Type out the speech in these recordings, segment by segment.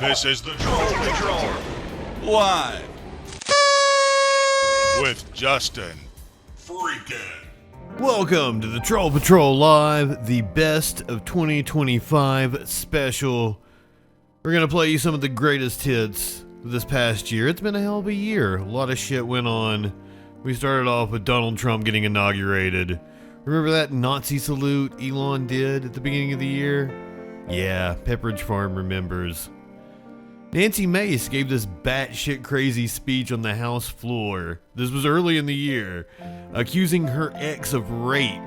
This is the Troll Patrol, live with JustinFREAKIN. Welcome to the Troll Patrol Live, the best of 2025 special. We're going to play you some of the greatest hits of this past year. It's been a hell of a year. A lot of shit went on. We started off with Donald Trump getting inaugurated. Remember that Nazi salute Elon did at the beginning of the year? Yeah, Pepperidge Farm remembers. Nancy Mace gave this batshit crazy speech on the House floor. This was early in the year, accusing her ex of rape.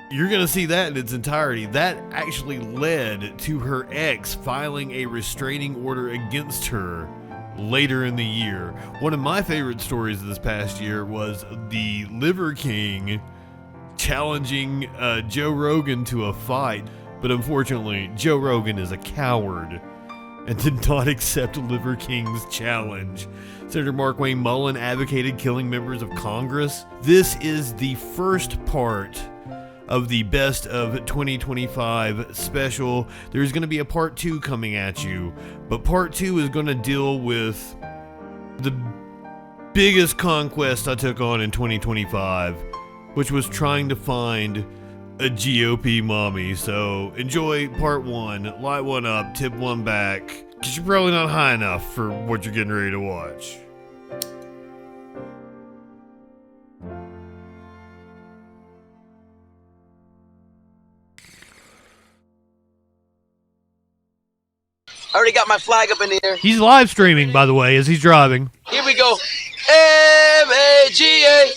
You're gonna see that in its entirety. That actually led to her ex filing a restraining order against her later in the year. One of my favorite stories of this past year was the Liver King challenging Joe Rogan to a fight, but unfortunately, Joe Rogan is a coward and did not accept Liver King's challenge. Senator Markwayne Mullin advocated killing members of Congress. This is the first part of the best of 2025 special. There's going to be a part 2 coming at you, but part 2 is going to deal with the biggest conquest I took on in 2025, which was trying to find a GOP mommy. So enjoy part 1, light one up, tip one back, because you're probably not high enough for what you're getting ready to watch. I already got my flag up in the air. He's live streaming, by the way, as he's driving. Here we go. M-A-G-A.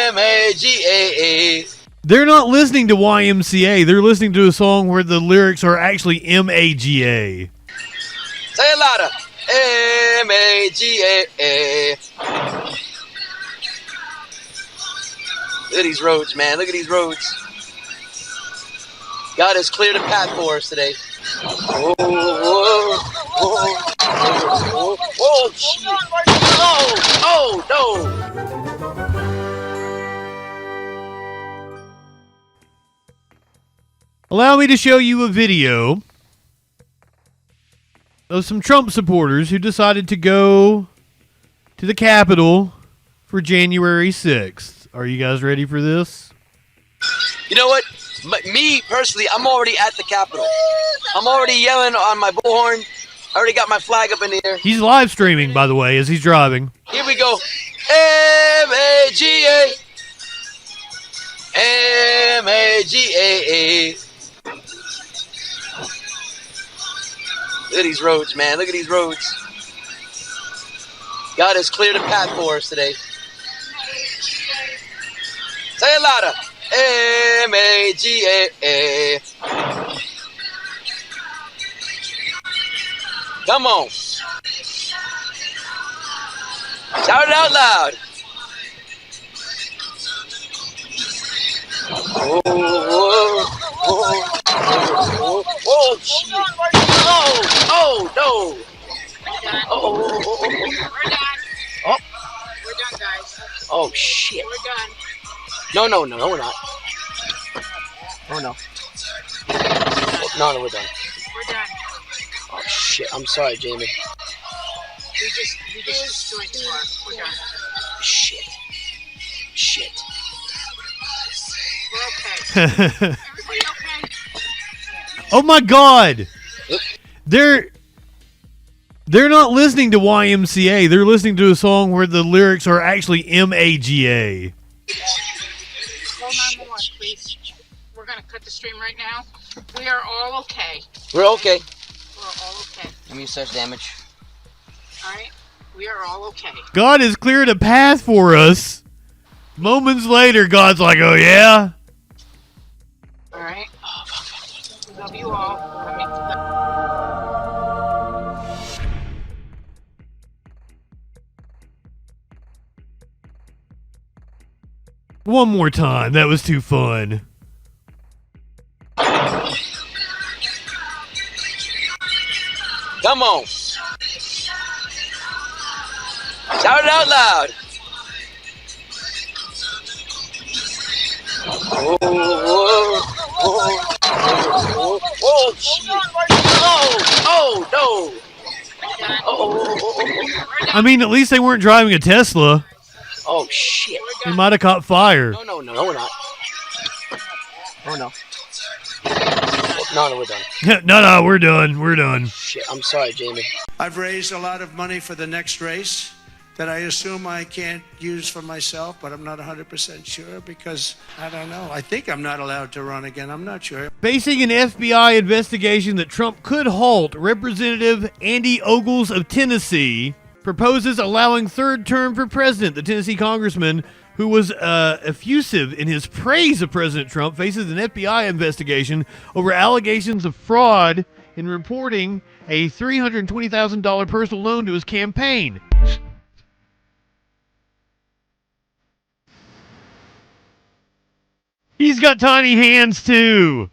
M-A-G-A-A. They're not listening to YMCA. They're listening to a song where the lyrics are actually M-A-G-A. Say it louder. M-A-G-A-A. Look at these roads, man. Look at these roads. God has cleared a path for us today. Whoa, whoa, whoa, whoa, whoa, shit. Oh, no. Allow me to show you a video of some Trump supporters who decided to go to the Capitol for January 6th. Are you guys ready for this? You know what? Me, personally, I'm already at the Capitol. I'm already yelling on my bullhorn. I already got my flag up in the air. He's live streaming, by the way, as he's driving. Here we go. M-A-G-A. M-A-G-A-A. Look at these roads, man. Look at these roads. God has cleared a path for us today. Say it louder. M-A-G-A-A. Come on. Shout it out loud. Whoa, whoa, whoa, whoa, whoa, shit. Oh, no. Oh. We're done. Oh. We're done, guys. Oh, shit. We're done. No, we're not. Oh, no. No, we're done. We're done. Oh, shit. I'm sorry, Jamie. We just destroyed the car. We're done. Shit. We're okay. Everybody okay? Oh my God! They're not listening to YMCA. They're listening to a song where the lyrics are actually M-A-G-A. Call 911, please. We're going to cut the stream right now. We are all okay. We're okay. We're all okay. Let me assess damage. All right? We are all okay. God has cleared a path for us. Moments later, God's like, oh yeah? All right? We love you all. One more time. That was too fun. Come on. Shout it out loud. Whoa, whoa, whoa, whoa, Oh, shit. Oh, no. Oh. I mean, at least they weren't driving a Tesla. Oh, shit. They might have caught fire. No, we're not. Oh, no. No, we're done. No, we're done. We're done. Shit, I'm sorry, Jamie. I've raised a lot of money for the next race that I assume I can't use for myself, but I'm not 100% sure because I don't know. I think I'm not allowed to run again. I'm not sure. Facing an FBI investigation that Trump could halt, Representative Andy Ogles of Tennessee proposes allowing third term for president. The Tennessee congressman, who was effusive in his praise of President Trump, faces an FBI investigation over allegations of fraud in reporting a $320,000 personal loan to his campaign. He's got tiny hands, too.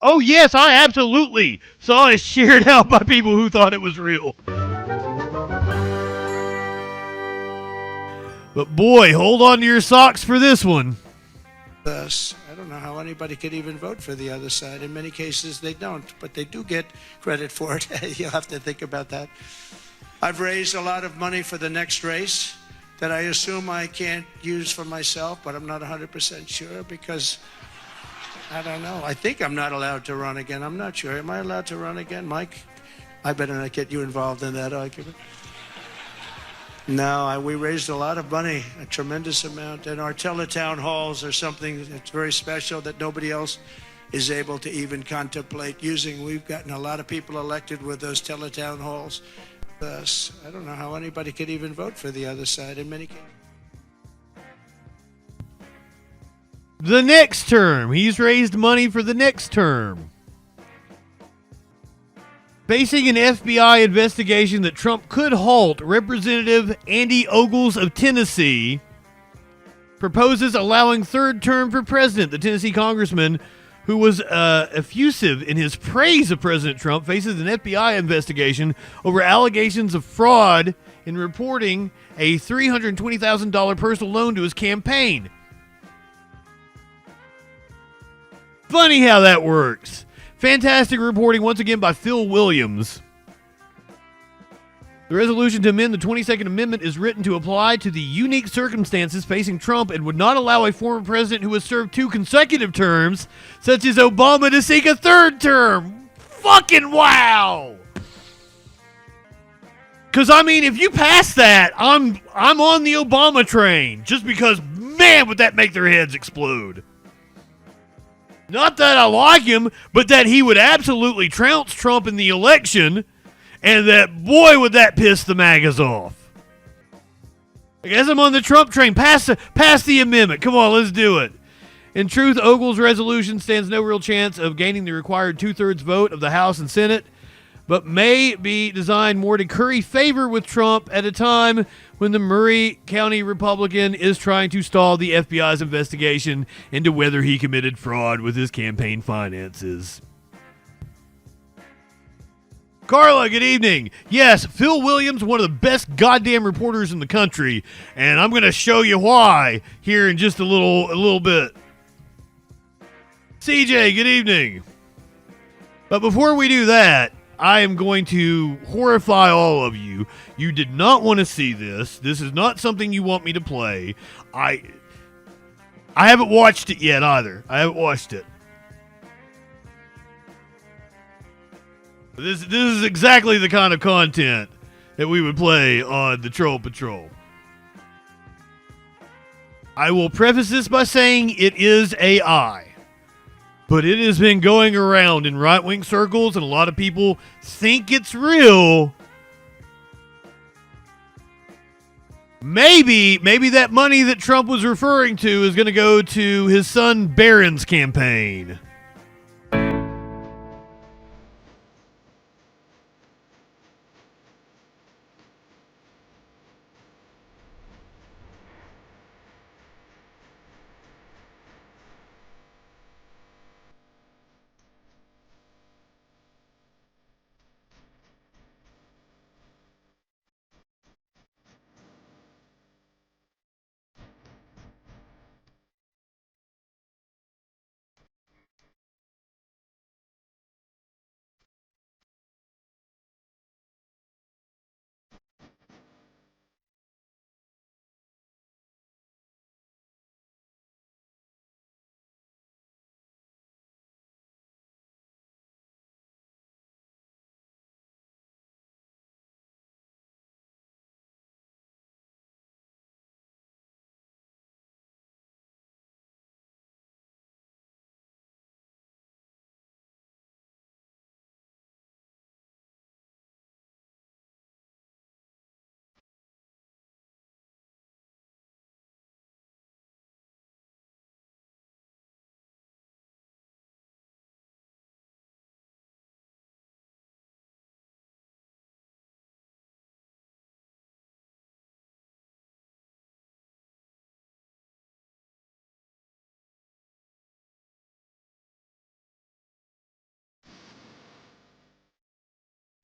Oh, yes, I absolutely saw it shared out by people who thought it was real. But boy, hold on to your socks for this one. I don't know how anybody could even vote for the other side. In many cases, they don't, but they do get credit for it. You'll have to think about that. I've raised a lot of money for the next race that I assume I can't use for myself, but I'm not 100% sure because I don't know. I think I'm not allowed to run again. I'm not sure. Am I allowed to run again, Mike? I better not get you involved in that argument. No, we raised a lot of money, a tremendous amount, and our teletown halls are something that's very special that nobody else is able to even contemplate using. We've gotten a lot of people elected with those teletown halls. I don't know how anybody could even vote for the other side in many cases. The next term. He's raised money for the next term. Facing an FBI investigation that Trump could halt, Representative Andy Ogles of Tennessee proposes allowing third term for president. The Tennessee congressman, who was effusive in his praise of President Trump, faces an FBI investigation over allegations of fraud in reporting a $320,000 personal loan to his campaign. Funny how that works. Fantastic reporting once again by Phil Williams. The resolution to amend the 22nd Amendment is written to apply to the unique circumstances facing Trump and would not allow a former president who has served 2 consecutive terms, such as Obama, to seek a third term. Fucking wow! Because, I mean, if you pass that, I'm on the Obama train. Just because, man, would that make their heads explode. Not that I like him, but that he would absolutely trounce Trump in the election, and that, boy, would that piss the MAGAs off. I guess I'm on the Trump train. Pass the amendment. Come on, let's do it. In truth, Ogle's resolution stands no real chance of gaining the required 2/3 vote of the House and Senate, but may be designed more to curry favor with Trump at a time when the Murray County Republican is trying to stall the FBI's investigation into whether he committed fraud with his campaign finances. Carla, good evening. Yes, Phil Williams, one of the best goddamn reporters in the country, and I'm going to show you why here in just a little bit. CJ, good evening. But before we do that, I am going to horrify all of you. You did not want to see this. This is not something you want me to play. I haven't watched it yet either. I haven't watched it. This is exactly the kind of content that we would play on the Troll Patrol. I will preface this by saying it is AI. But it has been going around in right-wing circles, and a lot of people think it's real. Maybe that money that Trump was referring to is going to go to his son Barron's campaign.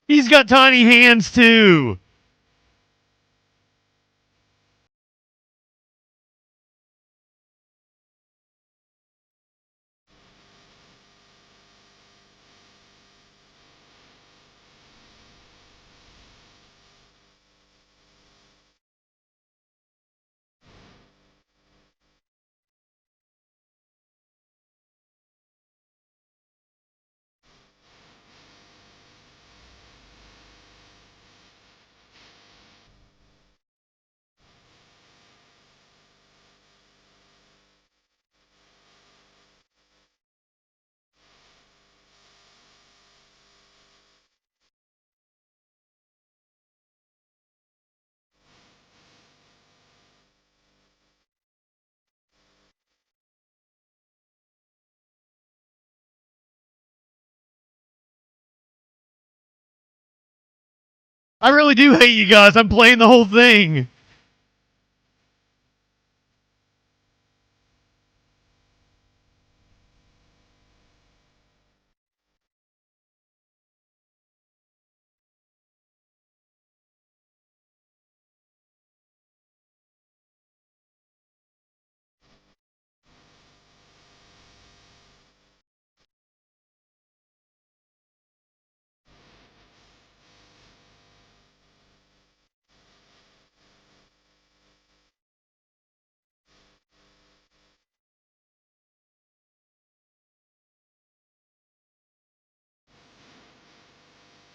He's got tiny hands too. I really do hate you guys. I'm playing the whole thing.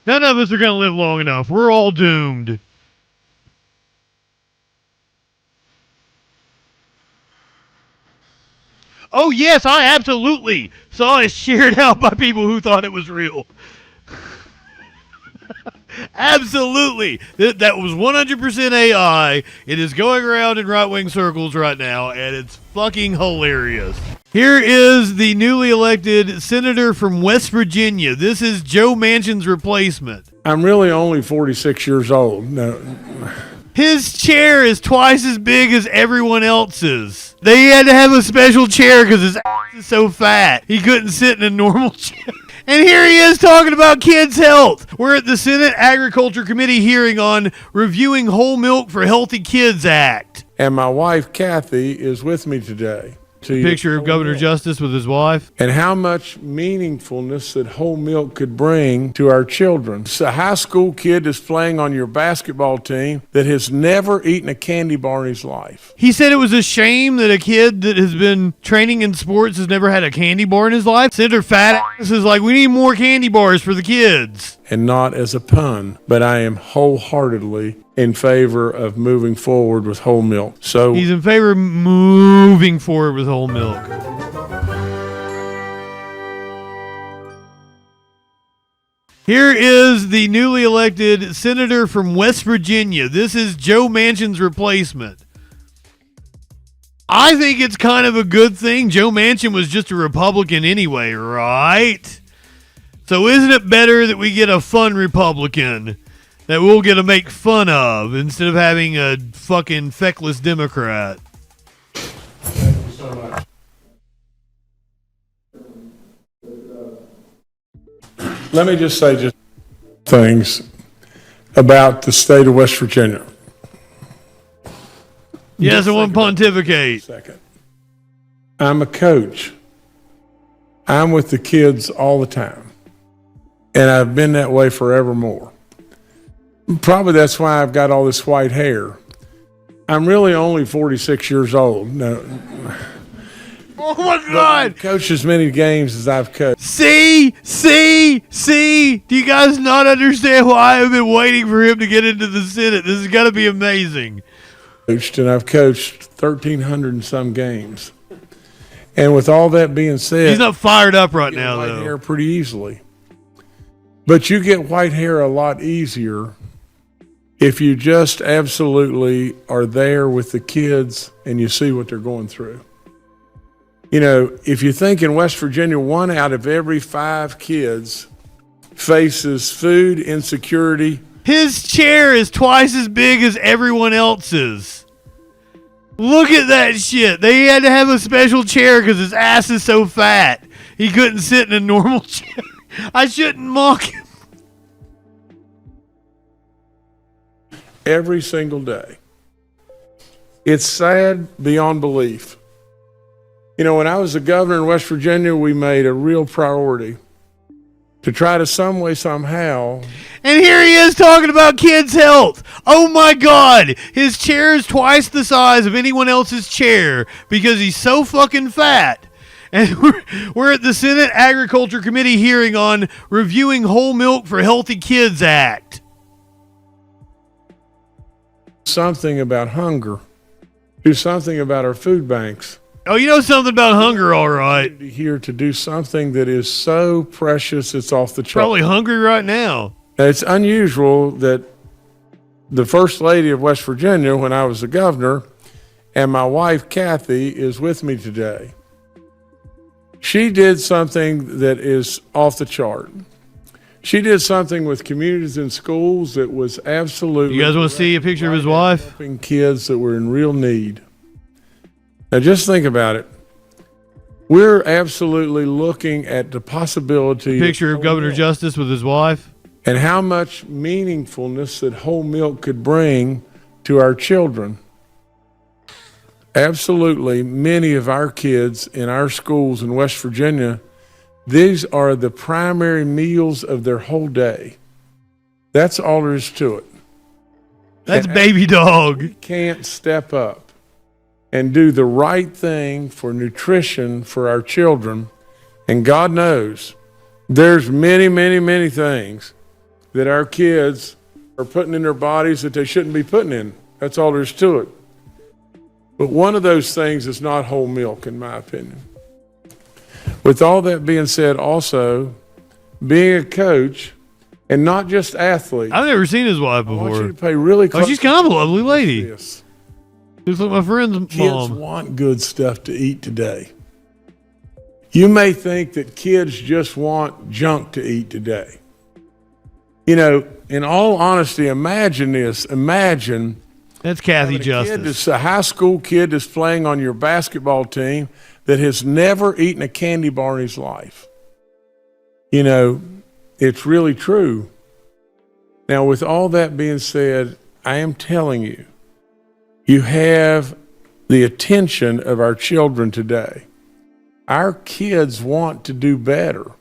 None of us are going to live long enough. We're all doomed. Oh, yes, I absolutely saw it shared out by people who thought it was real. Absolutely. That was 100% AI. It is going around in right-wing circles right now, and it's fucking hilarious. Here is the newly elected senator from West Virginia. This is Joe Manchin's replacement. I'm really only 46 years old. No. His chair is twice as big as everyone else's. They had to have a special chair because his ass is so fat. He couldn't sit in a normal chair. And here he is talking about kids' health. We're at the Senate Agriculture Committee hearing on reviewing Whole Milk for Healthy Kids Act. And my wife, Kathy, is with me today. Picture of Governor Justice with his wife. And how much meaningfulness that whole milk could bring to our children. So a high school kid is playing on your basketball team that has never eaten a candy bar in his life. He said it was a shame that a kid that has been training in sports has never had a candy bar in his life. Senator Fat Ass is like, we need more candy bars for the kids. And not as a pun, but I am wholeheartedly in favor of moving forward with whole milk. So he's in favor of moving forward with whole milk. Here is the newly elected senator from West Virginia. This is Joe Manchin's replacement. I think it's kind of a good thing. Joe Manchin was just a Republican anyway, right? So isn't it better that we get a fun Republican that we'll get to make fun of instead of having a fucking feckless Democrat? thank you so much. Let me just say just things about the state of West Virginia. Yes, I want to pontificate. Second. I'm a coach. I'm with the kids all the time. And I've been that way forevermore. Probably that's why I've got all this white hair. I'm really only 46 years old. No. Oh my God! I've coached as many games as I've coached. See? Do you guys not understand why I've been waiting for him to get into the Senate? This has got to be amazing. And I've coached 1,300 and some games. And with all that being said, He's not fired up right now, white though. hair pretty easily. But you get white hair a lot easier if you just absolutely are there with the kids and you see what they're going through. You know, if you think in West Virginia, 1 out of every 5 kids faces food insecurity. His chair is twice as big as everyone else's. Look at that shit. They had to have a special chair because his ass is so fat. He couldn't sit in a normal chair. I shouldn't mock him. every single day. It's sad beyond belief. You know, when I was the governor in West Virginia, we made a real priority to try to some way, somehow. And here he is talking about kids' health. Oh my God. His chair is twice the size of anyone else's chair because he's so fucking fat. And we're at the Senate Agriculture Committee hearing on reviewing Whole Milk for Healthy Kids Act. Something about hunger. Do something about our food banks. Oh, you know something about hunger, all right. Here to do something that is so precious it's off the chart. Probably hungry right now. Now, it's unusual that the First Lady of West Virginia, when I was the governor, and my wife, Kathy, is with me today. She did something that is off the chart. She did something with communities and schools that was absolutely... You guys want to see a picture of his wife? Helping kids that were in real need. Now, just think about it. We're absolutely looking at the possibility... Picture of Governor Justice with his wife. And how much meaningfulness that whole milk could bring to our children. Absolutely, many of our kids in our schools in West Virginia, these are the primary meals of their whole day. That's all there is to it. That's baby dog. We can't step up and do the right thing for nutrition for our children. And God knows there's many, many, many things that our kids are putting in their bodies that they shouldn't be putting in. That's all there is to it. But one of those things is not whole milk, in my opinion. With all that being said, also, being a coach and not just athlete. I've never seen his wife before. I want you to pay really close. Oh, she's kind of a lovely lady. This. Just like my friend's mom. Kids want good stuff to eat today. You may think that kids just want junk to eat today. You know, in all honesty, imagine this. Imagine that's Kathy Justice. A high school kid that's playing on your basketball team that has never eaten a candy bar in his life. You know, it's really true. Now, with all that being said, I am telling you, you have the attention of our children today. Our kids want to do better.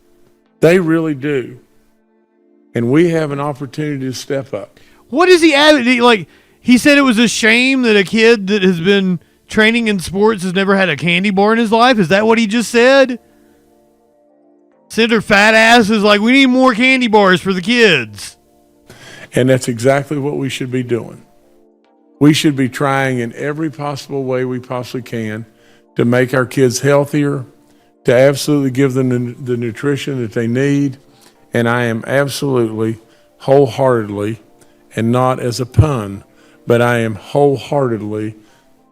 They really do. And we have an opportunity to step up. What is he advocating? Like, he said it was a shame that a kid that has been training in sports has never had a candy bar in his life. Is that what he just said? Senator Fat Ass is like, we need more candy bars for the kids. And that's exactly what we should be doing. We should be trying in every possible way we possibly can to make our kids healthier, to absolutely give them the nutrition that they need. And I am absolutely, wholeheartedly, and not as a pun, but I am wholeheartedly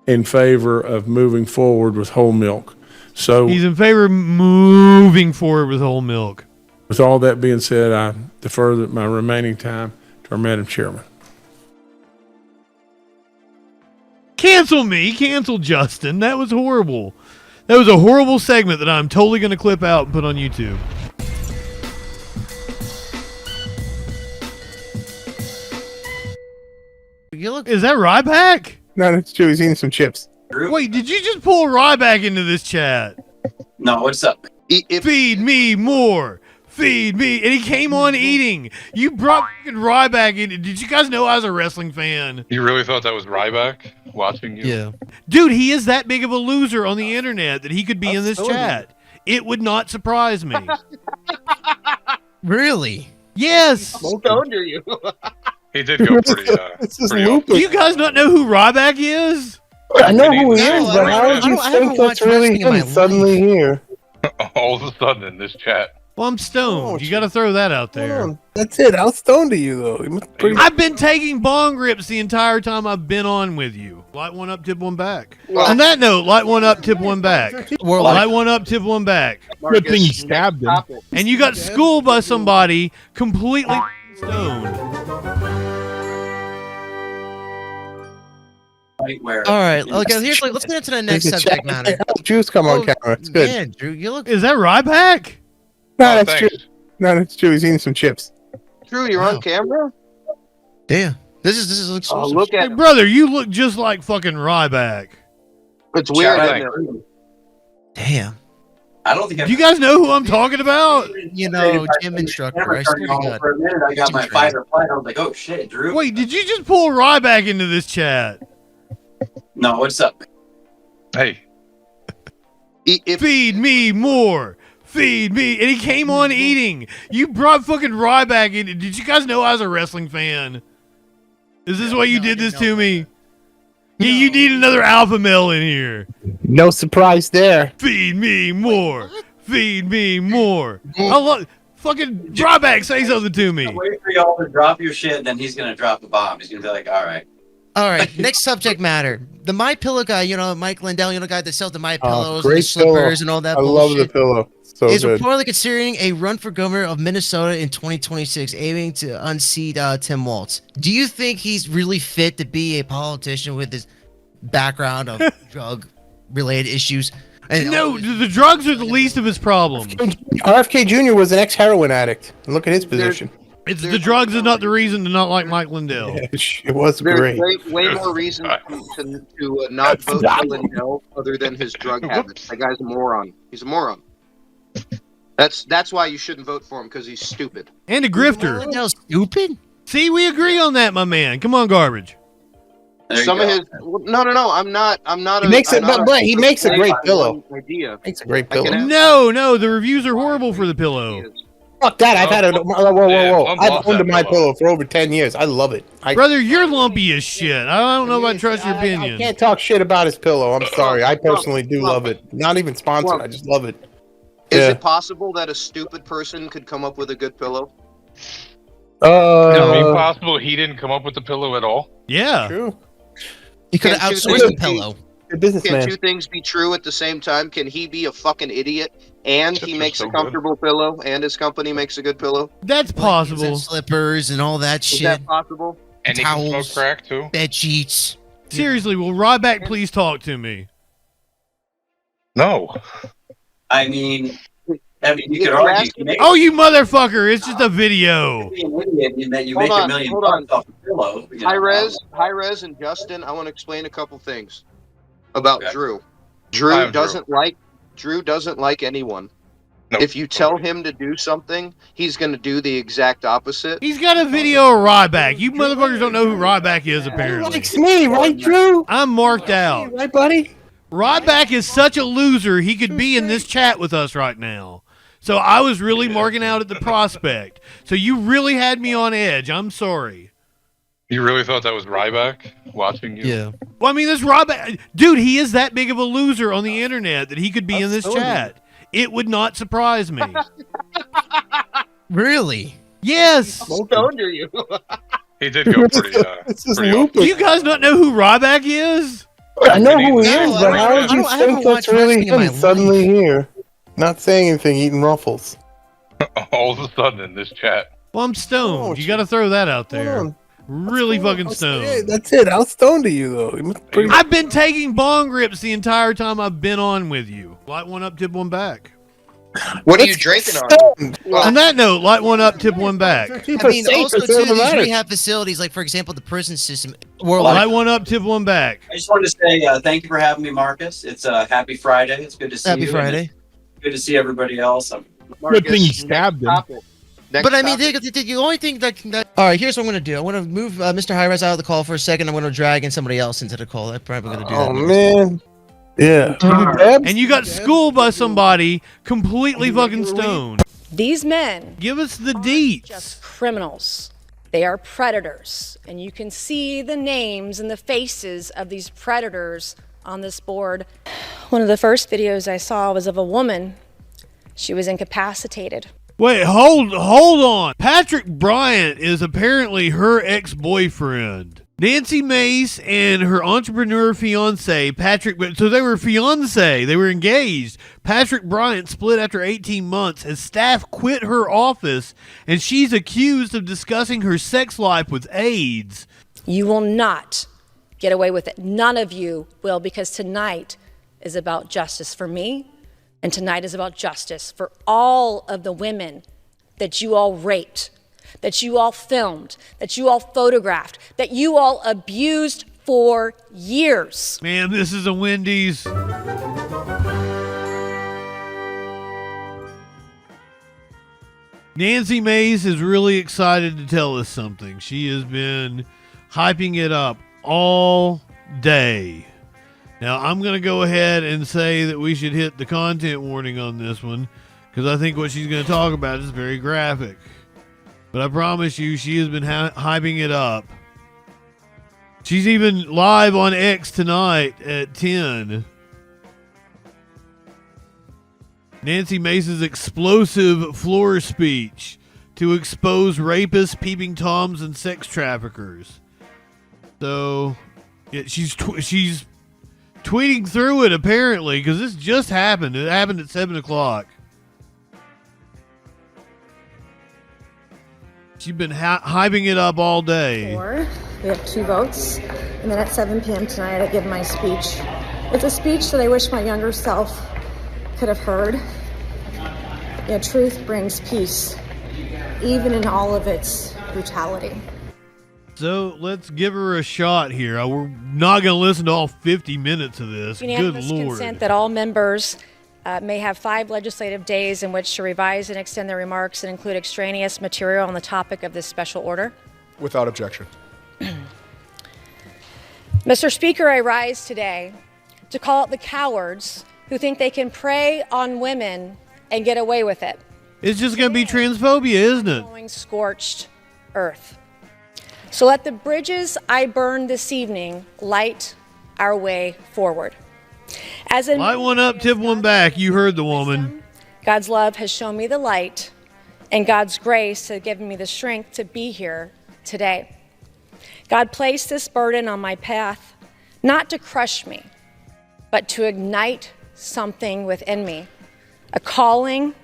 in favor of moving forward with whole milk. So he's in favor of moving forward with whole milk. With all that being said, I defer my remaining time to our Madam Chairman. Cancel me. Cancel Justin. That was horrible. That was a horrible segment that I'm totally going to clip out and put on YouTube. Is that Ryback? No, that's true. He's eating some chips. Wait, did you just pull Ryback into this chat? No, what's up? Feed me more. Feed me. And he came on eating. You brought fucking Ryback in. Did you guys know I was a wrestling fan? You really thought that was Ryback watching you? Yeah. Dude, he is that big of a loser on the internet that he could be in this chat. It would not surprise me. Really? Yes. How stoned are you? He did go pretty off. Do you guys not know who Ryback is? I know who he is, but how did you think that's really him suddenly here? All of a sudden in this chat. Well, I'm stoned. You got to throw that out there. That's it. How stoned are you, though? I've been taking bong rips the entire time I've been on with you. Light one up, tip one back. On that note, light one up, tip one back. Light one up, tip one back. Good thing you stabbed him. And you got schooled by somebody completely stoned. All right, okay, here's let's get into the next subject matter. Drew's come on camera. It's good. Yeah, Drew, you look. Is that Ryback? No, that's true. No, that's true. He's eating some chips. Drew, you're on camera? Yeah. This is exclusive. Look Hey, at brother, you look just like fucking Ryback. it's weird. Chat, Isn't it? Damn. I don't think Do you guys know who I'm talking about? You know, gym instructor. I swear to God. For a minute, I got my Gym fight or flight. I was like, oh shit, Drew. Wait, did you just pull Ryback into this chat? No, what's up? Hey, Feed me more. Feed me. And he came on eating. You brought fucking Ryback in. Did you guys know I was a wrestling fan? Is this why you did this to me? Yeah, you need another alpha male in here. No surprise there. Feed me more. Feed me more. I love fucking Ryback. Say something to me. Wait for y'all to drop your shit, then he's gonna drop the bomb. He's gonna be like, all right. All right, next subject matter. The My Pillow guy, you know, Mike Lindell, you know, guy that sells the My Pillows, and the Great slippers, pillow. and all that I bullshit. love the pillow. So is good. reportedly considering a run for governor of Minnesota in 2026, aiming to unseat Tim Walz. Do you think he's really fit to be a politician with his background of drug-related issues? And No, the drugs are the least of his problems. RFK Jr. was an ex-heroin addict. Look at his position. It's the drugs is not the reason to not like Mike Lindell. It was There's great. way more reason to not vote for Lindell other than his drug habits. That guy's a moron. He's a moron. That's why you shouldn't vote for him, because he's stupid. And a grifter. Lindell's stupid? See, we agree on that, my man. Come on, garbage. There you Some go. of his no. I'm not. He makes it, but he makes a great pillow. Idea. Makes a great I can pillow. have- No, the reviews are horrible for the pillow. Fuck that! I've had it. Whoa! Yeah, I've owned a My Pillow for over 10 years. I love it. Brother, you're lumpy as shit. I don't know if I trust your I opinion. can't talk shit about his pillow. I'm sorry. I personally do love it. Not even sponsored. I just love it. Is Yeah. it possible that a stupid person could come up with a good pillow? impossible he didn't come up with the pillow at all. Yeah. True. He could have Can't outsourced you the pillow. Good Can businessman. two things be true at the same time? Can he be a fucking idiot and Chips he are makes so a good. comfortable pillow and his company makes a good pillow? That's possible. And slippers and all that Is shit. that possible? And he can smoke Towels. crack too. Bed sheets. Seriously, will Ryback please talk to me? No. I mean, you could If you argue. ask You him- make Oh, you motherfucker. It's just a video. be an idiot in that you Hold make on, a million hold bucks on. off a pillow. You know, Hi Rez and Justin, I want to explain a couple things about Okay. Drew. Hi, Drew I'm doesn't like anyone. Nope. If you tell him to do something, he's going to do the exact opposite. He's got a video of Ryback. You motherfuckers don't know who Ryback is, He apparently. likes me, right, Drew? I'm marked out. Right, buddy? Ryback is such a loser, he could be in this chat with us right now. So I was really marking out at the prospect. So you really had me on edge. I'm sorry. You really thought that was Ryback watching you? Yeah. Well, I mean, this Ryback... Dude, he is that big of a loser on the internet that he could be in this chat. It would not surprise me. Really? Yes. Stoned are you? He did go pretty. This is pretty looping. Do you guys not know who Ryback is? I know who he No, is, I but don't- how did you I haven't think that's watched really wrestling in my him suddenly life. here? Not saying anything, eating ruffles. All of a sudden in this chat. Well, I'm stoned. You got to throw that out there. Really fucking stoned. That's it. How stoned are you, though? You must pretty- I've been taking bong rips the entire time I've been on with you. Light one up, tip one back. What are you drinking on? Stoned. On that note, light one up, tip one back. Keep I us mean, safe, also it's too, these automatic. rehab facilities, like for example, the prison system. Light one up, tip one back. I just wanted to say thank you for having me, Marcus. It's happy Friday. It's good to see you. Happy and Friday. it's good to see everybody else. Marcus, thing you stabbed him. But I mean, the only thing that all right, here's what I'm gonna do. I want to move Mr. Hi-Res out of the call for a second. I'm gonna drag in somebody else into the call. I'm probably gonna do that. Oh, man. Yeah. And you got schooled by somebody completely fucking stoned. These men Give us the aren't deets. just criminals. They are predators. And you can see the names and the faces of these predators on this board. One of the first videos I saw was of a woman. She was incapacitated. Wait, hold on. Patrick Bryant is apparently her ex-boyfriend. Nancy Mace and her entrepreneur fiance, Patrick, so they were fiance, they were engaged. Patrick Bryant split after 18 months as staff quit her office, and she's accused of discussing her sex life with aides. You will not get away with it. None of you will, because tonight is about justice for me, and tonight is about justice for all of the women that you all raped, that you all filmed, that you all photographed, that you all abused for years. Man, this is a Wendy's. Nancy Mace is really excited to tell us something. She has been hyping it up all day. Now, I'm going to go ahead and say that we should hit the content warning on this one, because I think what she's going to talk about is very graphic. But I promise you, she has been hyping it up. She's even live on X tonight at 10. Nancy Mace's explosive floor speech to expose rapists, peeping toms, and sex traffickers. So, yeah, she's tweeting through it apparently, because this just happened. It happened at 7 o'clock. She's been hyping it up all day. We have 2 votes, and then at 7 p.m. tonight I give my speech. It's a speech that I wish my younger self could have heard. Yeah, truth brings peace, even in all of its brutality. So let's give her a shot here. We're not going to listen to all 50 minutes of this. Unanimous Good Lord. consent that all members may have 5 legislative days in which to revise and extend their remarks and include extraneous material on the topic of this special order. Without objection. Mr. Speaker, I rise today to call out the cowards who think they can prey on women and get away with it. It's just going to be transphobia, isn't it? Going scorched earth. So let the bridges I burn this evening light our way forward. Light one up, tip one back. You heard the woman. God's love has shown me the light, and God's grace has given me the strength to be here today. God placed this burden on my path, not to crush me, but to ignite something within me, a calling,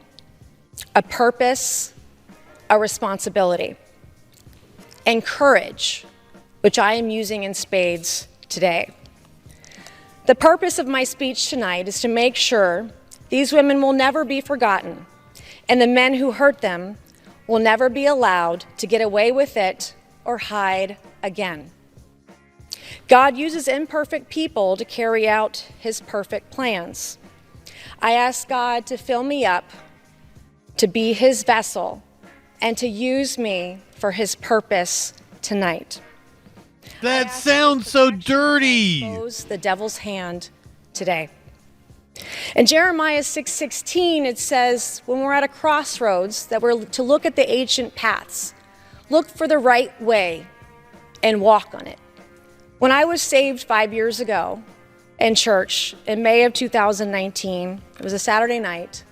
a purpose, a responsibility, and courage, which I am using in spades today. The purpose of my speech tonight is to make sure these women will never be forgotten, and the men who hurt them will never be allowed to get away with it or hide again. God uses imperfect people to carry out his perfect plans. I ask God to fill me up, to be his vessel, and to use me for his purpose tonight. That sounds so dirty. Expose the devil's hand today. In Jeremiah 6:16, it says, when we're at a crossroads, that we're to look at the ancient paths, look for the right way, and walk on it. When I was saved 5 years ago in church in May of 2019, it was a Saturday night,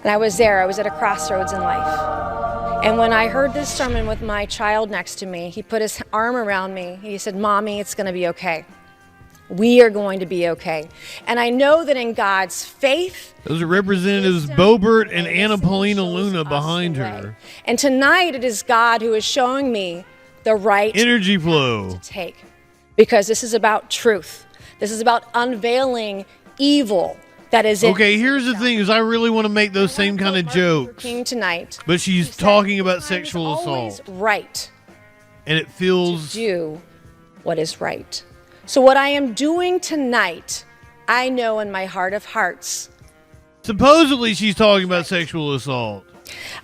and I was there. I was at a crossroads in life. And when I heard this sermon with my child next to me, he put his arm around me. He said, "Mommy, it's going to be okay. We are going to be okay." And I know that in God's faith, those are Representatives Boebert and Anna Paulina Luna behind her. And tonight it is God who is showing me the right energy flow to take. Because this is about truth. This is about unveiling evil that is in. Okay, here's the thing: is I really want to make those same kind of jokes. King tonight, but she's talking about sexual assault. Right. And it feels to do what is right. So what I am doing tonight, I know in my heart of hearts. Supposedly she's talking about sexual assault.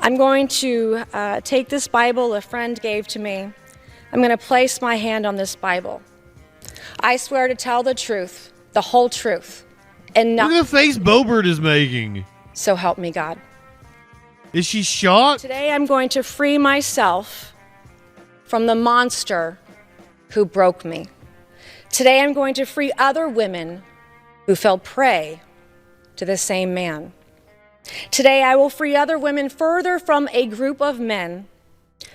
I'm going to take this Bible a friend gave to me. I'm going to place my hand on this Bible. I swear to tell the truth, the whole truth, and nothing. Look at the face Boebert is making. So help me God. Is she shocked? Today I'm going to free myself from the monster who broke me. Today I'm going to free other women who fell prey to the same man. Today I will free other women further from a group of men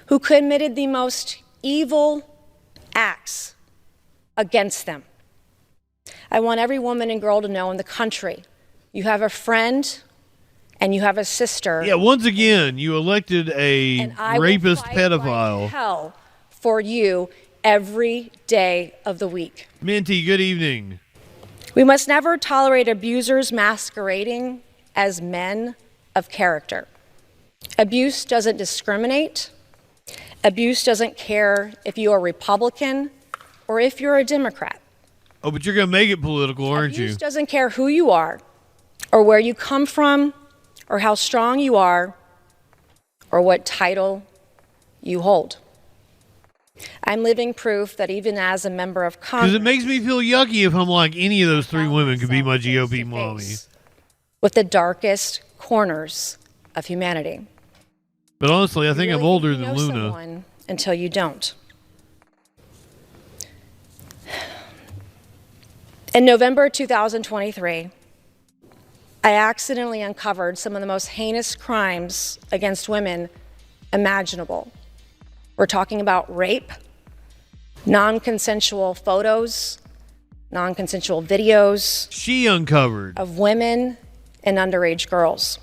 who committed the most evil acts against them. I want every woman and girl to know in the country, you have a friend and you have a sister. Yeah, once again, you elected a rapist pedophile. Hell for you every day of the week. Minty, good evening. We must never tolerate abusers masquerading as men of character. Abuse doesn't discriminate. Abuse doesn't care if you're a Republican or if you're a Democrat. Oh, but you're going to make it political, aren't you? Abuse doesn't care who you are or where you come from or how strong you are or what title you hold. I'm living proof that even as a member of Congress... Because it makes me feel yucky if I'm like, any of those three women could be my GOP mommy. ...with the darkest corners of humanity. But honestly, I think You I'm really older think you than know Luna. someone until you don't. In November 2023, I accidentally uncovered some of the most heinous crimes against women imaginable. We're talking about rape, non-consensual photos, non-consensual videos. She uncovered. Of women and underage girls.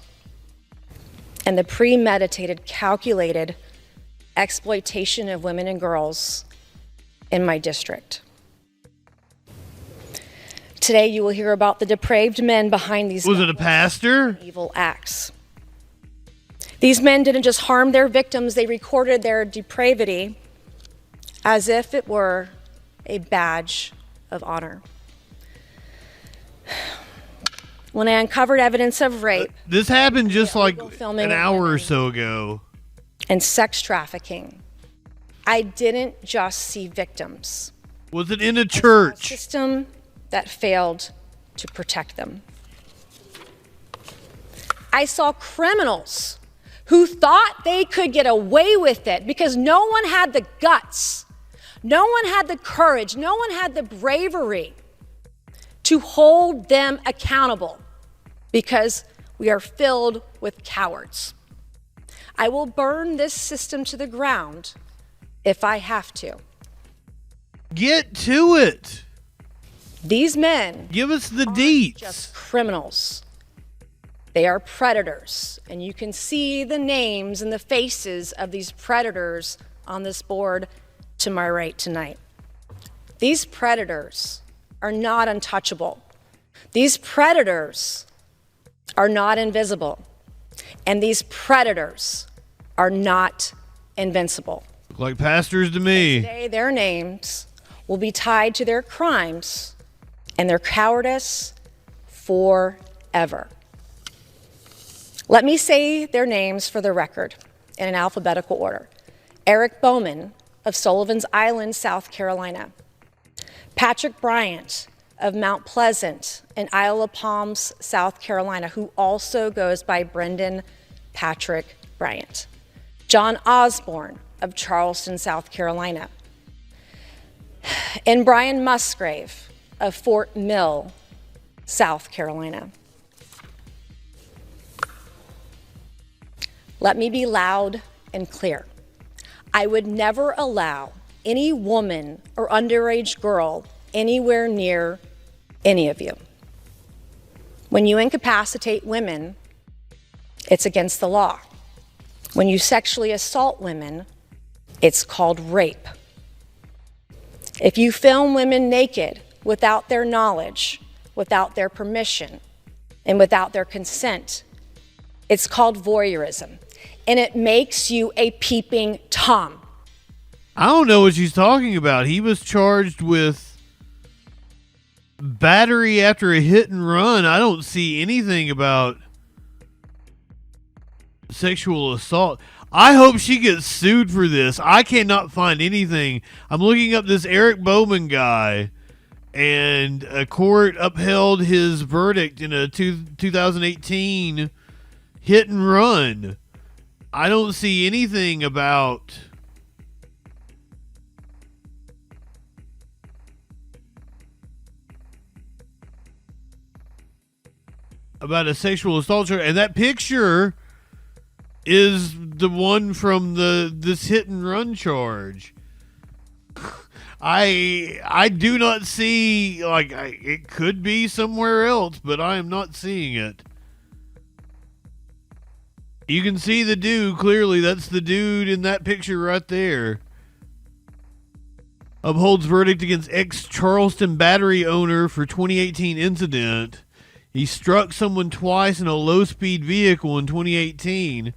And the premeditated, calculated exploitation of women and girls in my district. Today, you will hear about the depraved men behind these... Was it a pastor? ...evil acts. These men didn't just harm their victims, they recorded their depravity as if it were a badge of honor. When I uncovered evidence of rape... This happened just like filming an hour or so ago. ...and sex trafficking, I didn't just see victims. Was it in a church? A system that failed to protect them. I saw criminals who thought they could get away with it because no one had the guts, no one had the courage, no one had the bravery to hold them accountable because we are filled with cowards. I will burn this system to the ground if I have to. Get to it. These men give us the deets. Just criminals. They are predators, and you can see the names and the faces of these predators on this board to my right tonight. These predators are not untouchable. These predators are not invisible. And these predators are not invincible. Look like pastors to me. Today, their names will be tied to their crimes and their cowardice forever. Let me say their names for the record in an alphabetical order. Eric Bowman of Sullivan's Island, South Carolina. Patrick Bryant of Mount Pleasant in Isle of Palms, South Carolina, who also goes by Brendan Patrick Bryant. John Osborne of Charleston, South Carolina. And Brian Musgrave of Fort Mill, South Carolina. Let me be loud and clear. I would never allow any woman or underage girl anywhere near any of you. When you incapacitate women, it's against the law. When you sexually assault women, it's called rape. If you film women naked without their knowledge, without their permission, and without their consent, it's called voyeurism. And it makes you a peeping Tom. I don't know what she's talking about. He was charged with battery after a hit and run. I don't see anything about sexual assault. I hope she gets sued for this. I cannot find anything. I'm looking up this Eric Bowman guy, and a court upheld his verdict in a 2018 hit and run. I don't see anything about a sexual assault charge. And that picture is the one from this hit and run charge. I do not see, like, it could be somewhere else, but I am not seeing it. You can see the dude clearly. That's the dude in that picture right there. Upholds verdict against ex-Charleston battery owner for 2018 incident. He struck someone twice in a low-speed vehicle in 2018.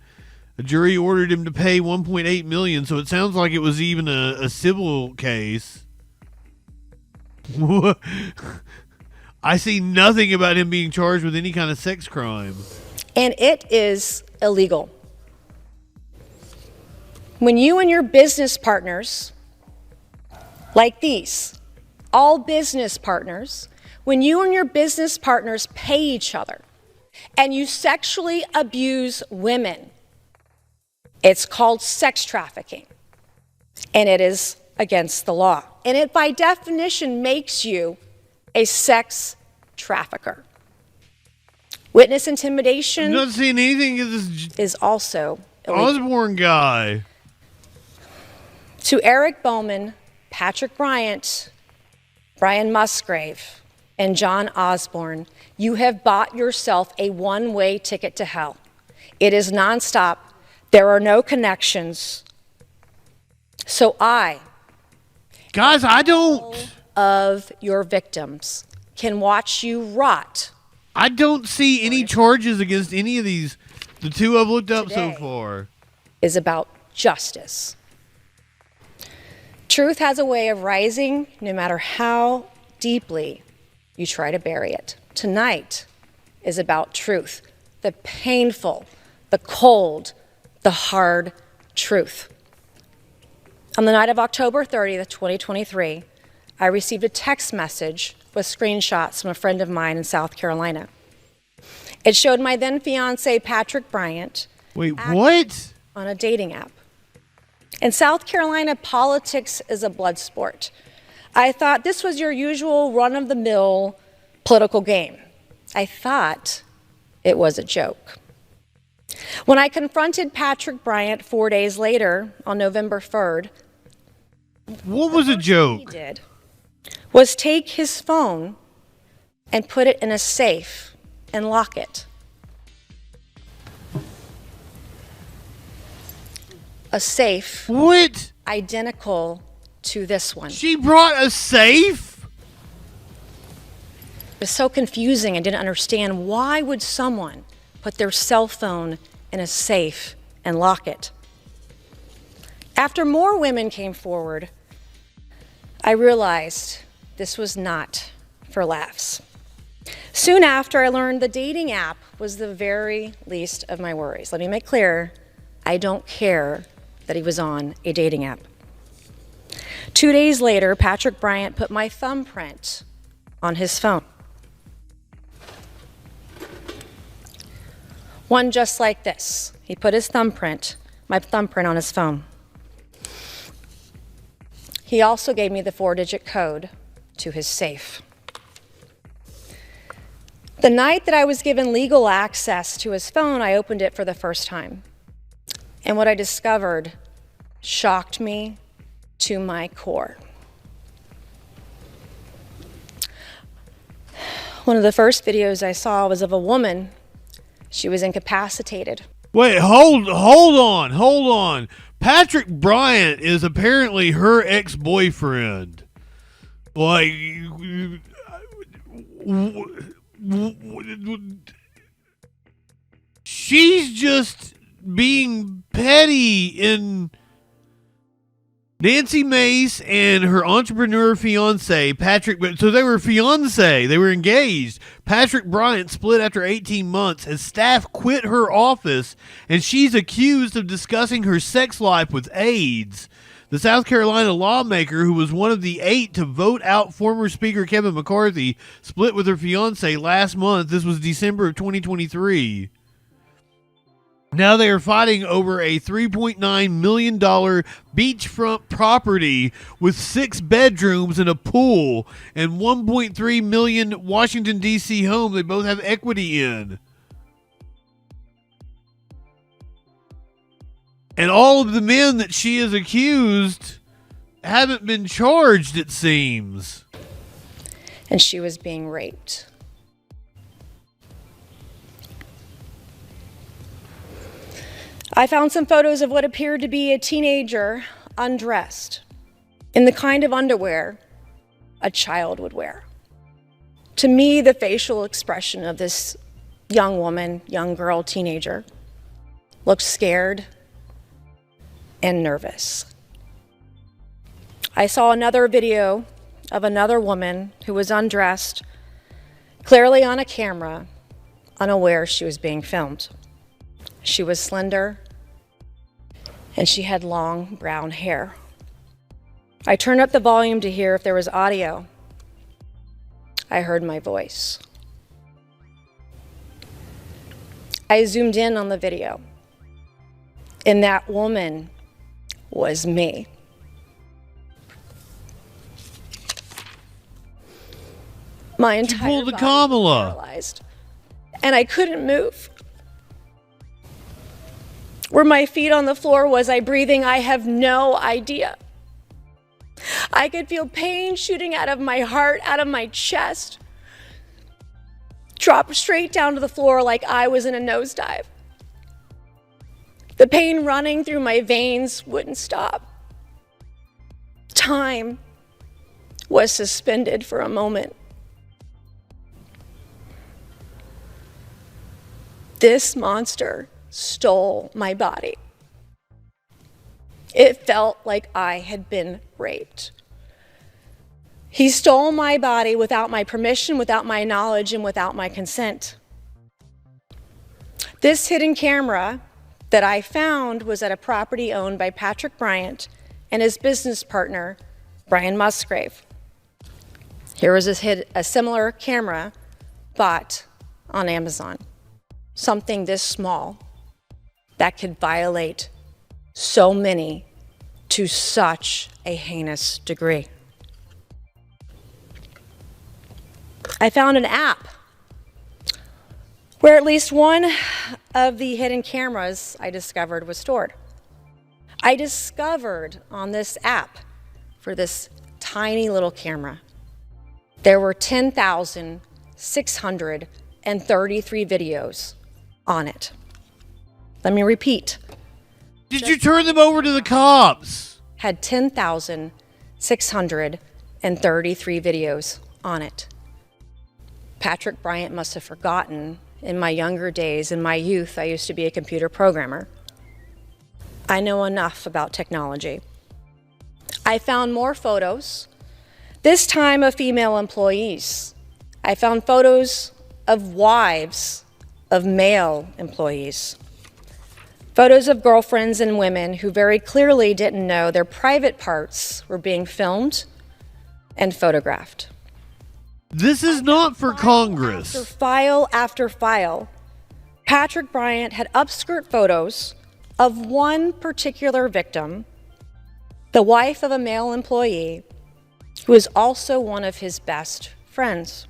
A jury ordered him to pay $1.8 million, so it sounds like it was even a civil case. I see nothing about him being charged with any kind of sex crime. And it is illegal. When you and your business partners, like these, all business partners, when you and your business partners pay each other and you sexually abuse women, it's called sex trafficking, and it is against the law. And it, by definition, makes you a sex trafficker. Witness intimidation. I'm not seeing anything of this is also illegal. Osborne guy. To Eric Bowman, Patrick Bryant, Brian Musgrave, and John Osborne, you have bought yourself a one-way ticket to hell. It is nonstop. There are no connections. So guys, I don't of your victims can watch you rot. I don't see any charges against any of these. The two I've looked up so far. Is about justice. Truth has a way of rising no matter how deeply you try to bury it. Tonight is about truth. The painful, the cold, the hard truth. On the night of October 30th, 2023, I received a text message with screenshots from a friend of mine in South Carolina. It showed my then fiance, Patrick Bryant. Wait, what? On a dating app. In South Carolina, politics is a blood sport. I thought this was your usual run-of-the-mill political game. I thought it was a joke. When I confronted Patrick Bryant 4 days later, on November 3rd, what was a joke? He did was take his phone and put it in a safe and lock it. A safe. What? Identical to this one. She brought a safe? It was so confusing. I didn't understand. Why would someone put their cell phone in a safe and lock it? After more women came forward, I realized this was not for laughs. Soon after, I learned the dating app was the very least of my worries. Let me make clear, I don't care that he was on a dating app. 2 days later, Patrick Bryant put my thumbprint on his phone. One just like this. He put his thumbprint, my thumbprint on his phone. He also gave me the 4-digit code to his safe. The night that I was given legal access to his phone, I opened it for the first time. And what I discovered shocked me to my core. One of the first videos I saw was of a woman. She was incapacitated. Wait, hold on. Patrick Bryant is apparently her ex-boyfriend. Like, she's just being petty in Nancy Mace and her entrepreneur fiance, Patrick. So they were fiance. They were engaged. Patrick Bryant split after 18 months as staff quit her office, and she's accused of discussing her sex life with aides. The South Carolina lawmaker, who was one of the 8 to vote out former Speaker Kevin McCarthy, split with her fiance last month. This was December of 2023. Now they are fighting over a $3.9 million beachfront property with 6 bedrooms and a pool and $1.3 million Washington, D.C. home they both have equity in. And all of the men that she is accused haven't been charged, it seems. And she was being raped. I found some photos of what appeared to be a teenager undressed in the kind of underwear a child would wear. To me, the facial expression of this young woman, young girl, teenager, looked scared and nervous. I saw another video of another woman who was undressed, clearly on a camera, unaware she was being filmed. She was slender, and she had long brown hair. I turned up the volume to hear if there was audio. I heard my voice. I zoomed in on the video, and that woman was me. My entire pulled the body Kamala. was paralyzed, and I couldn't move. Were my feet on the floor? Was I breathing? I have no idea. I could feel pain shooting out of my heart, out of my chest, drop straight down to the floor like I was in a nosedive. The pain running through my veins wouldn't stop. Time was suspended for a moment. This monster stole my body. It felt like I had been raped. He stole my body without my permission, without my knowledge, and without my consent. This hidden camera that I found was at a property owned by Patrick Bryant and his business partner, Brian Musgrave. Here was a similar camera bought on Amazon. Something this small that could violate so many to such a heinous degree. I found an app where at least one of the hidden cameras I discovered was stored. I discovered on this app for this tiny little camera, there were 10,633 videos on it. Let me repeat. Did you turn them over to the cops? Had 10,633 videos on it. Patrick Bryant must have forgotten. In my younger days, in my youth, I used to be a computer programmer. I know enough about technology. I found more photos, this time of female employees. I found photos of wives of male employees. Photos of girlfriends and women who very clearly didn't know their private parts were being filmed and photographed. This is not for Congress. After file, Patrick Bryant had upskirt photos of one particular victim, the wife of a male employee, who is also one of his best friends.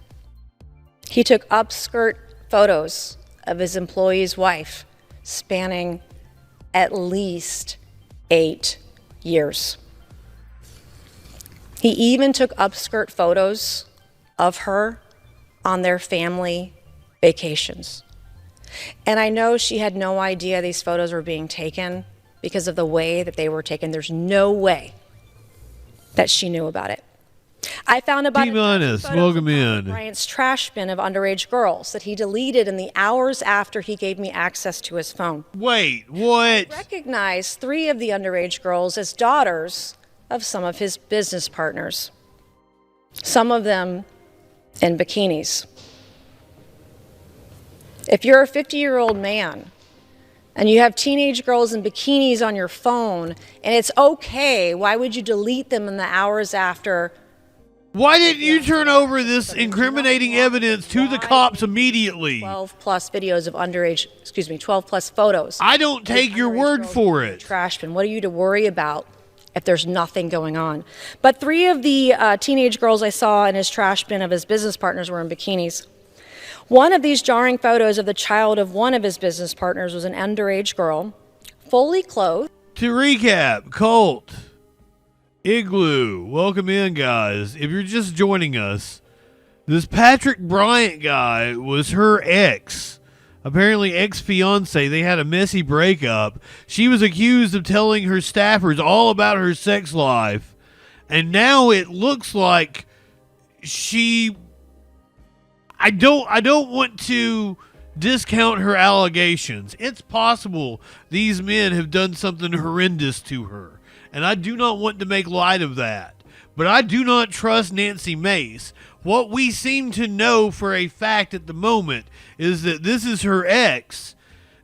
He took upskirt photos of his employee's wife, spanning at least 8 years. He even took upskirt photos of her on their family vacations. And I know she had no idea these photos were being taken because of the way that they were taken. There's no way that she knew about it. I found about welcome in. Bryant's trash bin of underage girls that he deleted in the hours after he gave me access to his phone. Wait, what? I recognized 3 of the underage girls as daughters of some of his business partners. Some of them in bikinis. If you're a 50-year-old man and you have teenage girls in bikinis on your phone and it's okay, why would you delete them in the hours after? Why didn't you turn over this incriminating evidence to the cops immediately? 12 plus videos of 12 plus photos. I don't take your word for it. Trash bin. What are you to worry about if there's nothing going on? But 3 of the teenage girls I saw in his trash bin of his business partners were in bikinis. One of these jarring photos of the child of one of his business partners was an underage girl, fully clothed. To recap, Colt, Igloo, welcome in, guys. If you're just joining us, this Patrick Bryant guy was her ex. Apparently ex-fiance. They had a messy breakup. She was accused of telling her staffers all about her sex life. And now it looks like she... I don't want to discount her allegations. It's possible these men have done something horrendous to her, and I do not want to make light of that. But I do not trust Nancy Mace. What we seem to know for a fact at the moment is that this is her ex.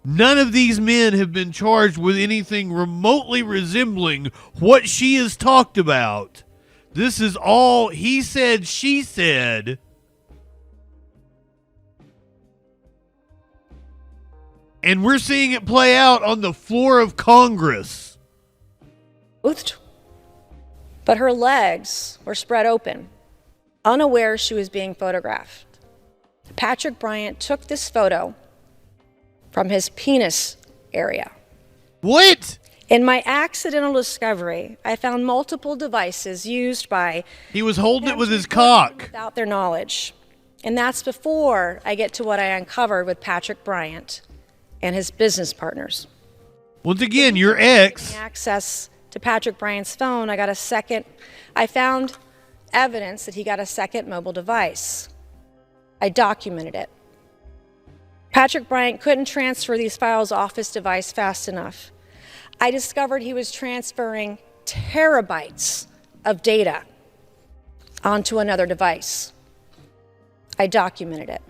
None of these men have been charged with anything remotely resembling what she has talked about. This is all he said, she said. And we're seeing it play out on the floor of Congress. But her legs were spread open, unaware she was being photographed. Patrick Bryant took this photo from his penis area. What? In my accidental discovery, I found multiple devices used by... He was holding it with his cock. ...without their knowledge. And that's before I get to what I uncovered with Patrick Bryant and his business partners. Once again, your ex... Access to Patrick Bryant's phone, I found evidence that he got a second mobile device. I documented it. Patrick Bryant couldn't transfer these files off his device fast enough. I discovered he was transferring terabytes of data onto another device. I documented it.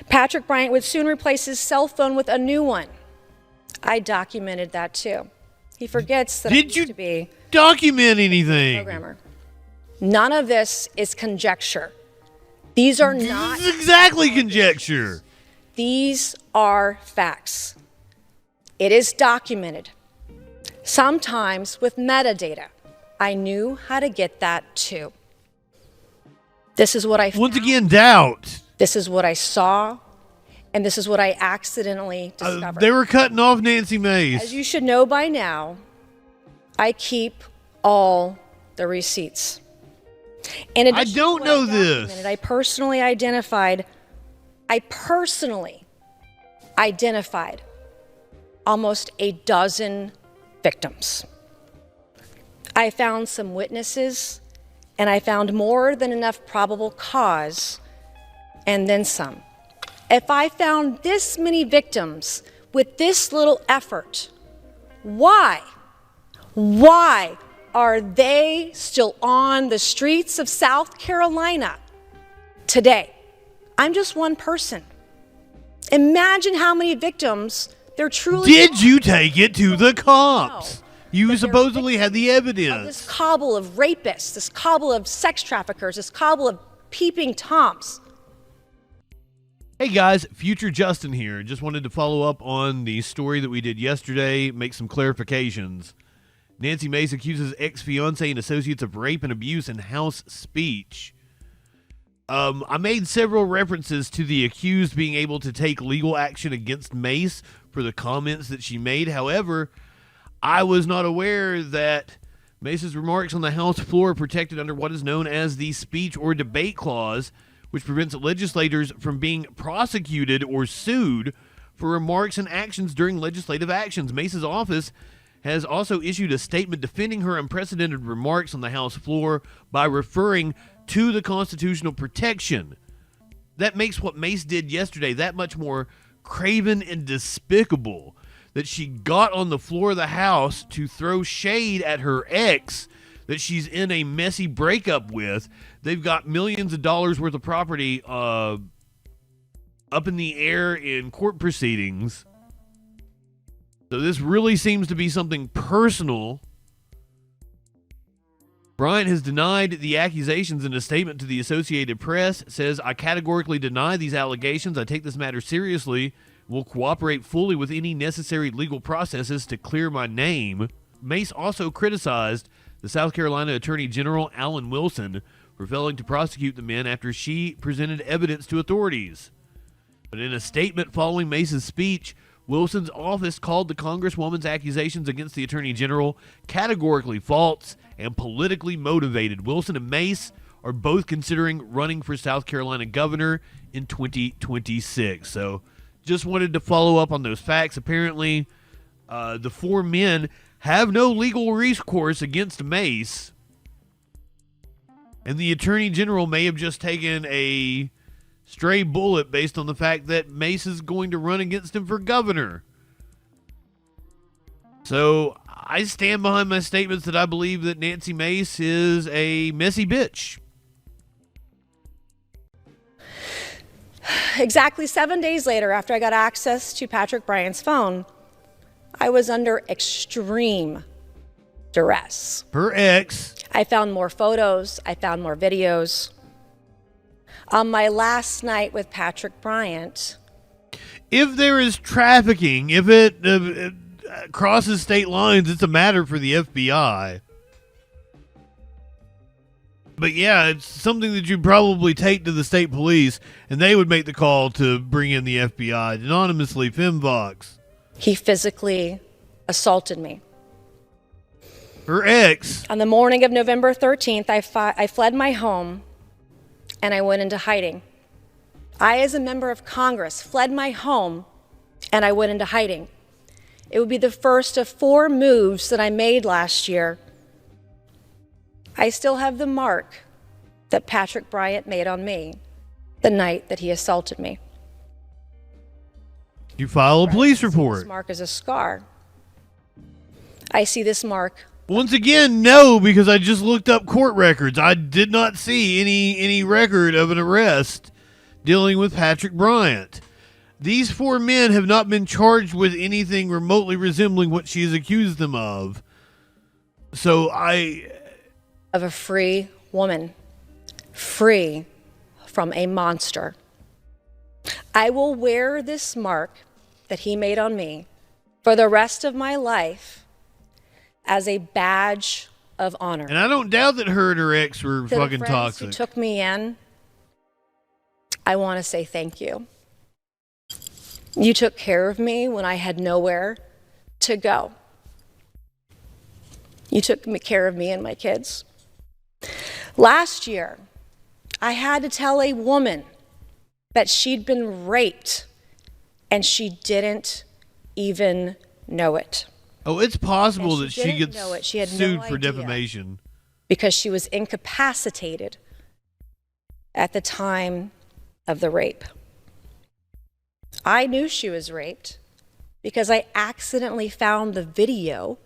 Patrick Bryant would soon replace his cell phone with a new one. I documented that too. He forgets that I used to be document anything? Programmer. None of this is conjecture. These are not... This is exactly conjecture. These are facts. It is documented. Sometimes with metadata. I knew how to get that too. This is what I found. Once again, doubt. This is what I saw. And this is what I accidentally discovered. They were cutting off Nancy Mace. As you should know by now, I keep all the receipts. In addition I don't know this. I personally identified almost a dozen victims. I found some witnesses, and I found more than enough probable cause, and then some. If I found this many victims with this little effort, why are they still on the streets of South Carolina today? I'm just one person. Imagine how many victims there truly Did you take it to the cops? You supposedly had the evidence. This cobble of rapists, this cobble of sex traffickers, this cobble of peeping Toms. Hey guys, Future Justin here. Just wanted to follow up on the story that we did yesterday, make some clarifications. Nancy Mace accuses ex-fiancé and associates of rape and abuse in house speech. I made several references to the accused being able to take legal action against Mace for the comments that she made. However, I was not aware that Mace's remarks on the House floor are protected under what is known as the speech or debate clause, which prevents legislators from being prosecuted or sued for remarks and actions during legislative actions. Mace's office has also issued a statement defending her unprecedented remarks on the House floor by referring to the constitutional protection. That makes what Mace did yesterday that much more craven and despicable, that she got on the floor of the House to throw shade at her ex that she's in a messy breakup with. They've got millions of dollars worth of property up in the air in court proceedings. So this really seems to be something personal. Bryant has denied the accusations in a statement to the Associated Press. Says, I categorically deny these allegations. I take this matter seriously. Will cooperate fully with any necessary legal processes to clear my name. Mace also criticized the South Carolina Attorney General Alan Wilson for failing to prosecute the men after she presented evidence to authorities. But in a statement following Mace's speech, Wilson's office called the Congresswoman's accusations against the Attorney General categorically false and politically motivated. Wilson and Mace are both considering running for South Carolina governor in 2026. So just wanted to follow up on those facts. Apparently, the four men have no legal recourse against Mace, and the Attorney General may have just taken a stray bullet based on the fact that Mace is going to run against him for governor. So I stand behind my statements that I believe that Nancy Mace is a messy bitch. Exactly 7 days later, after I got access to Patrick Bryant's phone, I was under extreme duress. Her ex. I found more photos. I found more videos. On my last night with Patrick Bryant, if there is trafficking, if it crosses state lines, it's a matter for the FBI. But yeah, it's something that you'd probably take to the state police, and they would make the call to bring in the FBI anonymously. Femvox. he physically assaulted me. Her ex. On the morning of November 13th, I fled my home and I went into hiding. I, as a member of Congress, fled my home and I went into hiding. It would be the first of 4 moves that I made last year. I still have the mark that Patrick Bryant made on me the night that he assaulted me. You file a police report. This mark is a scar. I see this mark. Once again, no, because I just looked up court records. I did not see any record of an arrest dealing with Patrick Bryant. These 4 men have not been charged with anything remotely resembling what she has accused them of. So of a free woman, free from a monster. I will wear this mark that he made on me for the rest of my life as a badge of honor. And I don't doubt that her and her ex were fucking toxic. Who took me in, I want to say thank you. You took care of me when I had nowhere to go. You took care of me and my kids. Last year, I had to tell a woman that she'd been raped and she didn't even know it. Oh, it's possible that she gets sued for no defamation. Because she was incapacitated at the time of the rape. I knew she was raped because I accidentally found the video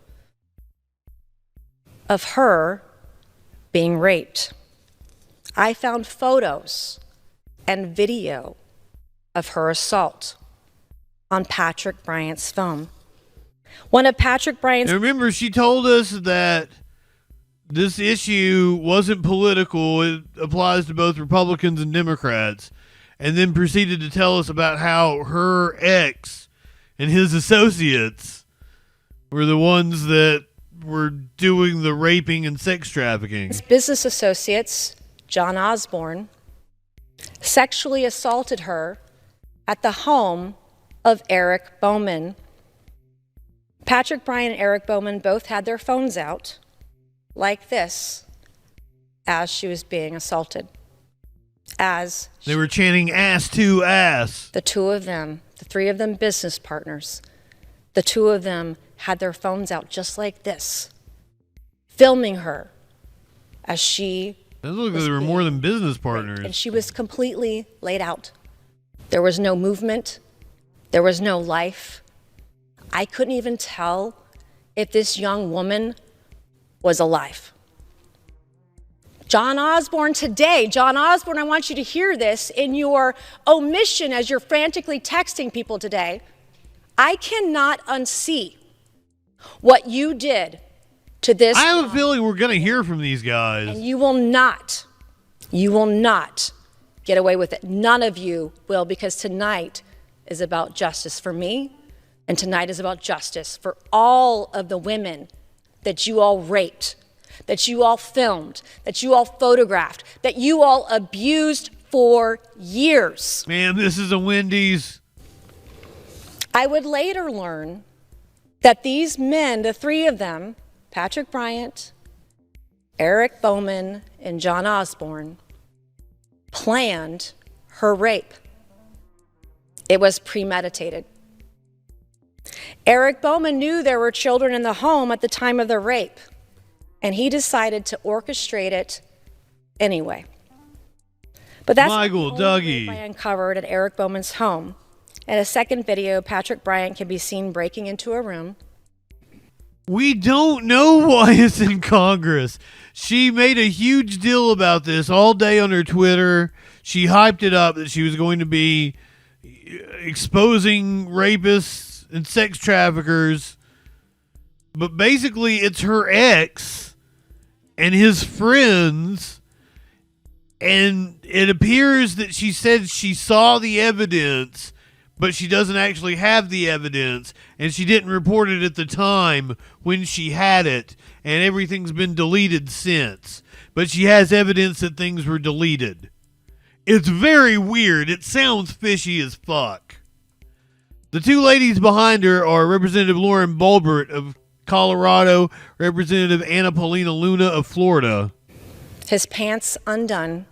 of her being raped. I found photos and video of her assault on Patrick Bryant's phone. One of Patrick Bryant's... And remember, she told us that this issue wasn't political. It applies to both Republicans and Democrats. And then proceeded to tell us about how her ex and his associates were the ones that were doing the raping and sex trafficking. His business associates, John Osborne, sexually assaulted her at the home of Eric Bowman. Patrick Bryant and Eric Bowman both had their phones out like this as she was being assaulted. As they were chanting ass to ass. The 2 of them, the 3 of them business partners, the 2 of them had their phones out just like this, filming her as she... It looked like they were more than business partners. And she was completely laid out. There was no movement. There was no life. I couldn't even tell if this young woman was alive. John Osborne today, John Osborne, I want you to hear this in your omission as you're frantically texting people today. I cannot unsee what you did to this. I have a feeling we're going to hear from these guys. And you will not get away with it. None of you will, because tonight is about justice for me, and tonight is about justice for all of the women that you all raped, that you all filmed, that you all photographed, that you all abused for years. Man, this is a Wendy's. I would later learn that these men, the 3 of them, Patrick Bryant, Eric Bowman, and John Osborne, planned her rape. It was premeditated. Eric Bowman knew there were children in the home at the time of the rape, and he decided to orchestrate it anyway. But that's Michael, the only Dougie. rape I uncovered at Eric Bowman's home. In a second video, Patrick Bryant can be seen breaking into a room. We don't know why it's in Congress. She made a huge deal about this all day on her Twitter. She hyped it up that she was going to be exposing rapists and sex traffickers. But basically, it's her ex and his friends. And it appears that she said she saw the evidence, but she doesn't actually have the evidence, and she didn't report it at the time when she had it, and everything's been deleted since. But she has evidence that things were deleted. It's very weird. It sounds fishy as fuck. The two ladies behind her are Representative Lauren Boebert of Colorado, Representative Anna Paulina Luna of Florida. His pants undone,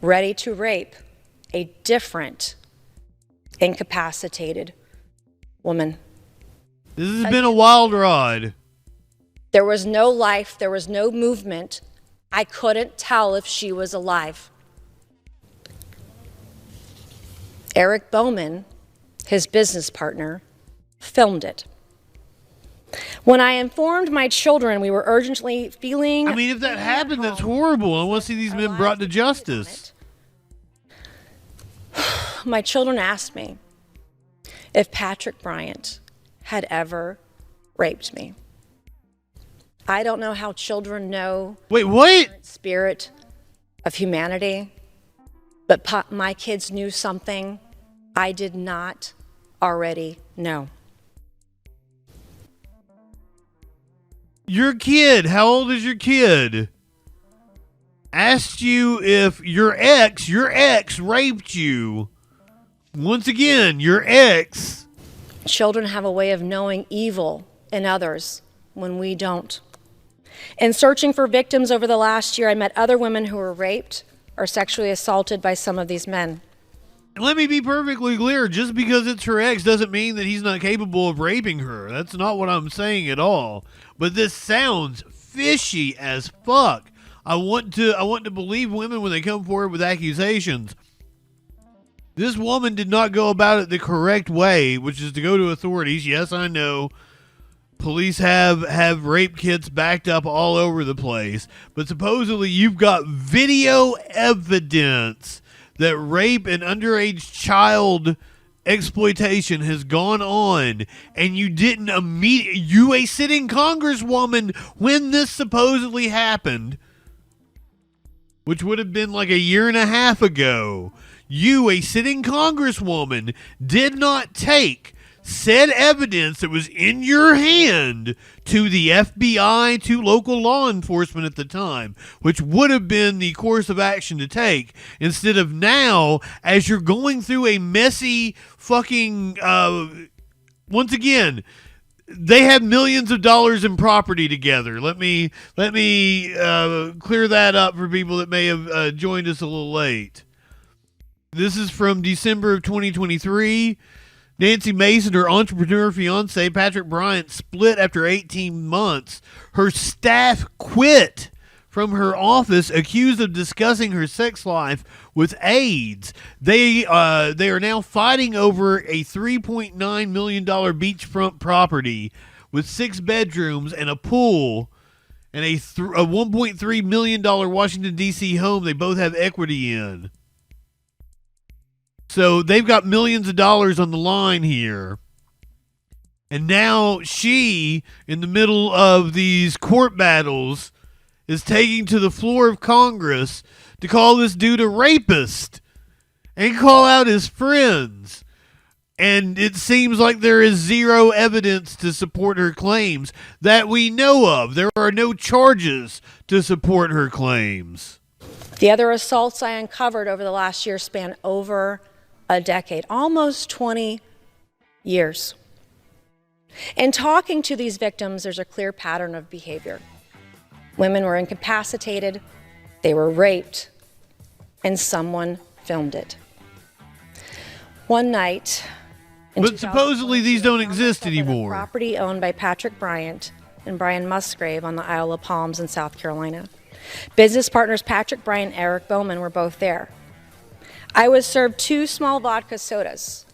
ready to rape a different incapacitated woman. This has been a wild ride. There was no life, there was no movement. I couldn't tell if she was alive. Eric Bowman, his business partner, filmed it. When I informed my children we were urgently feeling... I mean, if that happened, that's horrible. I want to see these men brought to justice. My children asked me if Patrick Bryant had ever raped me. I don't know how children know... Wait, what? The spirit of humanity, but my kids knew something I did not already know. Your kid, how old is your kid? Asked you if your ex raped you. Once again, your ex. Children have a way of knowing evil in others when we don't. In searching for victims over the last year, I met other women who were raped or sexually assaulted by some of these men. Let me be perfectly clear. Just because it's her ex doesn't mean that he's not capable of raping her. That's not what I'm saying at all. But this sounds fishy as fuck. I want to believe women when they come forward with accusations. This woman did not go about it the correct way, which is to go to authorities. Yes, I know. Police have rape kits backed up all over the place. But supposedly you've got video evidence that rape and underage child exploitation has gone on, and you didn't you, a sitting congresswoman, when this supposedly happened, which would have been like a year and a half ago, you, a sitting congresswoman, did not take said evidence that was in your hand to the FBI, to local law enforcement at the time, which would have been the course of action to take, instead of now, as you're going through a messy fucking, once again, they have millions of dollars in property together. Let me clear that up for people that may have joined us a little late. This is from December of 2023. Nancy Mason, her entrepreneur fiance, Patrick Bryant, split after 18 months. Her staff quit from her office, accused of discussing her sex life with aides. They are now fighting over a $3.9 million beachfront property with 6 bedrooms and a pool, and a $1.3 million Washington, D.C. home they both have equity in. So they've got millions of dollars on the line here. And now she, in the middle of these court battles, is taking to the floor of Congress to call this dude a rapist and call out his friends. And it seems like there is zero evidence to support her claims that we know of. There are no charges to support her claims. The other assaults I uncovered over the last year span over a decade, almost 20 years. In talking to these victims, there's a clear pattern of behavior. Women were incapacitated, they were raped, and someone filmed it. One night, but supposedly these don't exist anymore. Property owned by Patrick Bryant and Brian Musgrave on the Isle of Palms in South Carolina. Business partners Patrick Bryant and Eric Bowman were both there. I was served 2 small vodka sodas,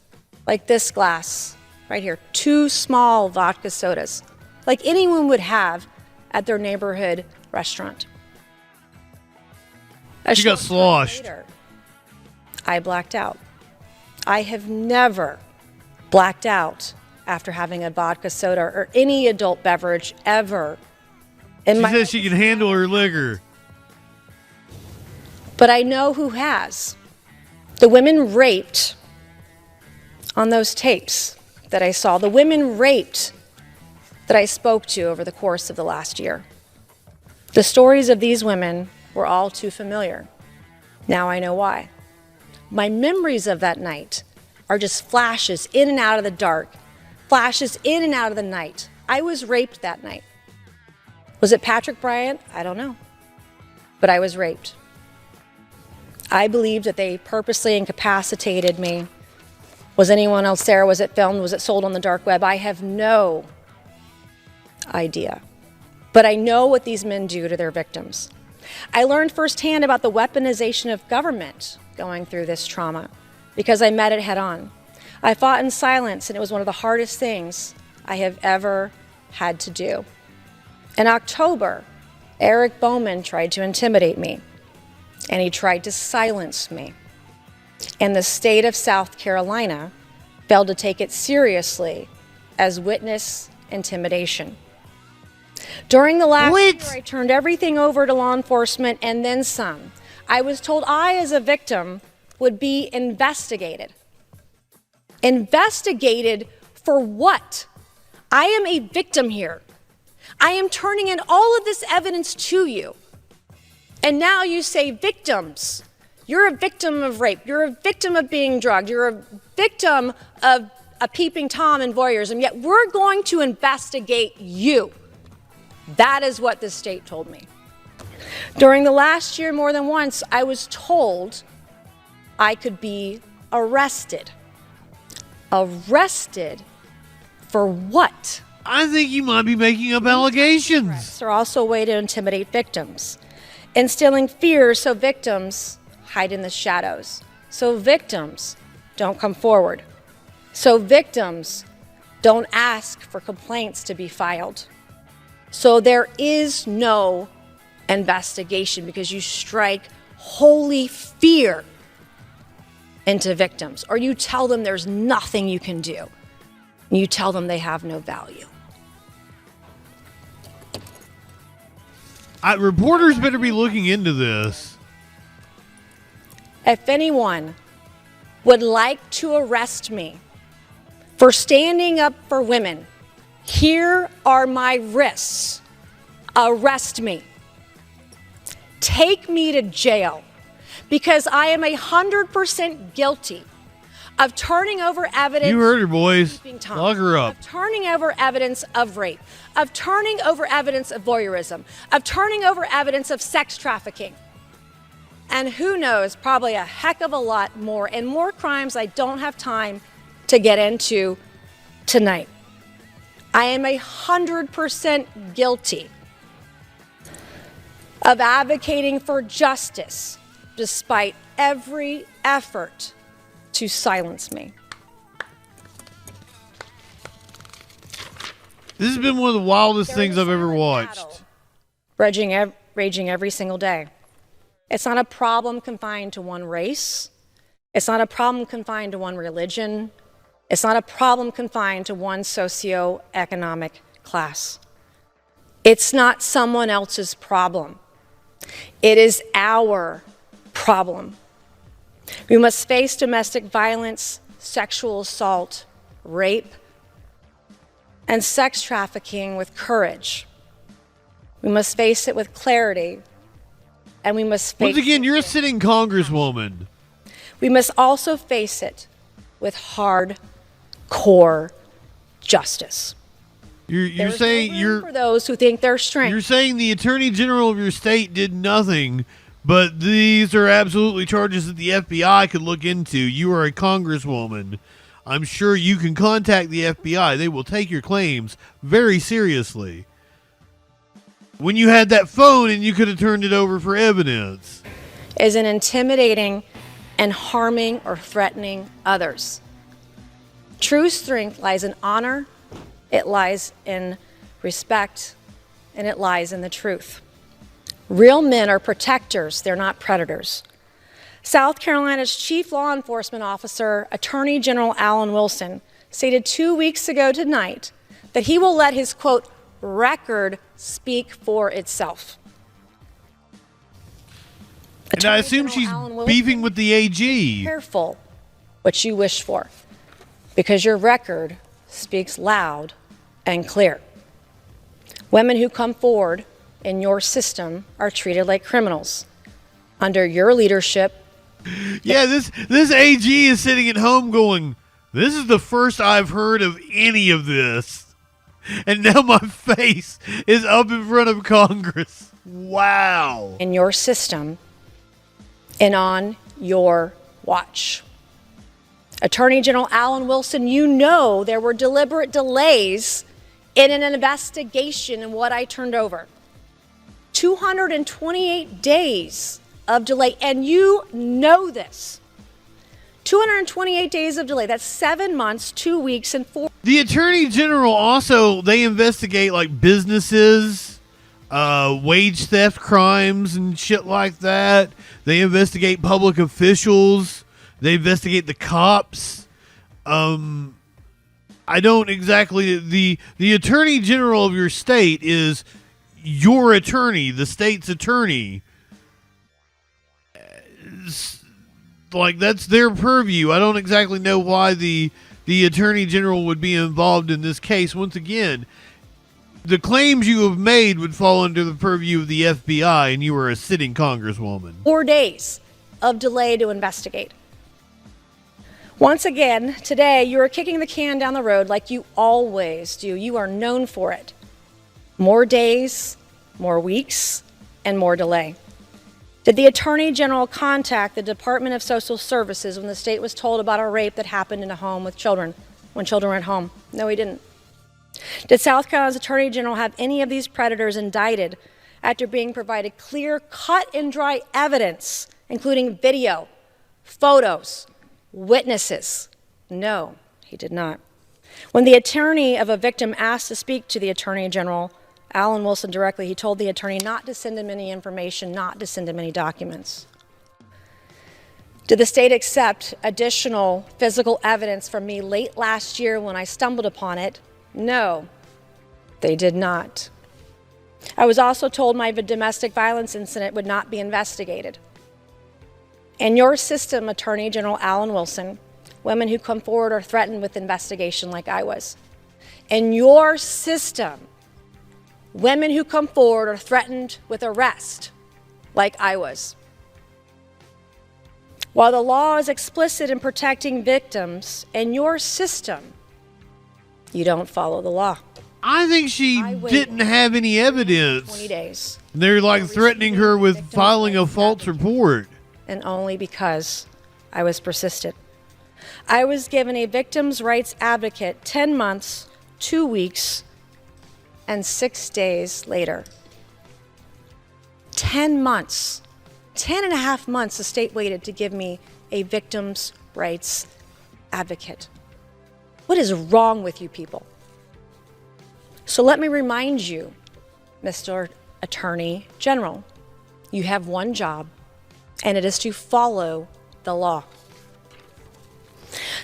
like this glass right here, 2 small vodka sodas, like anyone would have at their neighborhood restaurant. She got sloshed. Later, I blacked out. I have never blacked out after having a vodka soda or any adult beverage ever. She says she can handle her liquor. But I know who has. The women raped on those tapes that I saw, the women raped that I spoke to over the course of the last year. The stories of these women were all too familiar. Now I know why. My memories of that night are just flashes in and out of the dark, flashes in and out of the night. I was raped that night. Was it Patrick Bryant? I don't know. But I was raped. I believe that they purposely incapacitated me. Was anyone else there? Was it filmed? Was it sold on the dark web? I have no idea. But I know what these men do to their victims. I learned firsthand about the weaponization of government going through this trauma because I met it head on. I fought in silence, and it was one of the hardest things I have ever had to do. In October, Eric Bowman tried to intimidate me, and he tried to silence me. And the state of South Carolina failed to take it seriously as witness intimidation. During the last year, I turned everything over to law enforcement and then some. I was told I, as a victim, would be investigated. Investigated for what? I am a victim here. I am turning in all of this evidence to you. And now you say victims. You're a victim of rape. You're a victim of being drugged. You're a victim of a peeping Tom and voyeurism. Yet we're going to investigate you. That is what the state told me. During the last year, more than once, I was told I could be arrested. Arrested for what? I think you might be making up allegations. Arrests are also a way to intimidate victims, instilling fear so victims hide in the shadows, so victims don't come forward, so victims don't ask for complaints to be filed. So there is no investigation because you strike holy fear into victims, or you tell them there's nothing you can do. You tell them they have no value. Reporters better be looking into this. If anyone would like to arrest me for standing up for women, here are my risks. Arrest me. Take me to jail because I am 100% guilty of turning over evidence. You heard her, boys. Lock her up. Of turning over evidence of rape, of turning over evidence of voyeurism, of turning over evidence of sex trafficking. And who knows, probably a heck of a lot more and more crimes I don't have time to get into tonight. I am 100% guilty of advocating for justice despite every effort to silence me. This has been one of the wildest things I've ever watched. Raging every single day. It's not a problem confined to one race. It's not a problem confined to one religion. It's not a problem confined to one socioeconomic class. It's not someone else's problem. It is our problem. We must face domestic violence, sexual assault, rape, and sex trafficking with courage. We must face it with clarity, and we must face Once again, you're a sitting congresswoman. We must also face it with hardcore justice. You're saying for those who think they're strength. You're saying the attorney general of your state did nothing, but these are absolutely charges that the FBI could look into. You are a congresswoman. I'm sure you can contact the FBI. They will take your claims very seriously. when you had that phone and you could have turned it over for evidence, is in intimidating and harming or threatening others. True strength lies in honor, it lies in respect, and it lies in the truth. Real men are protectors, they're not predators. South Carolina's chief law enforcement officer, Attorney General Alan Wilson, stated 2 weeks ago tonight that he will let his, quote, record speak for itself. and I assume she's beefing with the AG. Careful what you wish for, because your record speaks loud and clear. Women who come forward in your system are treated like criminals. Under your leadership. Yeah, this AG is sitting at home going, this is the first I've heard of any of this. And now my face is up in front of Congress. Wow. In your system and on your watch. Attorney General Alan Wilson, you know there were deliberate delays in an investigation in what I turned over. 228 days of delay, and you know this. 228 days of delay. That's 7 months, 2 weeks, and 4. The Attorney General also, they investigate like businesses, wage theft crimes and shit like that. They investigate public officials. They investigate the cops. I don't exactly, the Attorney General of your state is your attorney, the state's attorney. Like, that's their purview. I don't exactly know why the Attorney General would be involved in this case. Once again, the claims you have made would fall under the purview of the FBI, and you are a sitting congresswoman. 4 days of delay to investigate. Once again, today, you are kicking the can down the road like you always do. You are known for it. More days, more weeks, and more delay. Did the Attorney General contact the Department of Social Services when the state was told about a rape that happened in a home with children, when children were at home? No, he didn't. Did South Carolina's Attorney General have any of these predators indicted after being provided clear, cut and dry evidence, including video, photos, witnesses? No, he did not. When the attorney of a victim asked to speak to the Attorney General, Alan Wilson directly, he told the attorney not to send him any information, not to send him any documents. Did the state accept additional physical evidence from me late last year when I stumbled upon it? No, they did not. I was also told my domestic violence incident would not be investigated. In your system, Attorney General Alan Wilson, women who come forward are threatened with investigation like I was. In your system, women who come forward are threatened with arrest, like I was. While the law is explicit in protecting victims, in your system, you don't follow the law. I think she didn't have any evidence. 20 days. They're like threatening her with filing a false report. And only because I was persistent. I was given a victim's rights advocate 10 months, 2 weeks, and 6 days later. 10 months, 10 and a half months the state waited to give me a victim's rights advocate. What is wrong with you people? So let me remind you, Mr. Attorney General, you have one job, and it is to follow the law.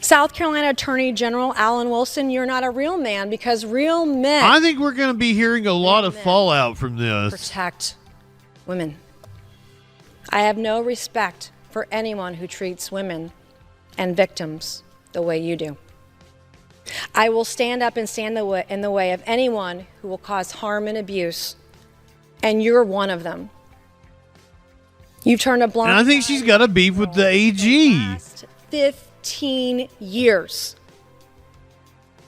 South Carolina Attorney General Alan Wilson, you're not a real man, because real men... I think we're going to be hearing a lot of fallout from this. ...protect women. I have no respect for anyone who treats women and victims the way you do. I will stand up and stand in the way of anyone who will cause harm and abuse, and you're one of them. You've turned a blind eye. And I think she's got a beef with the AG. Last 15 years.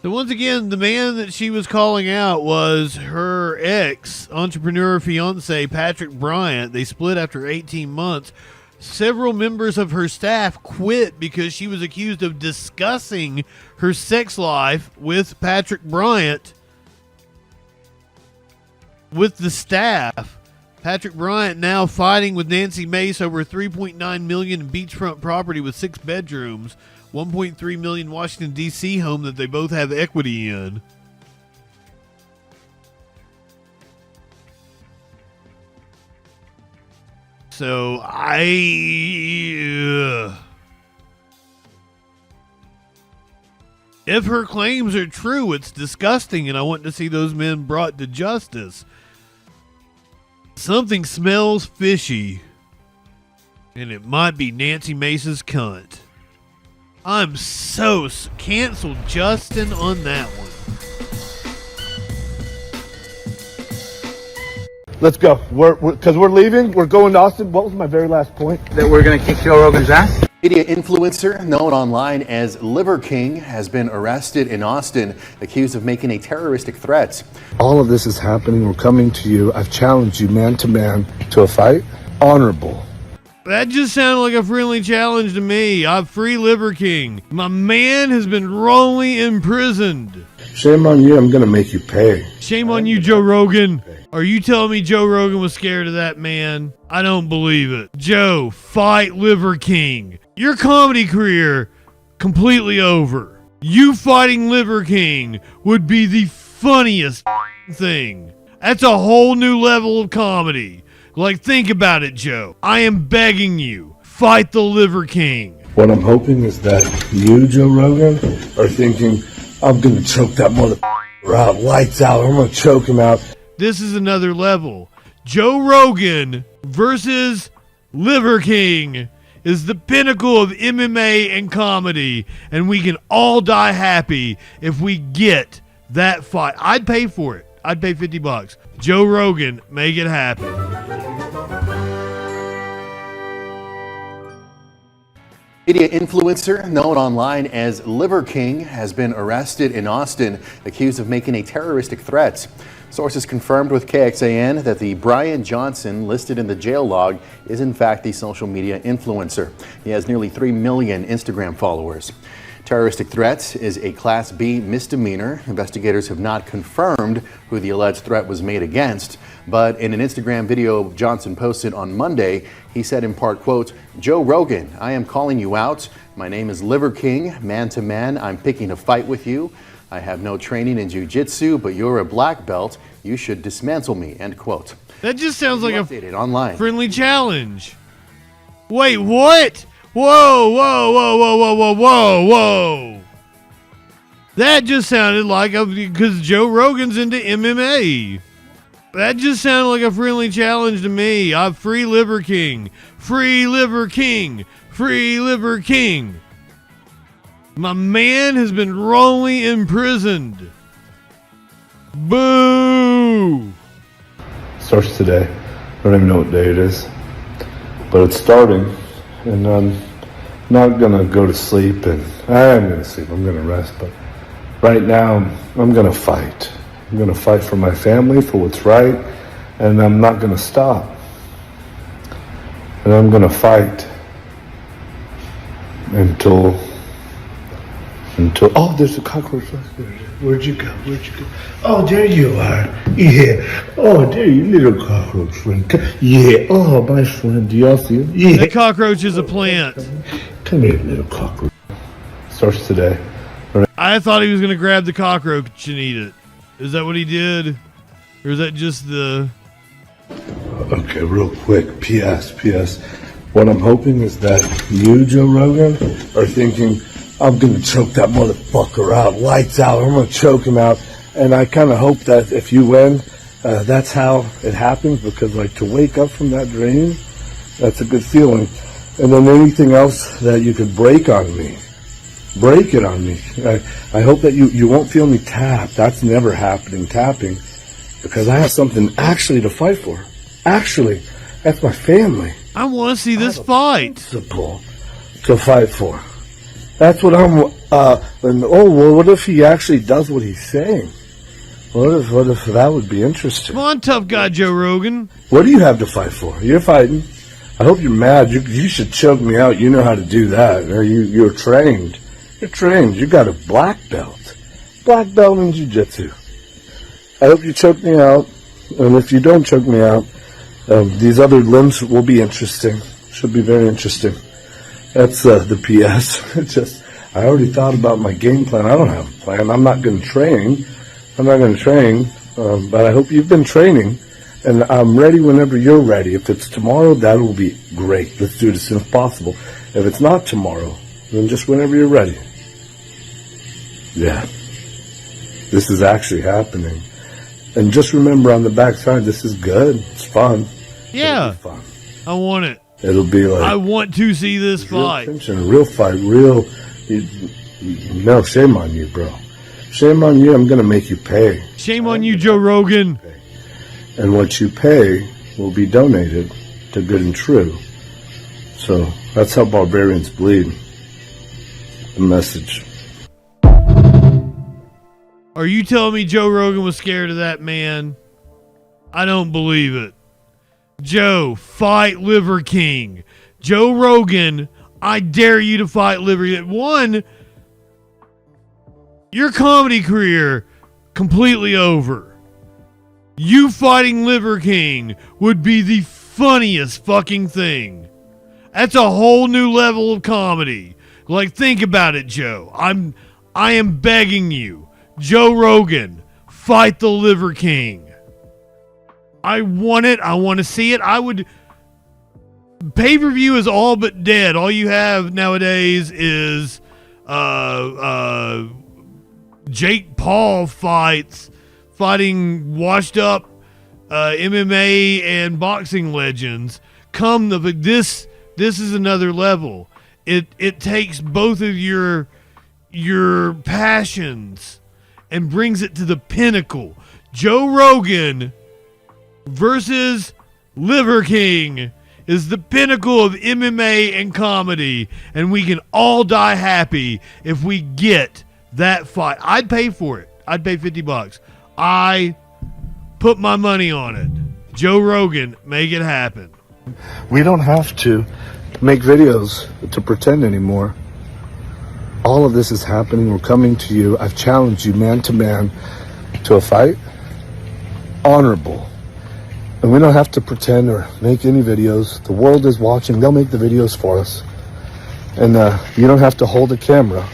So once again, the man that she was calling out was her ex-entrepreneur fiance, Patrick Bryant. They split after 18 months. Several members of her staff quit because she was accused of discussing her sex life with Patrick Bryant. with the staff. Patrick Bryant now fighting with Nancy Mace over $3.9 million in beachfront property with 6 bedrooms, $1.3 million Washington, D.C. home that they both have equity in. So if her claims are true, it's disgusting, and I want to see those men brought to justice. Something smells fishy, and it might be Nancy Mace's cunt. I'm so cancel Justin on that one. Let's go. Because we're leaving. We're going to Austin. What was my very last point? That we're going to kick Joe Rogan's ass? Media influencer known online as Liver King has been arrested in Austin, accused of making a terroristic threat. All of this is happening. We're coming to you. I've challenged you man to man to a fight. Honorable. That just sounded like a friendly challenge to me. I'm Free Liver King. My man has been wrongly imprisoned. Shame on you. I'm going to make you pay. Shame on you, Joe Rogan. Are you telling me Joe Rogan was scared of that man? I don't believe it. Joe, fight Liver King. Your comedy career, completely over. You fighting Liver King would be the funniest thing. That's a whole new level of comedy. Like, think about it, Joe. I am begging you. Fight the Liver King. What I'm hoping is that you, Joe Rogan, are thinking, I'm going to choke that motherfucker out. Lights out. I'm going to choke him out. This is another level. Joe Rogan versus Liver King is the pinnacle of MMA and comedy, and we can all die happy if we get that fight. I'd pay for it. I'd pay $50. Joe Rogan, make it happen. Media influencer known online as Liver King has been arrested in Austin, accused of making a terroristic threat. Sources confirmed with KXAN that the Brian Johnson listed in the jail log is in fact the social media influencer. He has nearly 3 million Instagram followers. Terroristic threat is a Class B misdemeanor. Investigators have not confirmed who the alleged threat was made against, but in an Instagram video Johnson posted on Monday, he said in part, quote, "Joe Rogan, I am calling you out. My name is Liver King. Man to man, I'm picking a fight with you. I have no training in jiu-jitsu, but you're a black belt. You should dismantle me," end quote. That just sounds like a online friendly challenge. Wait, what? Whoa, whoa, whoa, whoa, whoa, whoa, whoa, whoa. That just sounded like because Joe Rogan's into MMA. That just sounded like a friendly challenge to me. I'm Free Liver King. Free Liver King. Free Liver King. My man has been wrongly imprisoned. Boo! Starts today. I don't even know what day it is, but it's starting, and I'm not gonna go to sleep, and I am gonna sleep. I'm gonna rest, but right now I'm gonna fight. I'm gonna fight for my family, for what's right, and I'm not gonna stop. And I'm gonna fight until oh, there's a cockroach. Where'd you go? Where'd you go? Oh, there you are. Yeah. Oh, there you little cockroach friend. Yeah. Oh, my friend. Do y'all see him? Yeah. That cockroach is a plant. Come here, little cockroach. Starts today. I thought he was going to grab the cockroach and eat it. Is that what he did? Or is that just the... Okay, real quick. P.S. What I'm hoping is that you, Joe Rogan, are thinking, I'm going to choke that motherfucker out. Lights out. I'm going to choke him out. And I kind of hope that if you win, that's how it happens. Because, like, to wake up from that dream, that's a good feeling. And then anything else that you could break on me, break it on me. I hope that you won't feel me tap. That's never happening, tapping. Because I have something actually to fight for. Actually, that's my family. I want to see this fight. Principle to fight for. That's what I'm, and well, what if he actually does what he's saying? What if that would be interesting? Come on, tough guy Joe Rogan. What do you have to fight for? You're fighting. I hope you're mad. You should choke me out. You know how to do that. You're trained. You're trained. You got a black belt. Black belt in jiu-jitsu. I hope you choke me out. And if you don't choke me out, these other limbs will be interesting. Should be very interesting. That's the PS. It's just, I already thought about my game plan. I don't have a plan. I'm not going to train. But I hope you've been training. And I'm ready whenever you're ready. If it's tomorrow, that will be great. Let's do it as soon as possible. If it's not tomorrow, then just whenever you're ready. Yeah. This is actually happening. And just remember on the backside, this is good. It's fun. Yeah. It'll be fun. I want it. It'll be like... I want to see this fight. Real fight. No, shame on you, bro. Shame on you. I'm going to make you pay. Shame on you, Joe Rogan. And what you pay will be donated to Good and True. So that's how barbarians bleed. The message. Are you telling me Joe Rogan was scared of that man? I don't believe it. Joe, fight Liver King. Joe Rogan, I dare you to fight Liver King. One, your comedy career completely over. You fighting Liver King would be the funniest fucking thing. That's a whole new level of comedy. Like, think about it, Joe. I am begging you. Joe Rogan, fight the Liver King. I want it. I want to see it. I would... Pay-per-view is all but dead. All you have nowadays is Jake Paul fighting washed up MMA and boxing legends. This is another level. It takes both of your passions and brings it to the pinnacle. Joe Rogan versus Liver King is the pinnacle of MMA and comedy, and we can all die happy if we get that fight. I'd pay for it. I'd pay $50. I put my money on it. Joe Rogan, make it happen. We don't have to make videos to pretend anymore. All of this is happening. We're coming to you. I've challenged you man to man to a fight. Honorable. And we don't have to pretend or make any videos. The world is watching. They'll make the videos for us. And you don't have to hold a camera.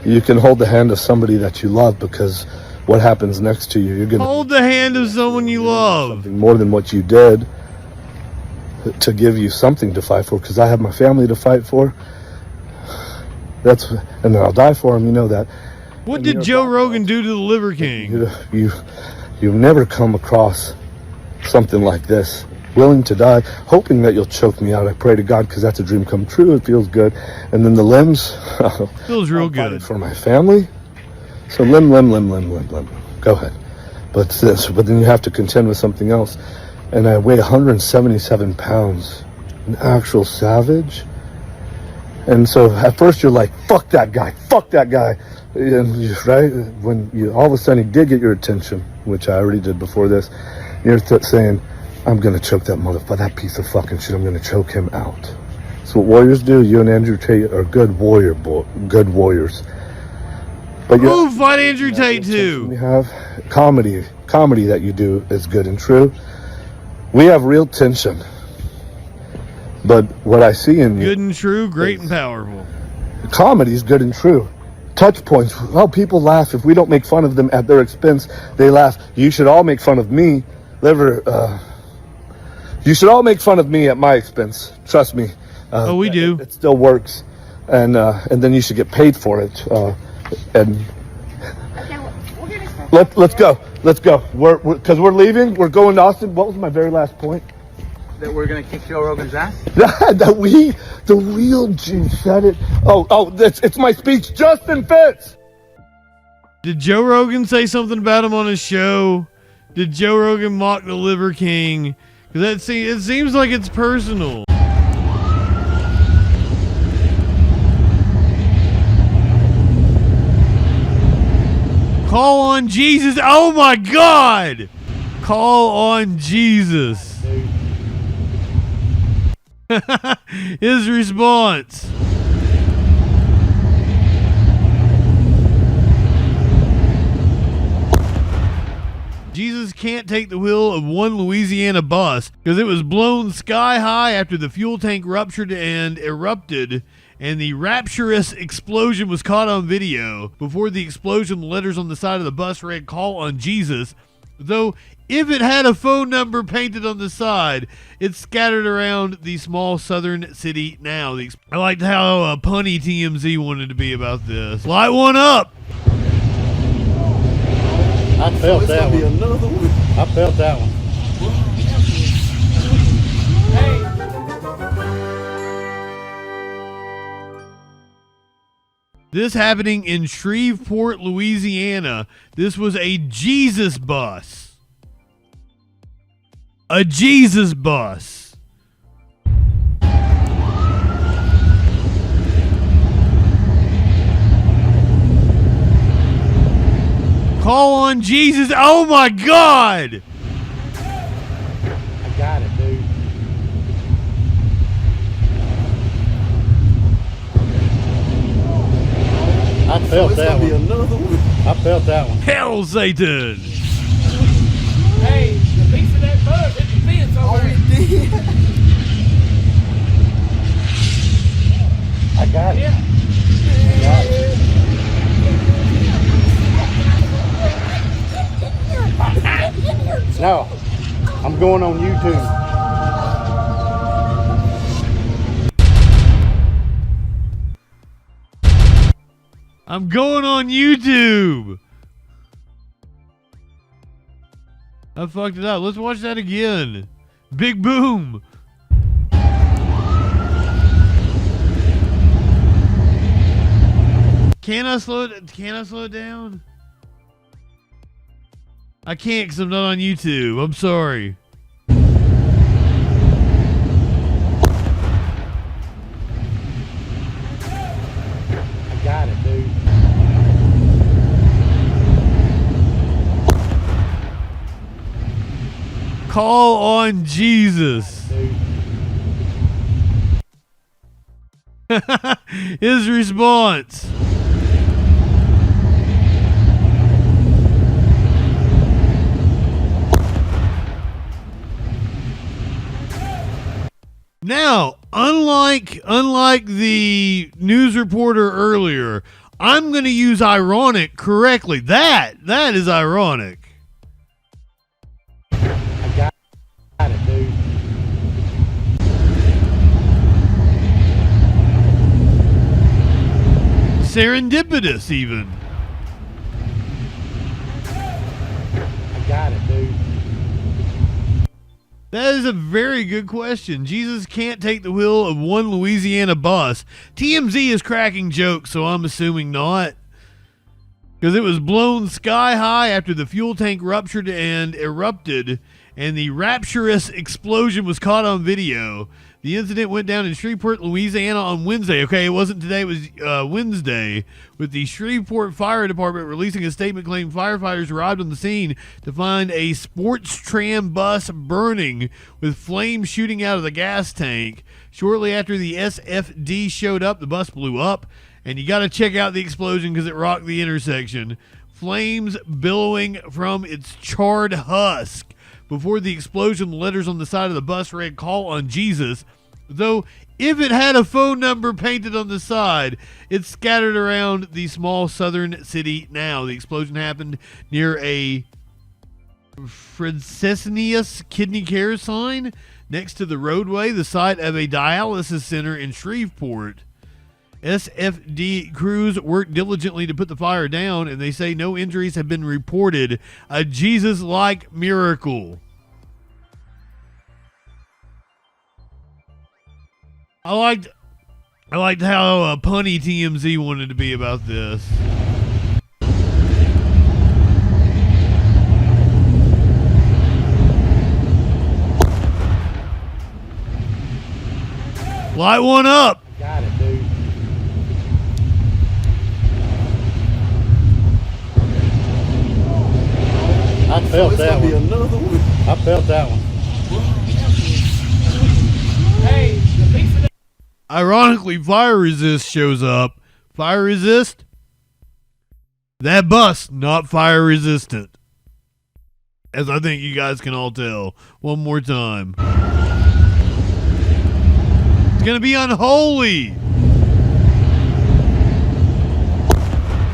You can hold the hand of somebody that you love, because what happens next to you, you're going to hold the hand of someone you love. Something more than what you did to give you something to fight for, because I have my family to fight for. And then I'll die for him, you know that. What did Joe Rogan do to the Liver King? You've never come across something like this. Willing to die, hoping that you'll choke me out. I pray to God, because that's a dream come true. It feels good. And then the limbs. Feels real good. For my family. So limb. Go ahead. But then you have to contend with something else. And I weigh 177 pounds. An actual savage. And so at first you're like, fuck that guy. And right? When you all of a sudden he did get your attention, which I already did before this, you're saying, I'm going to choke that motherfucker, that piece of fucking shit. I'm going to choke him out. That's what warriors do. You and Andrew Tate are good warriors. But ooh, fight Andrew Tate too. You have comedy that you do is good and true. We have real tension. But what I see in you, good and true, great and powerful. Comedy is good and true. Touch points. Oh, people laugh if we don't make fun of them at their expense. They laugh. You should all make fun of me. You should all make fun of me at my expense. Trust me. We do. It still works, and then you should get paid for it. And let's go. Because we're leaving. We're going to Austin. What was my very last point? That we're gonna kick Joe Rogan's ass? The real G said it. It's my speech. Justin Fitz. Did Joe Rogan say something about him on his show? Did Joe Rogan mock the Liver King? Because it seems like it's personal. Call on Jesus. Oh my God. Call on Jesus. His response. Jesus Jesus can't take the wheel of one Louisiana bus because it was blown sky high after the fuel tank ruptured and erupted, and the rapturous explosion was caught on video. Before the explosion, the letters on the side of the bus read, "Call on Jesus," though if it had a phone number painted on the side, it's scattered around the small southern city now. I liked how punny TMZ wanted to be about this. Light one up! I felt that one. I felt that one. This happening in Shreveport, Louisiana. This was a Jesus bus. A Jesus bus. Call on Jesus. Oh my God. I got it, dude. I felt that one. I felt that one. Hell, Satan. Hey, the piece of that bus hit the fence over there. I got it. Yeah. I got it. No, I'm going on YouTube. I'm going on YouTube. I fucked it up. Let's watch that again. Big boom. Can I slow it down? I can't because I'm not on YouTube. I'm sorry. I got it, dude. Call on Jesus. His response. Now, unlike the news reporter earlier, I'm going to use ironic correctly. That is ironic. I got it, dude. Serendipitous, even. I got it, dude. That is a very good question. Jesus can't take the wheel of one Louisiana bus. TMZ is cracking jokes, so I'm assuming not. Because it was blown sky high after the fuel tank ruptured and erupted, and the rapturous explosion was caught on video. The incident went down in Shreveport, Louisiana on Wednesday. Okay, it wasn't today, it was Wednesday, with the Shreveport Fire Department releasing a statement claiming firefighters arrived on the scene to find a sports tram bus burning with flames shooting out of the gas tank. Shortly after the SFD showed up, the bus blew up, and you got to check out the explosion because it rocked the intersection. Flames billowing from its charred husk. Before the explosion, the letters on the side of the bus read, "Call on Jesus," though if it had a phone number painted on the side, it's scattered around the small southern city now. The explosion happened near a Fresenius kidney care sign next to the roadway, the site of a dialysis center in Shreveport. SFD crews worked diligently to put the fire down, and they say no injuries have been reported. A Jesus-like miracle. I liked how punny TMZ wanted to be about this. Light one up. Got it, dude. I felt that one. I felt that one. Hey, the piece of that. Ironically, fire resist shows up. Fire resist? That bus, not fire resistant. as I think you guys can all tell. One more time. It's gonna be unholy.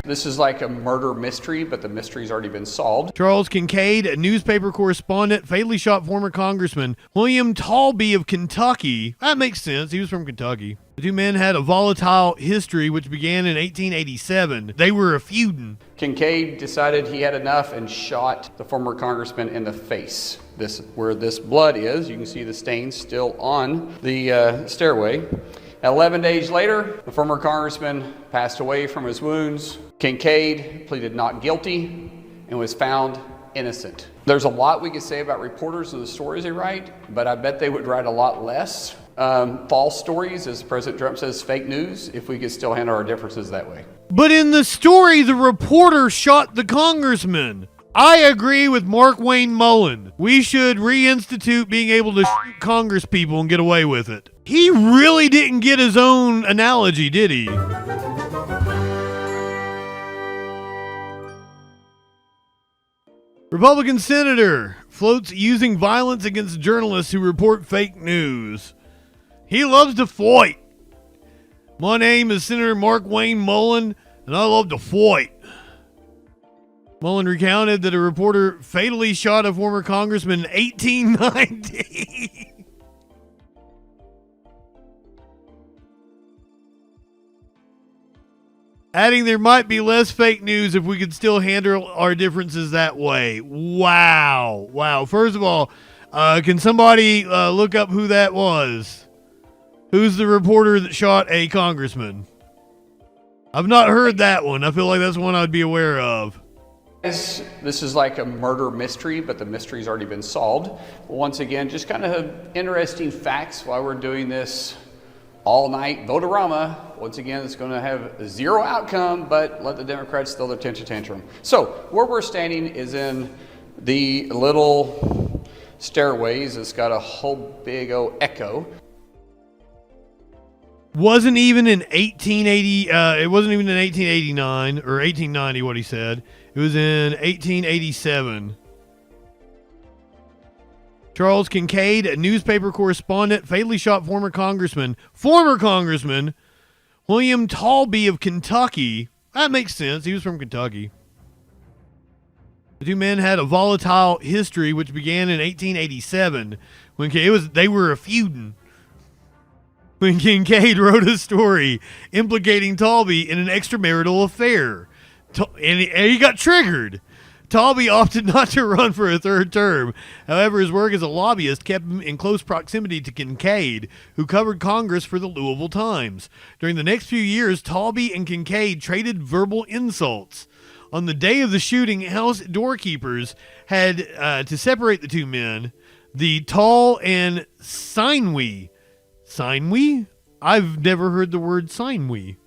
This is like a murder mystery, but the mystery's already been solved. Charles Kincaid, a newspaper correspondent, fatally shot former Congressman William Talby of Kentucky. That makes sense. He was from Kentucky. The two men had a volatile history which began in 1887. They were feuding. Kincaid decided he had enough and shot the former congressman in the face. Where this blood is, you can see the stains still on the stairway. 11 days later, the former congressman passed away from his wounds. Kincaid pleaded not guilty and was found innocent. There's a lot we could say about reporters and the stories they write, but I bet they would write a lot less false stories, as President Trump says, fake news, if we could still handle our differences that way. But in the story, the reporter shot the congressman. I agree with Mark Wayne Mullen. We should reinstitute being able to shoot Congress people and get away with it. He really didn't get his own analogy, did he? Republican senator floats using violence against journalists who report fake news. He loves to fight. My name is Senator Mark Wayne Mullen, and I love to fight. Mullen recounted that a reporter fatally shot a former congressman in 1890. Adding there might be less fake news if we could still handle our differences that way. Wow. Wow. First of all, can somebody look up who that was? Who's the reporter that shot a congressman? I've not heard that one. I feel like that's one I'd be aware of. This is like a murder mystery, but the mystery's already been solved. Once again, just kind of interesting facts while we're doing this all-night vote-a-rama. Once again, it's going to have zero outcome, but let the Democrats throw their tantrum. So where we're standing is in the little stairways. It's got a whole big old echo. Wasn't even in 1880. It wasn't even in 1889 or 1890. What he said. It was in 1887. Charles Kincaid, a newspaper correspondent, fatally shot former Congressman William Talby of Kentucky. That makes sense. He was from Kentucky. The two men had a volatile history which began in 1887 when they were feuding. When Kincaid wrote a story implicating Talby in an extramarital affair. And he got triggered. Talby opted not to run for a third term. However, his work as a lobbyist kept him in close proximity to Kincaid, who covered Congress for the Louisville Times. During the next few years, Talby and Kincaid traded verbal insults. On the day of the shooting, house doorkeepers had to separate the two men, the tall and sinewy. Sinewy? I've never heard the word sinewy.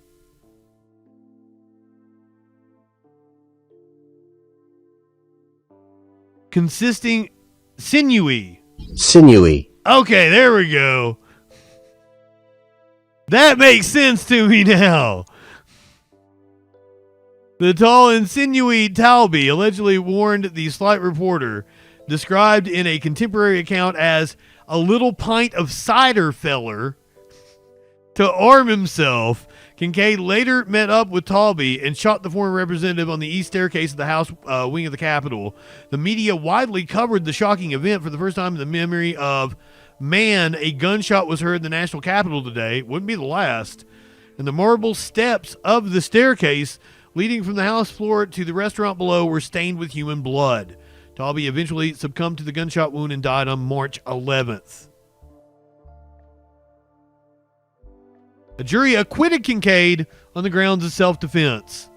Sinewy. Okay, there we go. That makes sense to me now. The tall and sinewy Talby allegedly warned the slight reporter, described in a contemporary account as a little pint of cider feller, to arm himself. Kincaid later met up with Talby and shot the former representative on the east staircase of the House wing of the Capitol. The media widely covered the shocking event for the first time in the memory of, man, a gunshot was heard in the National Capitol today. Wouldn't be the last. And the marble steps of the staircase leading from the house floor to the restaurant below were stained with human blood. Talby eventually succumbed to the gunshot wound and died on March 11th. A jury acquitted Kincaid on the grounds of self-defense.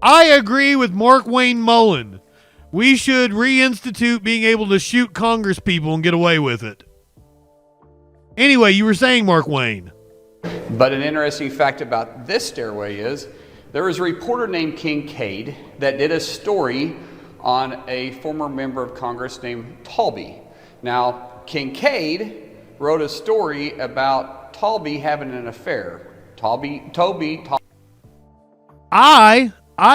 I agree with Mark Wayne Mullen. We should reinstitute being able to shoot Congress people and get away with it. Anyway, you were saying, Mark Wayne. But an interesting fact about this stairway is there was a reporter named Kincaid that did a story on a former member of Congress named Talby. Now, Kincaid wrote a story about Talby having an affair. Toby. I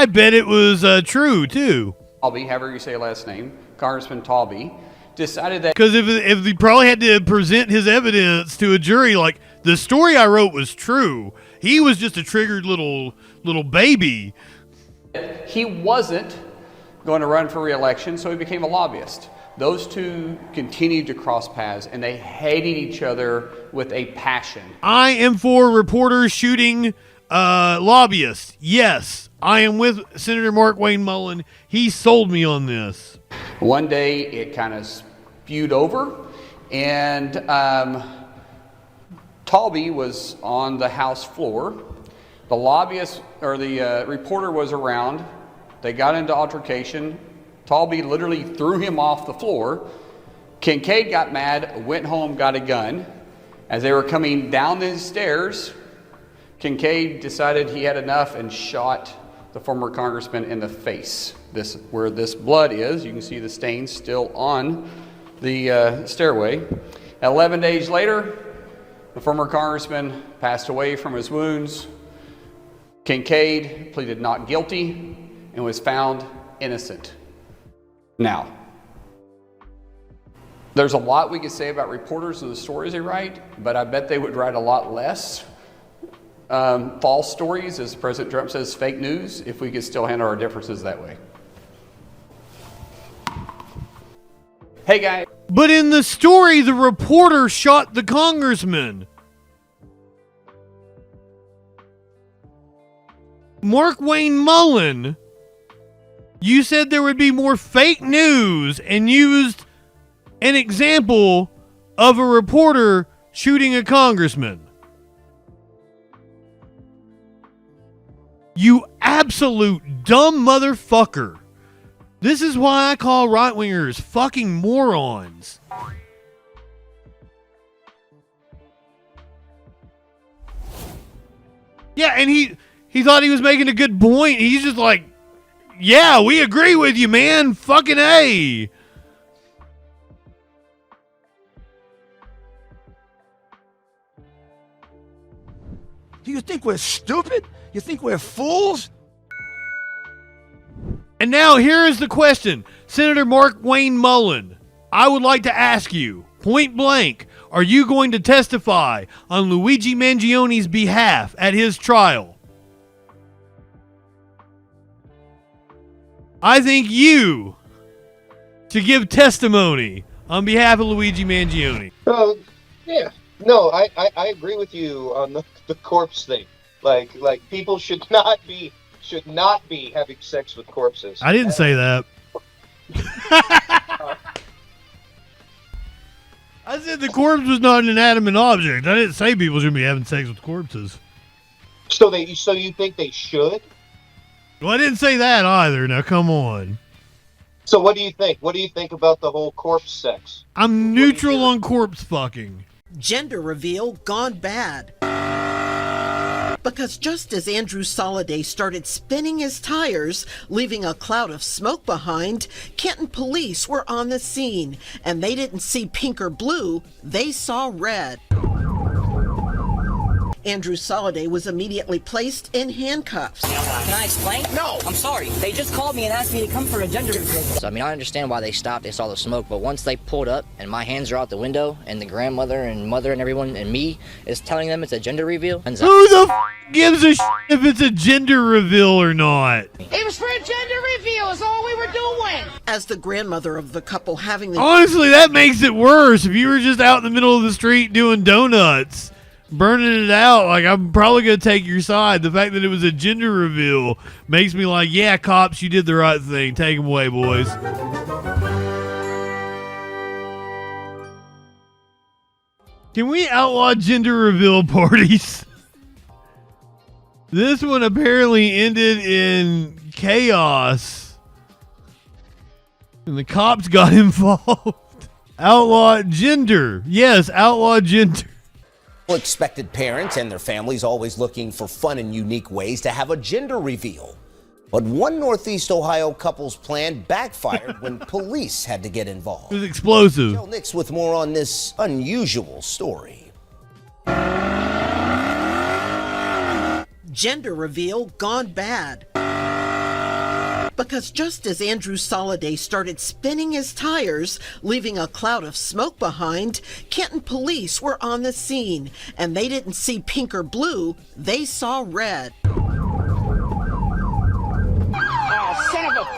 bet it was true too. Talby, however you say your last name, Congressman Talby, decided that Because if he probably had to present his evidence to a jury, like the story I wrote was true, he was just a triggered little baby. he wasn't going to run for re-election, so he became a lobbyist. Those two continued to cross paths, and they hated each other with a passion. I am for reporters shooting lobbyists. Yes, I am with Senator Mark Wayne Mullen. He sold me on this. One day, it kind of spewed over, and Talby was on the House floor. The lobbyist, or the reporter, was around. They got into altercation. Talby literally threw him off the floor. Kincaid got mad, went home, got a gun. As they were coming down the stairs, Kincaid decided he had enough and shot the former congressman in the face. Where this blood is, you can see the stains still on the stairway. 11 days later, the former congressman passed away from his wounds. Kincaid pleaded not guilty and was found innocent. Now, there's a lot we could say about reporters and the stories they write, but I bet they would write a lot less false stories, as President Trump says, fake news, if we could still handle our differences that way. Hey, guys. But in the story, the reporter shot the congressman. Mark Wayne Mullen, you said there would be more fake news and used an example of a reporter shooting a congressman. You absolute dumb motherfucker. This is why I call right-wingers fucking morons. Yeah, and he thought he was making a good point. He's just like, yeah, we agree with you, man. Fucking A. Do you think we're stupid? You think we're fools? And now here is the question. Senator Mark Wayne Mullen, I would like to ask you, point blank, are you going to testify on Luigi Mangione's behalf at his trial? I think you should give testimony on behalf of Luigi Mangione. Oh, yeah. No, I agree with you on the corpse thing. Like people should not be having sex with corpses. I didn't say that. I said the corpse was not an inanimate object. I didn't say people shouldn't be having sex with corpses. So you think they should? Well, I didn't say that either. Now, come on. So what do you think? What do you think about the whole corpse sex? I'm neutral on corpse fucking. Gender reveal gone bad. Because just as Andrew Soliday started spinning his tires, leaving a cloud of smoke behind, Kenton police were on the scene, and they didn't see pink or blue, they saw red. Andrew Soliday was immediately placed in handcuffs. Can I explain? No! I'm sorry. They just called me and asked me to come for a gender reveal. So, I understand why they stopped. They saw the smoke, but once they pulled up and my hands are out the window and the grandmother and mother and everyone and me is telling them it's a gender reveal. Who the gives a if it's a gender reveal or not? It was for a gender reveal. Is all we were doing. As the grandmother of the couple having the... Honestly, that makes it worse. If you were just out in the middle of the street doing donuts, burning it out, like, I'm probably going to take your side. The fact that it was a gender reveal makes me like, yeah, cops, you did the right thing. Take them away, boys. Can we outlaw gender reveal parties? This one apparently ended in chaos, and the cops got involved. Outlaw gender. Yes, outlaw gender. Expected parents and their families always looking for fun and unique ways to have a gender reveal. But one Northeast Ohio couple's plan backfired when police had to get involved. It was explosive. Joe Nix with more on this unusual story. Gender reveal gone bad. Because just as Andrew Soliday started spinning his tires, leaving a cloud of smoke behind, Canton police were on the scene, and they didn't see pink or blue, they saw red. Oh, son of a...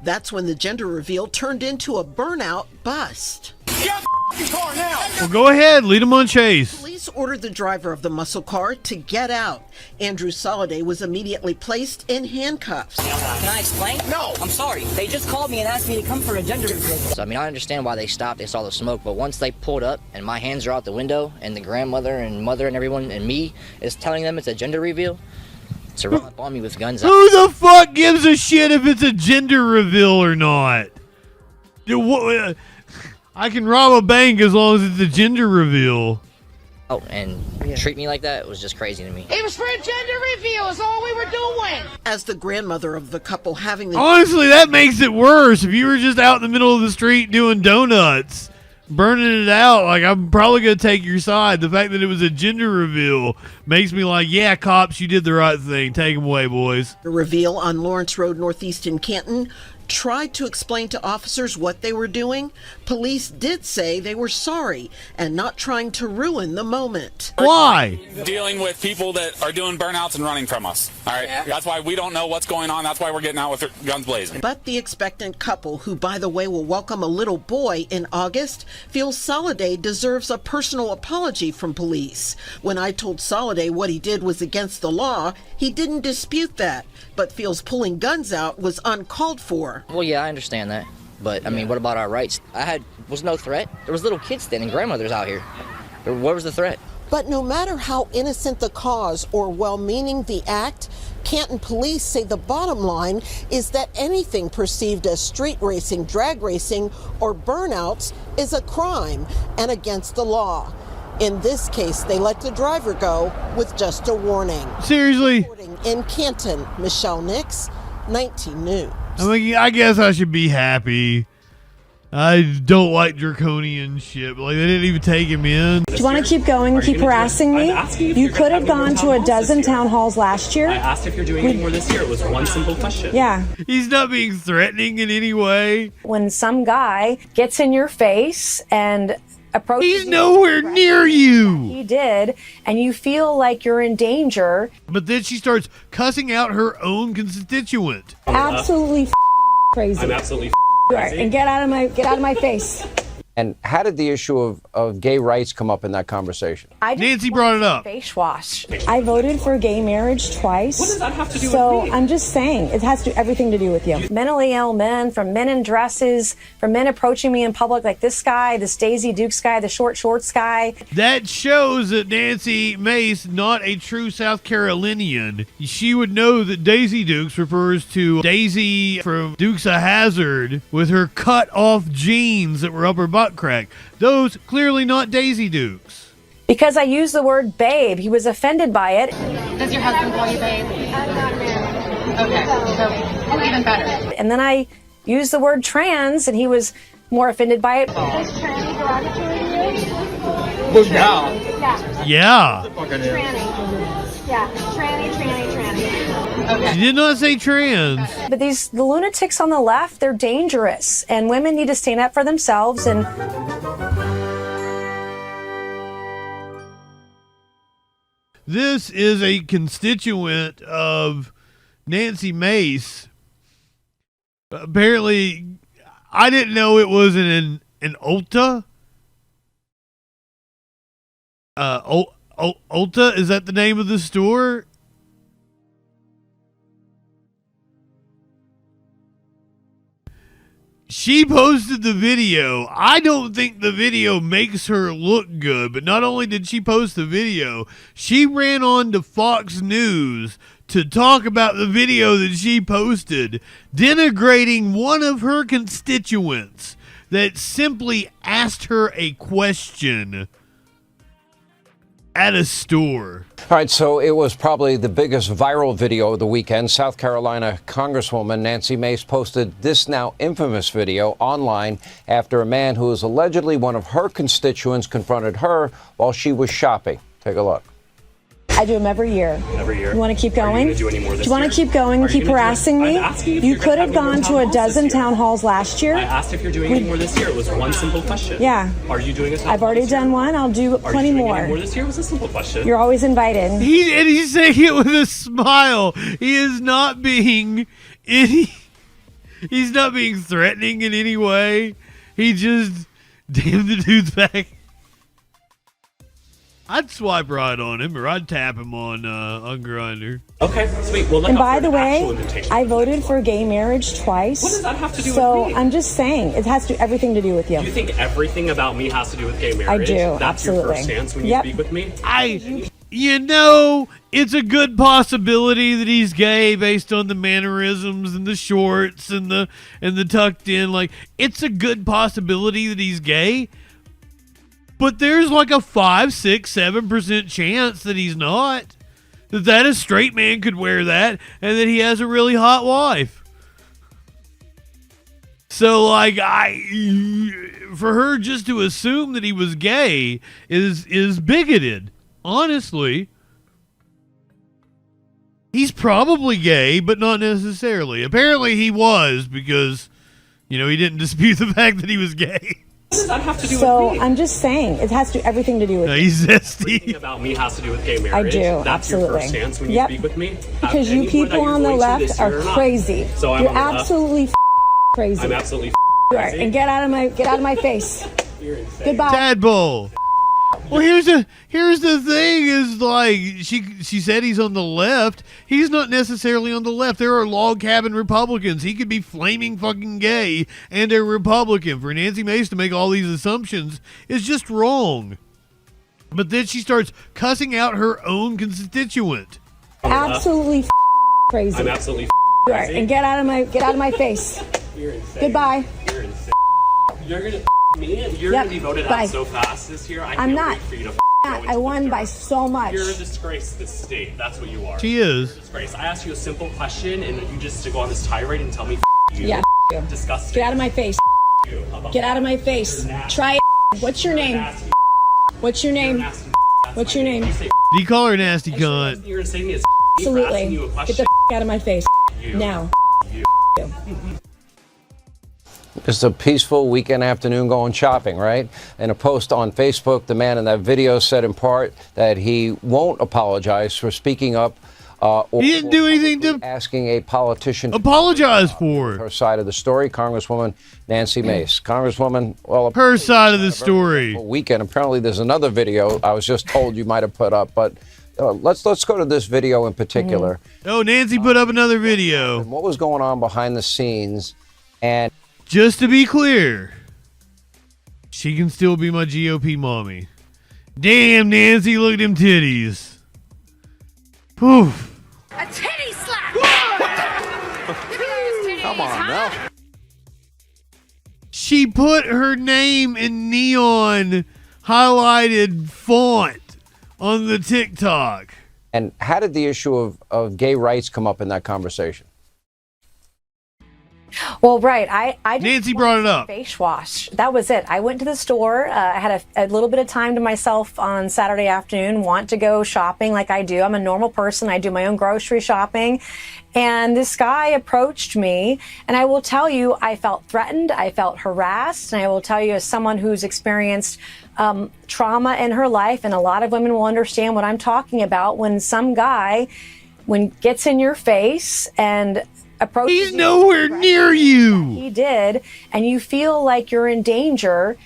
That's when the gender reveal turned into a burnout bust. Get the car now! Well, go ahead, lead him on chase. Police ordered the driver of the muscle car to get out. Andrew Soliday was immediately placed in handcuffs. Can I explain? No! I'm sorry. They just called me and asked me to come for a gender reveal. So, I mean, I understand why they stopped. They saw the smoke, but once they pulled up and my hands are out the window and the grandmother and mother and everyone and me is telling them it's a gender reveal, to run up on me with guns out. Who the fuck gives a shit if it's a gender reveal or not? I can rob a bank as long as it's a gender reveal. Oh, and treat me like that was just crazy to me. It was for a gender reveal, is all we were doing. As the grandmother of the couple having the... Honestly, that makes it worse. If you were just out in the middle of the street doing donuts, burning it out, like, I'm probably going to take your side. The fact that it was a gender reveal makes me like, yeah, cops, you did the right thing. Take them away, boys. The reveal on Lawrence Road Northeast in Canton tried to explain to officers what they were doing. Police did say they were sorry and not trying to ruin the moment. Why? Dealing with people that are doing burnouts and running from us. All right. Yeah. That's why we don't know what's going on. That's why we're getting out with guns blazing. But the expectant couple, who by the way will welcome a little boy in August, feels Soliday deserves a personal apology from police. When I told Soliday what he did was against the law, he didn't dispute that, but feels pulling guns out was uncalled for. Well, yeah, I understand that. But, I mean, what about our rights? Was no threat. There was little kids then and grandmothers out here. What was the threat? But no matter how innocent the cause or well-meaning the act, Canton police say the bottom line is that anything perceived as street racing, drag racing, or burnouts is a crime and against the law. In this case, they let the driver go with just a warning. Seriously? In Canton, Michelle Nix, 19 News. I mean, I guess I should be happy. I don't like draconian shit, but like, they didn't even take him in. Do you want to keep going and keep harassing me? You could have gone to a dozen town halls last year. I asked if you're doing any more this year. It was one simple question. Yeah. He's not being threatening in any way. When some guy gets in your face and approaches He's nowhere near you. He did, and you feel like you're in danger. But then she starts cussing out her own constituent. Absolutely crazy. I'm absolutely crazy. And get out of my face. And how did the issue of gay rights come up in that conversation? Nancy brought it up. Face wash. I voted for gay marriage twice. What does that have to do with me? I'm just saying, it has everything to do with you. Mentally ill men, from men in dresses, from men approaching me in public like this guy, this Daisy Dukes guy, the short shorts guy. That shows that Nancy Mace, not a true South Carolinian. She would know that Daisy Dukes refers to Daisy from Dukes of Hazzard with her cut off jeans that were up her butt crack. Those clearly not Daisy Dukes. Because I used the word babe, he was offended by it. Does your husband call you babe? I'm not married. Okay, so even better. And then I used the word trans, and he was more offended by it. Is tranny derogatory to you? Well, yeah. Yeah. Tranny. Yeah, tranny. Okay. She did not say trans. But the lunatics on the left, they're dangerous, and women need to stand up for themselves. And this is a constituent of Nancy Mace. Apparently, I didn't know it was an Ulta. Ulta, is that the name of the store? She posted the video. I don't think the video makes her look good, but not only did she post the video, she ran on to Fox News to talk about the video that she posted, denigrating one of her constituents that simply asked her a question at a store. All right, so it was probably the biggest viral video of the weekend. South Carolina Congresswoman Nancy Mace posted this now infamous video online after a man who is allegedly one of her constituents confronted her while she was shopping. Take a look. I do them every year. Every year. You want to keep going? Are you gonna do any more this Do you want year? to keep going and Are you keep gonna do harassing it? me? I'm asking if You you're could gonna have gone any to more a town halls dozen this year. town halls last year. I asked if you're doing any more this year. It was one simple question. Yeah. Are you doing a town I've hall already this year? done one. I'll do Are plenty you doing more. any more this year? It was a simple question. You're always invited. He's saying it with a smile. He is not being he's not being threatening in any way. He just, damn, the dude's back. I'd swipe right on him, or I'd tap him on Grindr. Okay, sweet. Well, And by the way, I voted for gay marriage twice. What does that have to do so with me? I'm just saying, it has to everything to do with you. Do you think everything about me has to do with gay marriage? I do, That's absolutely. your first stance when you Yep. speak with me? You know, it's a good possibility that he's gay based on the mannerisms and the shorts and the tucked in. Like, it's a good possibility that he's gay. But there's like a 5, 6, 7% chance that he's not. That a straight man could wear that and that he has a really hot wife. So, like, for her just to assume that he was gay is bigoted. Honestly. He's probably gay, but not necessarily. Apparently he was, because, you know, he didn't dispute the fact that he was gay. What does that have to do So with me? I'm just saying, it has to everything to do with No, you. he's zesty. Everything about me has to do with gay I marriage. do, That's absolutely. your first stance when you Yep. speak with me? Because you Anywhere that people you're on the going to left this year are or not. crazy. So I'm You're on the left. absolutely crazy. I'm absolutely You are, crazy. and get out of my face. You're insane. Goodbye. Tadpole. Well, here's the thing is, like, she said he's on the left. He's not necessarily on the left. There are log cabin Republicans. He could be flaming fucking gay and a Republican. For Nancy Mace to make all these assumptions is just wrong. But then she starts cussing out her own constituent. Absolutely crazy. I'm absolutely You are, crazy. and get out of my face. You're insane. Goodbye. You're insane. You're gonna me and you're Yep, gonna be voted bye. out so fast this year. I I'm can't not. wait for you to I won by so much. You're a disgrace to this state. That's what you are. She is. You're a disgrace. I asked you a simple question, and you just to go on this tirade and tell me you. Yeah, you. Disgusting. Get out of my face. You. Get out of my face. Try it. What's your name? What's your name? What's your name? Do you call her nasty cunt? You're saying me as Absolutely. asking you a Get question. the out of my face. You. Now. You. Just a peaceful weekend afternoon going shopping, right? In a post on Facebook, the man in that video said in part that he won't apologize for speaking up or He didn't do anything to asking a politician to apologize for her side of the story. Congresswoman Nancy Mace. Congresswoman, well, her side of the story. Weekend. Apparently, there's another video I was just told you might have put up, but let's go to this video in particular. Oh, Nancy put up another video. What was going on behind the scenes? And just to be clear, she can still be my GOP mommy. Damn, Nancy, look at them titties. Poof. A titty slap! Come on now. She put her name in neon highlighted font on the TikTok. And how did the issue of gay rights come up in that conversation? Well, right. I just Nancy brought it up. Face wash. That was it. I went to the store. I had a little bit of time to myself on Saturday afternoon. Want to go shopping like I do. I'm a normal person. I do my own grocery shopping. And this guy approached me, and I will tell you, I felt threatened. I felt harassed. And I will tell you, as someone who's experienced trauma in her life, and a lot of women will understand what I'm talking about, when some guy gets in your face and approaches He's nowhere near you. He did, and you feel like you're in danger.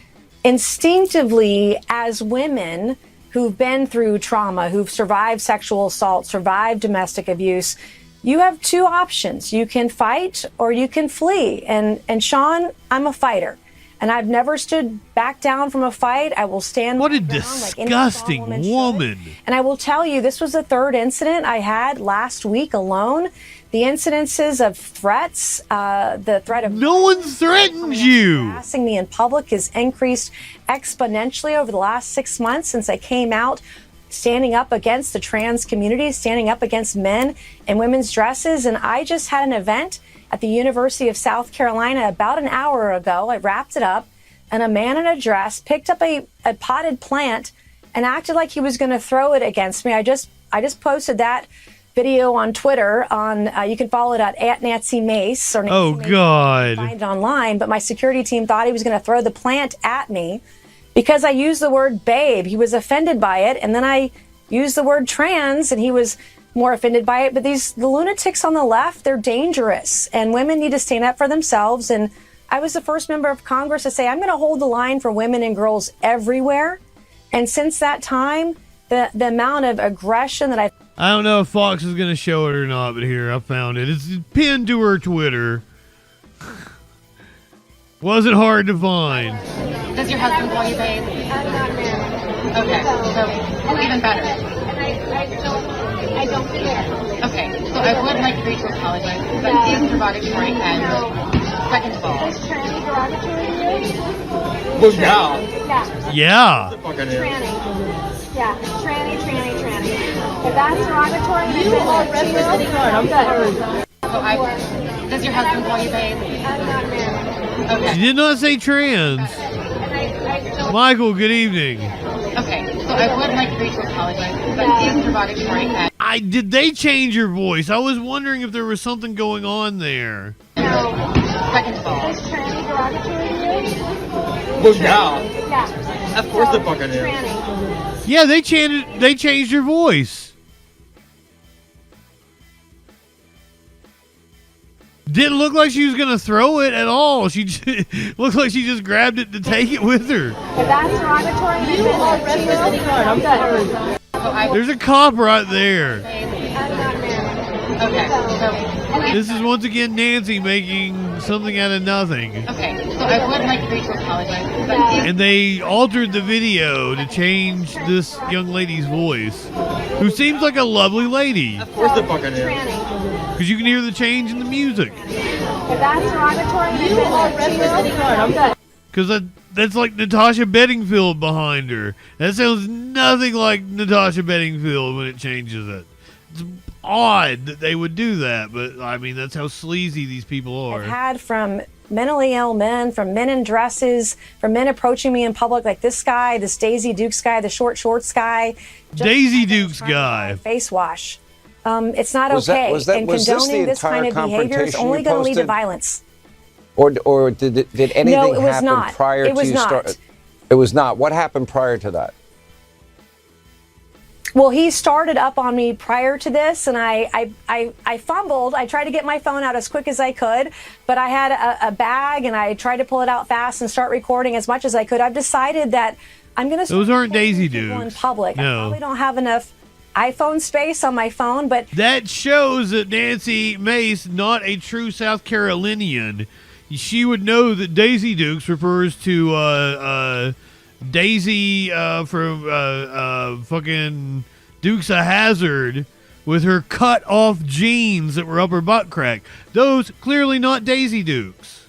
Instinctively, as women who've been through trauma, who've survived sexual assault, survived domestic abuse, you have two options. You can fight or you can flee. And Sean, I'm a fighter. And I've never stood back down from a fight. I will stand. What a my ground like any disgusting strong woman should. woman. And I will tell you, this was the third incident I had last week alone. The incidences of threats, the threat of no one threatened you. Harassing me in public has increased exponentially over the last 6 months since I came out, standing up against the trans community, standing up against men in women's dresses. And I just had an event at the University of South Carolina about an hour ago. I wrapped it up, and a man in a dress picked up a potted plant and acted like he was going to throw it against me. I just posted that video on Twitter. You can follow it at Nancy Mace or Nancy Oh, Mace. God. You can find it online. But my security team thought he was going to throw the plant at me because I used the word babe. He was offended by it, and then I used the word trans, and he was more offended by it. But the lunatics on the left, they're dangerous, and women need to stand up for themselves. And I was the first member of Congress to say, I'm going to hold the line for women and girls everywhere. And since that time, the amount of aggression that I don't know if Fox is going to show it or not, but here, I found it. It's pinned to her Twitter. Wasn't hard to find. Does your husband call you babe? I'm not married. Okay, so even better. I don't care. Okay, so I would like for you to apologize because that is derogatory and second of all. Is tranny derogatory to you? Well, yeah. Yeah. Tranny. Yeah, tranny. If that's derogatory, You are representing I'm sorry. So does your husband call you babe? I'm not married. Okay. She did not say trans. Michael, good evening. Okay, so I would like for you to apologize because that is derogatory and Did they change your voice? I was wondering if there was something going on there. second of all. Is tranny derogatory to you? Well, yeah. Yeah. Of course the fucking is. Tranny. Yeah, they changed your voice. Didn't look like she was gonna throw it at all. She looked like she just grabbed it to take it with her. If that's derogatory, You are representing I'm sorry. There's a cop right there. I'm not married. Okay, so This is once again Nancy making something out of nothing. okay, so I would like for you to apologize because that is And they altered the video to change this young lady's voice, who seems like a lovely lady. Of course the fucking is. Tranny. Because you can hear the change in the music. If that's derogatory, You are representing I'm sorry. Because that's like Natasha Bedingfield behind her. That sounds nothing like Natasha Bedingfield when it changes it. It's odd that they would do that, but I mean, that's how sleazy these people are. I've had from mentally ill men, from men in dresses, from men approaching me in public like this guy, this Daisy Dukes guy, the short shorts guy. Daisy Dukes guy. Face wash. It's not Was okay. this the and condoning this kind entire of behavior is confrontation only you going to lead to posted? violence. Or did anything No, it was happen not. prior It to was you not. start? It was not. What happened prior to that? Well, he started up on me prior to this, and I fumbled. I tried to get my phone out as quick as I could, but I had a bag, and I tried to pull it out fast and start recording as much as I could. I've decided that I'm going to Those aren't Daisy people in Dukes. public. I No. probably don't have enough iPhone space on my phone, but That shows that Nancy Mace, not a true South Carolinian, she would know that Daisy Dukes refers to Daisy from fucking Dukes of Hazzard with her cut off jeans that were up her butt crack. Those clearly not Daisy Dukes.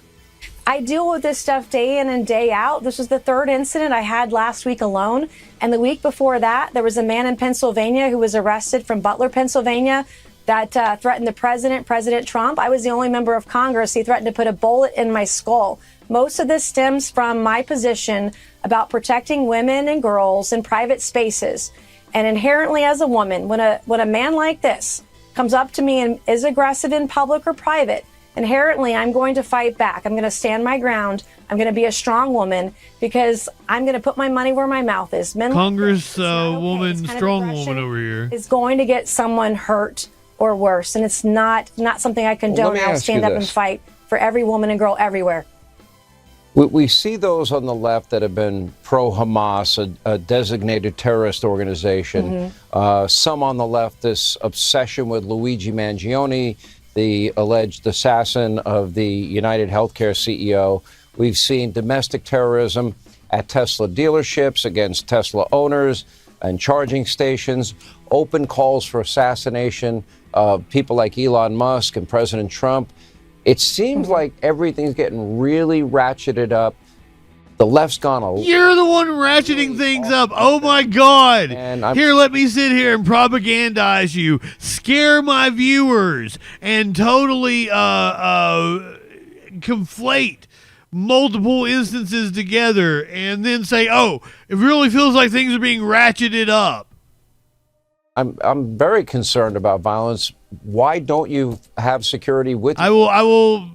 I deal with this stuff day in and day out. This was the third incident I had last week alone. And the week before that, there was a man in Pennsylvania who was arrested from Butler, Pennsylvania, that threatened the president, President Trump. I was the only member of Congress. He threatened to put a bullet in my skull. Most of this stems from my position about protecting women and girls in private spaces. And inherently as a woman, when a man like this comes up to me and is aggressive in public or private, inherently, I'm going to fight back. I'm going to stand my ground. I'm going to be a strong woman because I'm going to put my money where my mouth is. Men Congress woman, kind of strong aggression woman over here. is going to get someone hurt or worse, and it's not something I condone. me I'll ask stand you up and this. fight for every woman and girl everywhere. We see those on the left that have been pro-Hamas, a designated terrorist organization. Some on the left, this obsession with Luigi Mangione, the alleged assassin of the United Healthcare CEO. We've seen domestic terrorism at Tesla dealerships against Tesla owners and charging stations, open calls for assassination of people like Elon Musk and President Trump. It seems like everything's getting really ratcheted up. The left's gone a You're the one ratcheting things up. Oh my God. Here, let me sit here and propagandize you, scare my viewers, and totally conflate multiple instances together and then say, oh, it really feels like things are being ratcheted up. I'm very concerned about violence. Why don't you have security with you? I will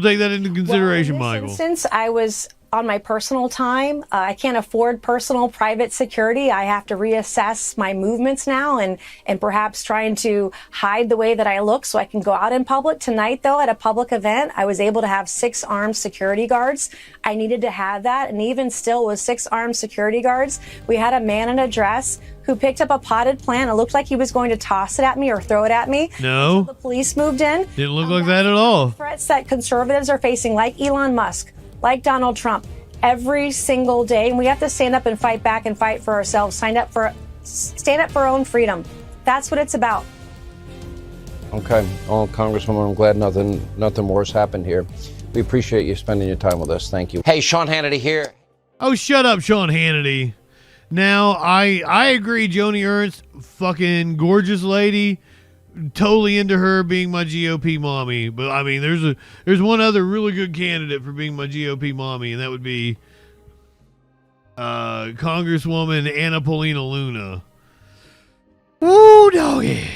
take that into consideration, Michael. Since I was on my personal time, I can't afford personal private security. I have to reassess my movements now and perhaps trying to hide the way that I look so I can go out in public. Tonight, though, at a public event, I was able to have 6 armed security guards. I needed to have that. And even still with 6 armed security guards, we had a man in a dress who picked up a potted plant. It looked like he was going to toss it at me or throw it at me. No. Until the police moved in. Didn't look like that at all. Threats that conservatives are facing, like Elon Musk, like Donald Trump, every single day. And we have to stand up and fight back and fight for ourselves. Stand up for our own freedom. That's what it's about. Okay. Oh, Congresswoman, I'm glad nothing worse happened here. We appreciate you spending your time with us. Thank you. Hey, Sean Hannity here. Oh, shut up, Sean Hannity. Now, I agree, Joni Ernst, fucking gorgeous lady, totally into her being my GOP mommy. But I mean, there's one other really good candidate for being my GOP mommy, and that would be Congresswoman Anna Paulina Luna. Woo, doggy.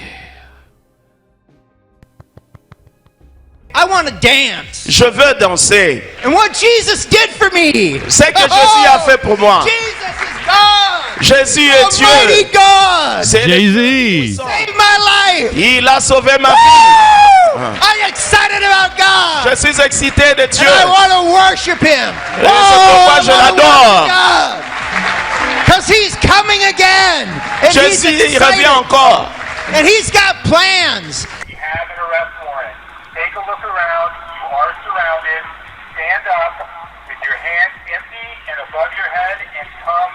I want to dance. Je veux danser. And what Jesus did for me. Ce que Jésus a fait pour moi. Jesus is God. Jésus est Dieu. Almighty God. Jay-Z. Saved my life. Il a sauvé ma vie. I'm excited about God. Je suis excité de Dieu. And I want to worship Him. C'est pourquoi je l'adore. Because He's coming again. And Jésus, He's il revient encore. And He's got plans. You have an arrest warrant. Take a look around. You are surrounded. Stand up with your hands empty and above your head and come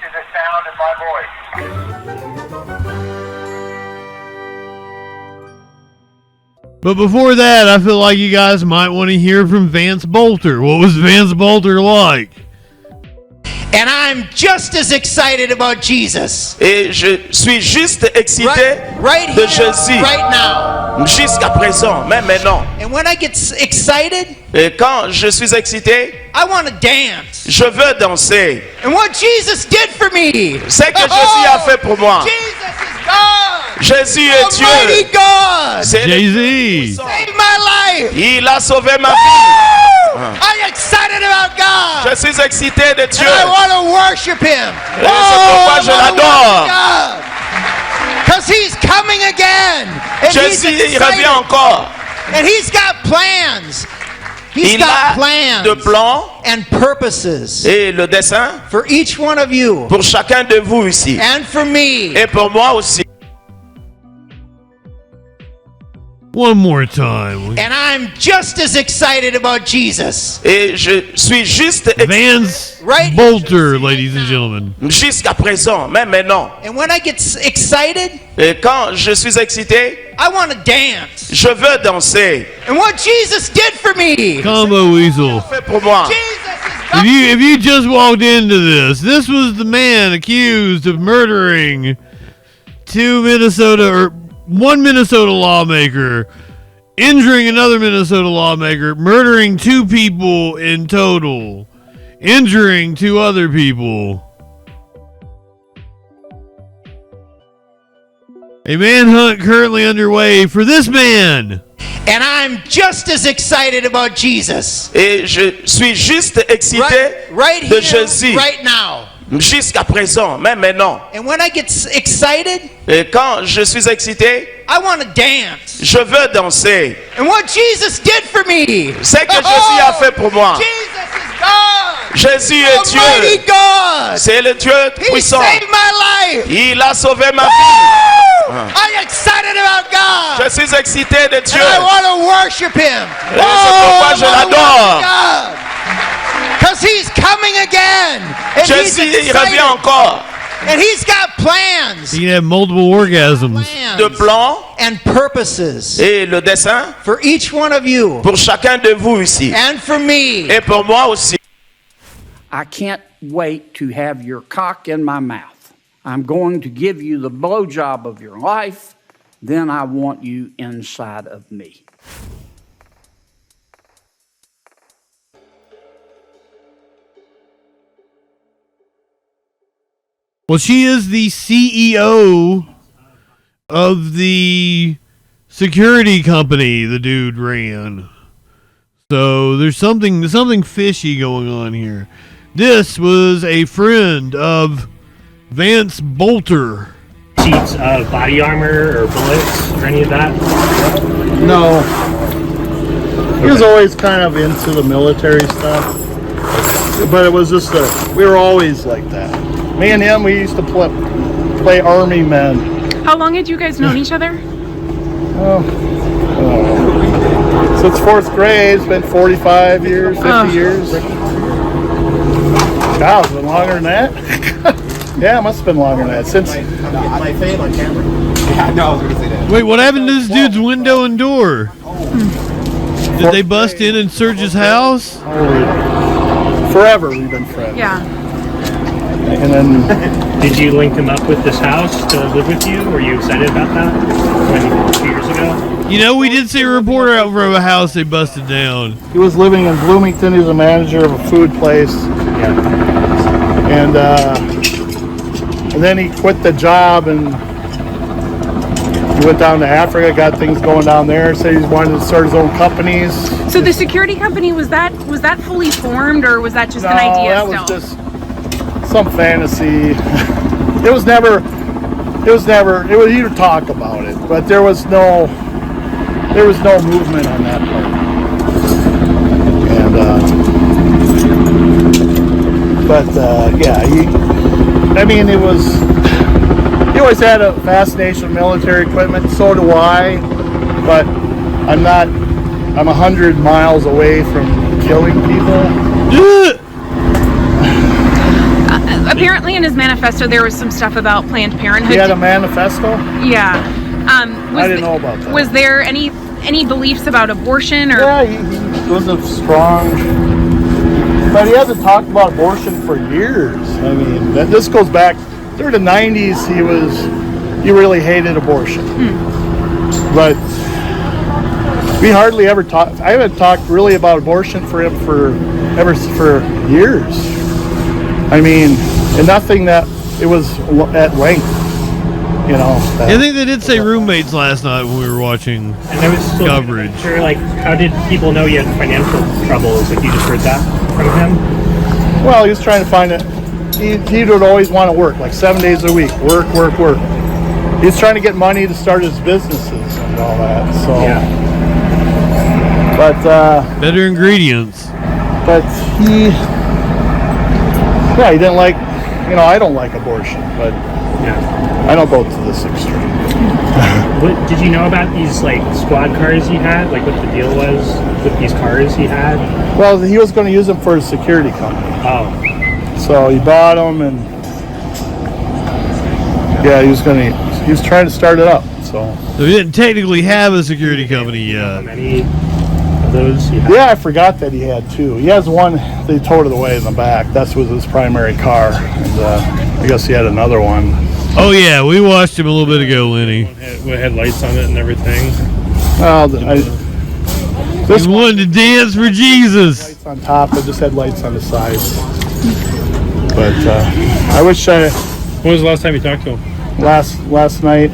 to the sound of my voice. But before that, I feel like you guys might want to hear from Vance Bolter. What was Vance Bolter like? And I'm just as excited about Jesus. Et je suis juste excité right de here, Jésus. right now. Jusqu'à présent, même maintenant. And when I get excited, et quand je suis excité, I want to dance. Je veux danser. And what Jesus did for me. Ce que Jésus a fait pour moi. Jesus is God. Jésus est Dieu. Almighty God. Jay-Z. Saved my life. Il a sauvé ma vie. I'm excited about God. Je suis excité de Dieu. And I want to worship Him. C'est pourquoi je l'adore. Because He's coming again. And Jésus, He's il revient encore. And He's got plans. Il a de plans and purposes et le dessein for each one of you. Pour chacun de vous ici. And for me. Et pour moi aussi. One more time. And I'm just as excited about Jesus. Et je suis juste Vance Bolter, ladies and gentlemen. Jusqu'à présent, même maintenant. And when I get excited, et quand je suis excité, I want to dance. Je veux danser. And what Jesus did for me. Combo Weasel. Fait pour moi. If you just walked into this was the man accused of murdering one Minnesota lawmaker, injuring another Minnesota lawmaker, murdering 2 people in total, injuring 2 other people. A manhunt currently underway for this man. And I'm just as excited about Jesus. Et je suis juste excité right de here, Jésus. Right now. Jusqu'à présent, même maintenant. And when I get excited, et quand je suis excité, I want to dance. Je veux danser. And what Jesus did for me. Ce que Jésus a fait pour moi. Jesus is God. Jésus est Dieu. Almighty God. C'est le Dieu puissant. He saved my life. Il a sauvé ma vie. I'm excited about God. Je suis excité de Dieu. And I want to worship Him. C'est pourquoi je l'adore. Because He's coming again. And Jésus, il revient encore. And He's got plans. He can have multiple orgasms. De plans and purposes. Et le dessein for each one of you. Pour chacun de vous ici. And for me. Et pour moi aussi. I can't wait to have your cock in my mouth. I'm going to give you the blowjob of your life. Then I want you inside of me. Well, she is the CEO of the security company the dude ran. So there's something fishy going on here. This was a friend of Vance Bolter. Sheets of body armor or bullets or any of that? No. He was always kind of into the military stuff. But it was just we were always like that. Me and him, we used to play army men. How long had you guys known each other? Since 4th grade, it's been 45 years, 50 years. God, it's been longer than that. Yeah, it must have been longer than that. Since my fame on camera. Yeah, no, I was gonna say that. Wait, what happened to this dude's window and door? Did they bust in and search his house? Forever we've been friends. Yeah. And then did you link him up with this house to live with you? Were you excited about that 2 years ago? You know, we did see a reporter out from a house they busted down. he was living in Bloomington. He was a manager of a food place. Yeah. And then he quit the job and he went down to Africa, got things going down there, said he wanted to start his own companies. So the security company, was that fully formed, or was that just an idea? That was just some fantasy. It was you talk about it, but there was no movement on that part. And he always had a fascination with military equipment. So do I, but I'm 100 miles away from killing people. Apparently in his manifesto there was some stuff about Planned Parenthood. He had a manifesto? Yeah. I didn't know about that. Was there any beliefs about abortion? Or? Yeah, he was a strong, but he hasn't talked about abortion for years. I mean, this goes back through the 90s. He really hated abortion. But we hardly ever talked. I haven't talked really about abortion for him for years. I mean, and nothing that it was at length. You know. I think they did say roommates last night when we were watching and there was still coverage. Sure, like, how did people know you had financial troubles? Like, you just heard that from him? Well, he was trying to find it. He would always want to work, like 7 days a week, work. He's trying to get money to start his businesses and all that. So, yeah. But better ingredients. But he didn't like. You know, I don't like abortion, but I don't go to this extreme. What did you know about these like squad cars he had? Like what the deal was with these cars he had? Well, he was going to use them for his security company. Oh. So he bought them, and he was trying to start it up. So he didn't technically have a security company yet. How many of those he had? Yeah, I forgot that he had two. He has one. They towed it away in the back. That was his primary car, and I guess he had another one. Oh yeah, we watched him a little bit ago, Lenny. It had lights on it and everything. Well, this wanted to dance for Jesus. Lights on top. It just had lights on the sides. But I wish I. When was the last time you talked to him? Last night.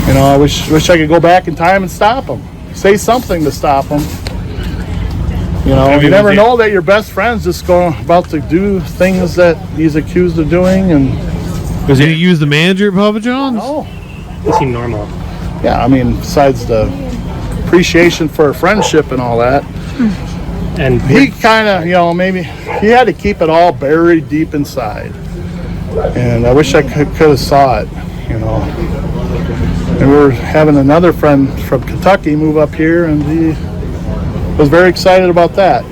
And I wish I could go back in time and stop him. Say something to stop him. You know, you never know that your best friend's just about to do things that he's accused of doing. And was he use the manager at Papa John's? No. He seemed normal. Yeah, I mean, besides the appreciation for friendship and all that. And he kind of, maybe he had to keep it all buried deep inside. And I wish I could have saw it, And we were having another friend from Kentucky move up here, and he was very excited about that.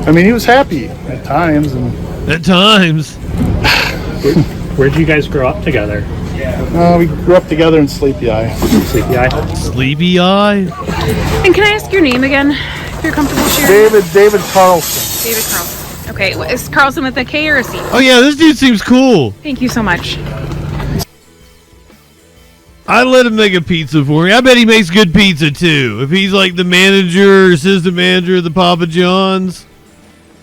I mean, he was happy at times. At times. Where'd you guys grow up together? We grew up together in Sleepy Eye. Sleepy Eye? Sleepy Eye? And can I ask your name again, if you're comfortable sharing? David Carlson. David Carlson. Okay, is Carlson with a K or a C? Oh yeah, this dude seems cool. Thank you so much. I'd let him make a pizza for me. I bet he makes good pizza too. If he's like the manager or assistant manager of the Papa John's,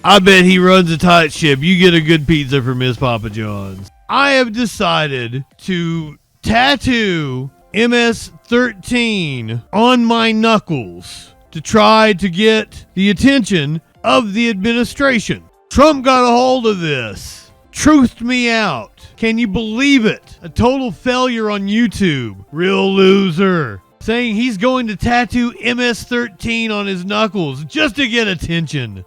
I bet he runs a tight ship. You get a good pizza from Miss Papa John's. I have decided to tattoo MS-13 on my knuckles to try to get the attention of the administration. Trump got a hold of this, truthed me out. Can you believe it? A total failure on YouTube. Real loser. Saying he's going to tattoo MS-13 on his knuckles just to get attention.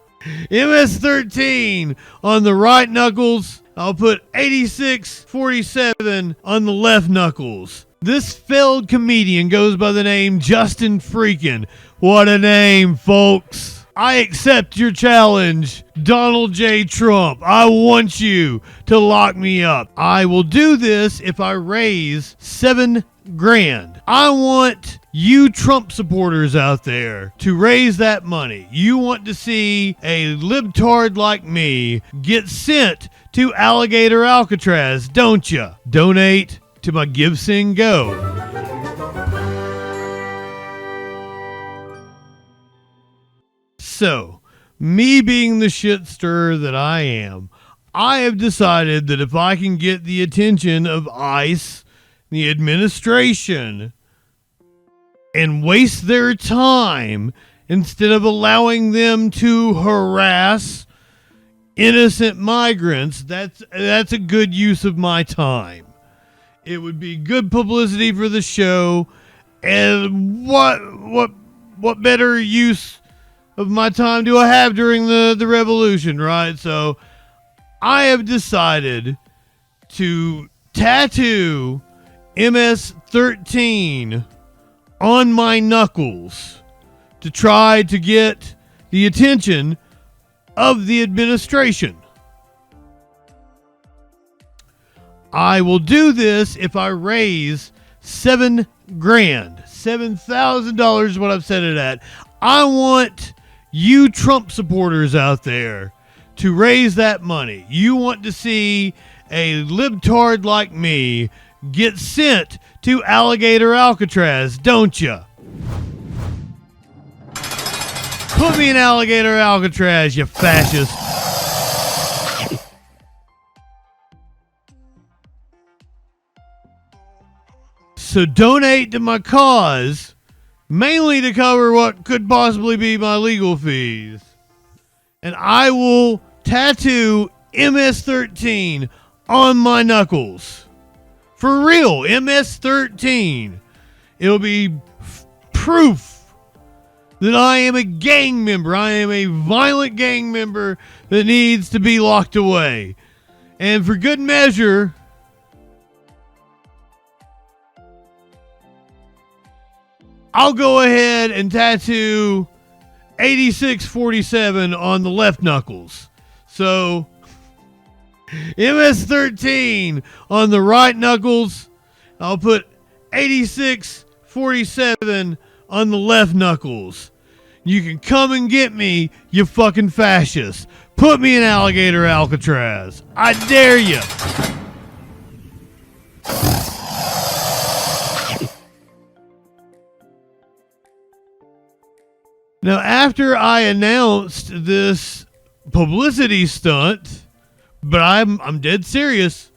MS-13 on the right knuckles. I'll put 8647 on the left knuckles. This failed comedian goes by the name JustinFREAKIN. What a name, folks. I accept your challenge, Donald J. Trump. I want you to lock me up. I will do this if I raise $7 grand. I want you Trump supporters out there to raise that money. You want to see a libtard like me get sent to Alligator Alcatraz, don't you? Donate to my Give, Sing, Go. So, me being the shit stirrer that I am, I have decided that if I can get the attention of ICE, the administration, and waste their time instead of allowing them to harass innocent migrants, that's a good use of my time. It would be good publicity for the show, and what better use of my time do I have during the revolution, right? So I have decided to tattoo MS-13 on my knuckles to try to get the attention of the administration. I will do this if I raise $7 grand. $7,000 is what I've set it at. I want you Trump supporters out there to raise that money. You want to see a libtard like me get sent to Alligator Alcatraz, don't you? Put me in Alligator Alcatraz, you fascist. So donate to my cause, mainly to cover what could possibly be my legal fees. And I will tattoo MS-13 on my knuckles. For real, MS-13. It'll be proof that I am a gang member. I am a violent gang member that needs to be locked away. And for good measure, I'll go ahead and tattoo 8647 on the left knuckles. So, MS-13 on the right knuckles. I'll put 8647 on the left knuckles. You can come and get me, you fucking fascists. Put me in Alligator Alcatraz. I dare you. Now, after I announced this publicity stunt, but I'm dead serious,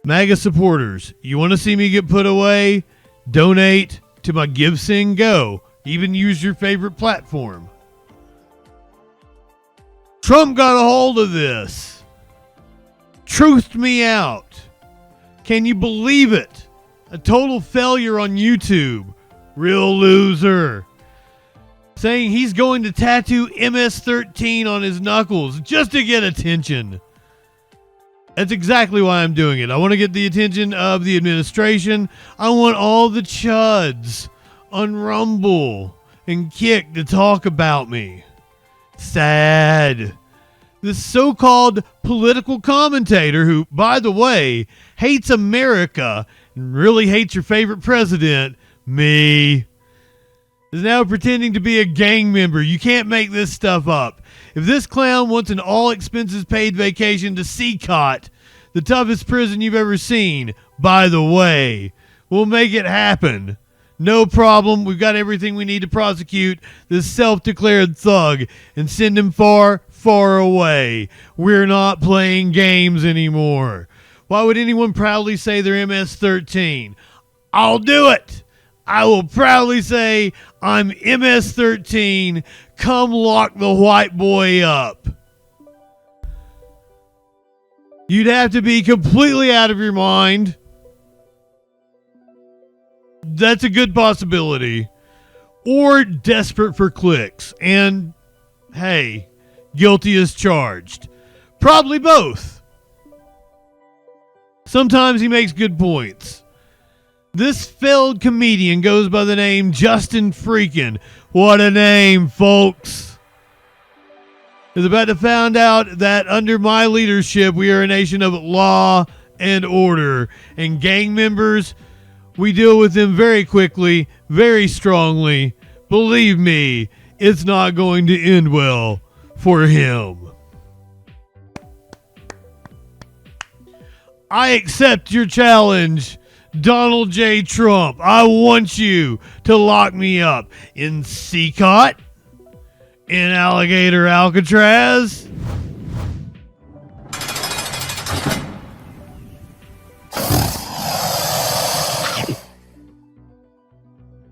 MAGA supporters, you want to see me get put away? Donate to my Give, Sing, Go. Even use your favorite platform. Trump got a hold of this. Truthed me out. Can you believe it? A total failure on YouTube. Real loser. Saying he's going to tattoo MS-13 on his knuckles just to get attention. That's exactly why I'm doing it. I want to get the attention of the administration. I want all the chuds on Rumble and Kick to talk about me. Sad. This so-called political commentator who, by the way, hates America and really hates your favorite president, me, is now pretending to be a gang member. You can't make this stuff up. If this clown wants an all-expenses-paid vacation to Seacott, the toughest prison you've ever seen, by the way, We'll make it happen. No problem. We've got everything we need to prosecute this self-declared thug and send him far, far away. We're not playing games anymore. Why would anyone proudly say they're MS-13? I'll do it. I will proudly say I'm MS-13. Come lock the white boy up. You'd have to be completely out of your mind. That's a good possibility. Or desperate for clicks. And, hey, guilty as charged. Probably both. Sometimes he makes good points. This failed comedian goes by the name JustinFREAKIN. What a name, folks. Is about to find out that under my leadership, we are a nation of law and order. And gang members, we deal with them very quickly, very strongly. Believe me, it's not going to end well for him. I accept your challenge, Donald J. Trump. I want you to lock me up in Seacot, in Alligator Alcatraz,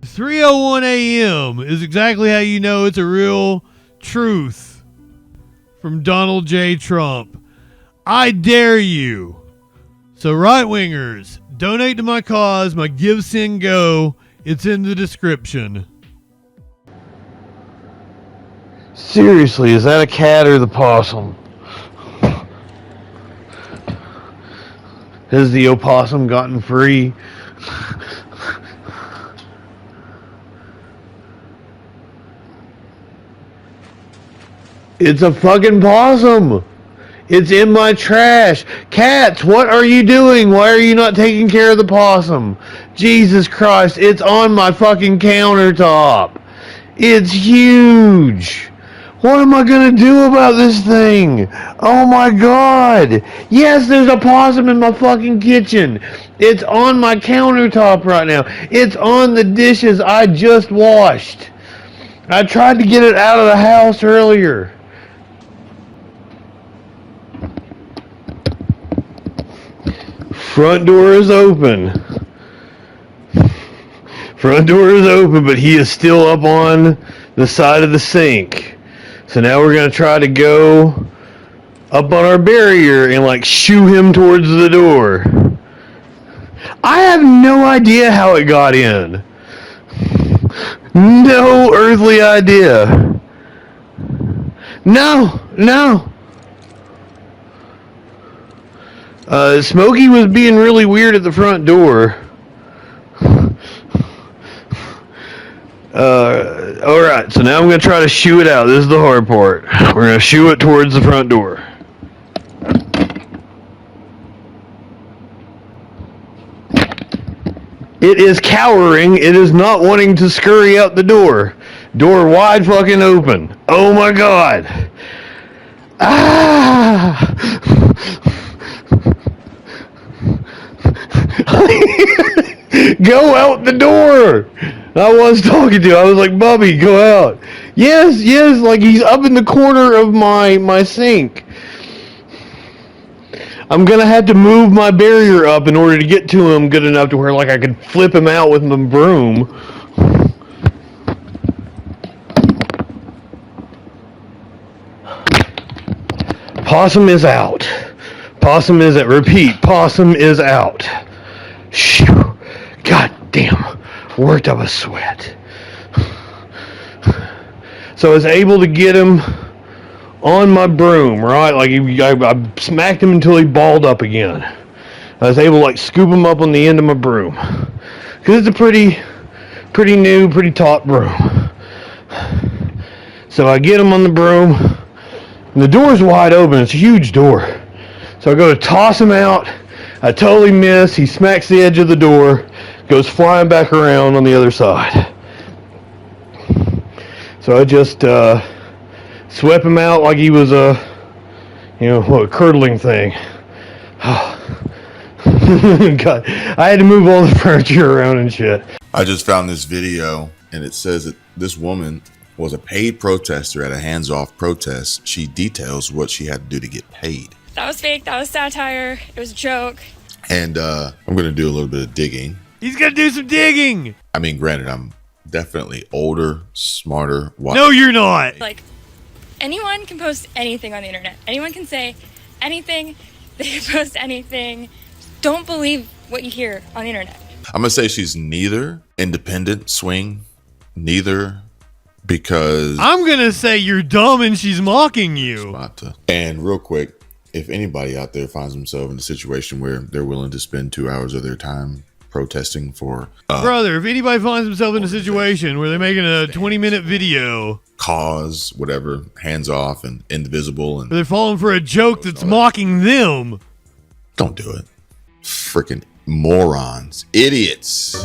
.3:01 a.m. is exactly how you know it's a real truth from Donald J. Trump. I dare you. So right-wingers, donate to my cause, my Give, Send, Go. It's in the description. Seriously, is that a cat or the possum? Has the opossum gotten free? It's a fucking possum. It's in my trash. Cats, what are you doing? Why are you not taking care of the possum? Jesus Christ, it's on my fucking countertop. It's huge. What am I going to do about this thing? Oh my God. Yes, there's a possum in my fucking kitchen. It's on my countertop right now. It's on the dishes I just washed. I tried to get it out of the house earlier. Front door is open. Front door is open, but he is still up on the side of the sink. So now we're going to try to go up on our barrier and like shoo him towards the door. I have no idea how it got in. No earthly idea. No. Smokey was being really weird at the front door. Alright, so now I'm going to try to shoo it out. This is the hard part. We're going to shoo it towards the front door. It is cowering. It is not wanting to scurry out the door. Door wide fucking open. Oh my God. Ah! Go out the door. I was talking to him. I was like, Bubby, go out. Yes, like he's up in the corner of my sink. I'm gonna have to move my barrier up in order to get to him good enough to where like I could flip him out with my broom. Possum is out. Possum is out. Repeat, possum is out. Shoo. God damn. Worked up a sweat. So I was able to get him on my broom, right? Like I smacked him until he balled up again. I was able to like scoop him up on the end of my broom. Because it's a pretty new, pretty taut broom. So I get him on the broom. And the door's wide open. It's a huge door. So I go to toss him out. I totally miss. He smacks the edge of the door. Goes flying back around on the other side. So I just swept him out like he was a curdling thing. God, I had to move all the furniture around and shit. I just found this video, and it says that this woman was a paid protester at a hands-off protest. She details what she had to do to get paid. That was fake. That was satire. It was a joke. And I'm going to do a little bit of digging. He's going to do some digging. I mean, granted, I'm definitely older, smarter. No, you're not. Like, anyone can post anything on the internet. Anyone can say anything. They can post anything. Don't believe what you hear on the internet. I'm going to say she's neither independent swing, neither because... I'm going to say you're dumb and she's mocking you. And real quick, if anybody out there finds themselves in a situation where they're willing to spend 2 hours of their time protesting for... Brother, if anybody finds themselves in a situation where they're making a 20-minute video... Cause, whatever, hands off and indivisible. And they're falling for a joke that's mocking them. Don't do it. Freaking morons. Idiots.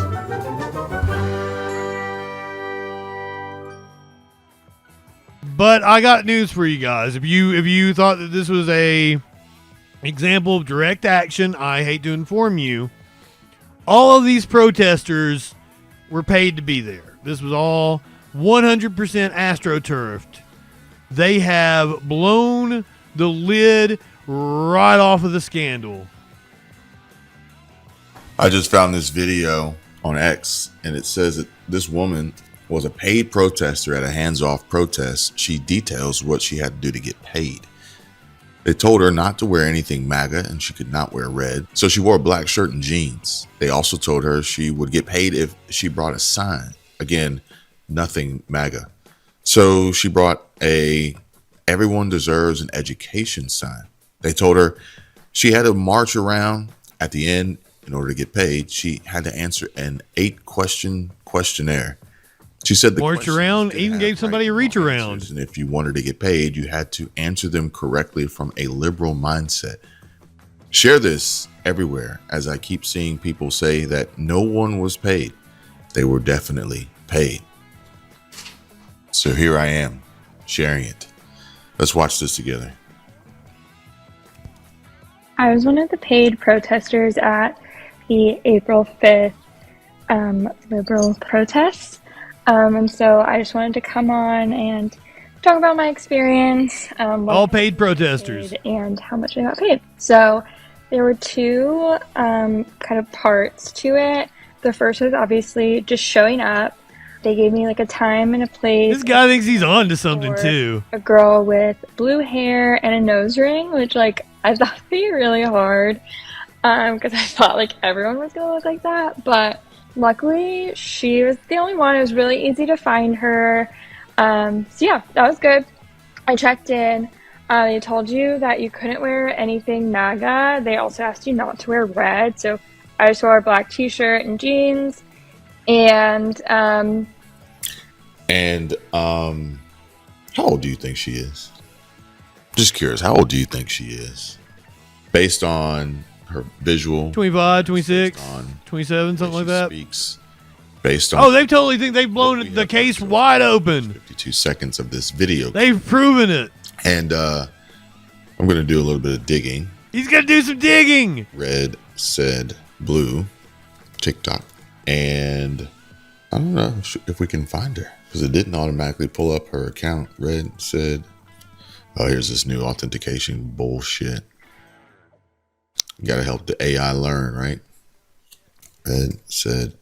But I got news for you guys. If you thought that this was a example of direct action, I hate to inform you, all of these protesters were paid to be there. This was all 100% astroturfed. They have blown the lid right off of the scandal. I just found this video on X, and it says that this woman was a paid protester at a hands-off protest. She details what she had to do to get paid. They told her not to wear anything MAGA, and she could not wear red, so she wore a black shirt and jeans. They also told her she would get paid if she brought a sign. Again, nothing MAGA. So she brought a "Everyone Deserves an Education" sign. They told her she had to march around at the end in order to get paid. She had to answer an 8-question questionnaire. She said the march around, even gave somebody a reach around. And if you wanted to get paid, you had to answer them correctly from a liberal mindset. Share this everywhere, as I keep seeing people say that no one was paid. They were definitely paid. So here I am, sharing it. Let's watch this together. I was one of the paid protesters at the April 5th liberal protests. And so I just wanted to come on and talk about my experience. All paid protesters. And how much I got paid. So there were two kind of parts to it. The first was obviously just showing up. They gave me like a time and a place. This guy thinks he's on to something too. A girl with blue hair and a nose ring, which like I thought would be really hard because I thought like everyone was gonna look like that. But luckily she was the only one. It was really easy to find her. So yeah, that was good. I checked in. They told you that you couldn't wear anything MAGA. They also asked you not to wear red. So I just wore a black t-shirt and jeans. And how old do you think she is? Just curious, how old do you think she is? Based on her visual. 25, 26, 27, something like that. Speaks based on. Oh, they totally think they've blown the case wide open. 52 seconds of this video. They've proven it. And I'm going to do a little bit of digging. He's going to do some digging. Red said blue, TikTok. And I don't know if we can find her because it didn't automatically pull up her account. Red said, oh, here's this new authentication bullshit. You got to help the AI learn, right? Red said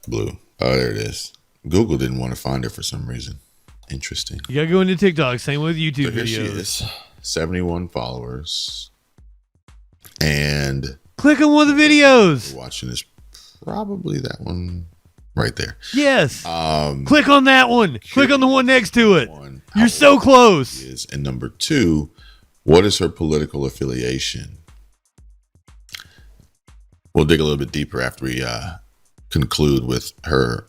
blue. Oh, there it is. Google didn't want to find her for some reason. Interesting. You got to go into TikTok. Same with YouTube so here videos. She is. 71 followers. And click on one of the videos. Watching this. Probably that one right there. Yes. Click on that one. Click on the one next to it. You're so close. And number 2, what is her political affiliation? We'll dig a little bit deeper after we conclude with her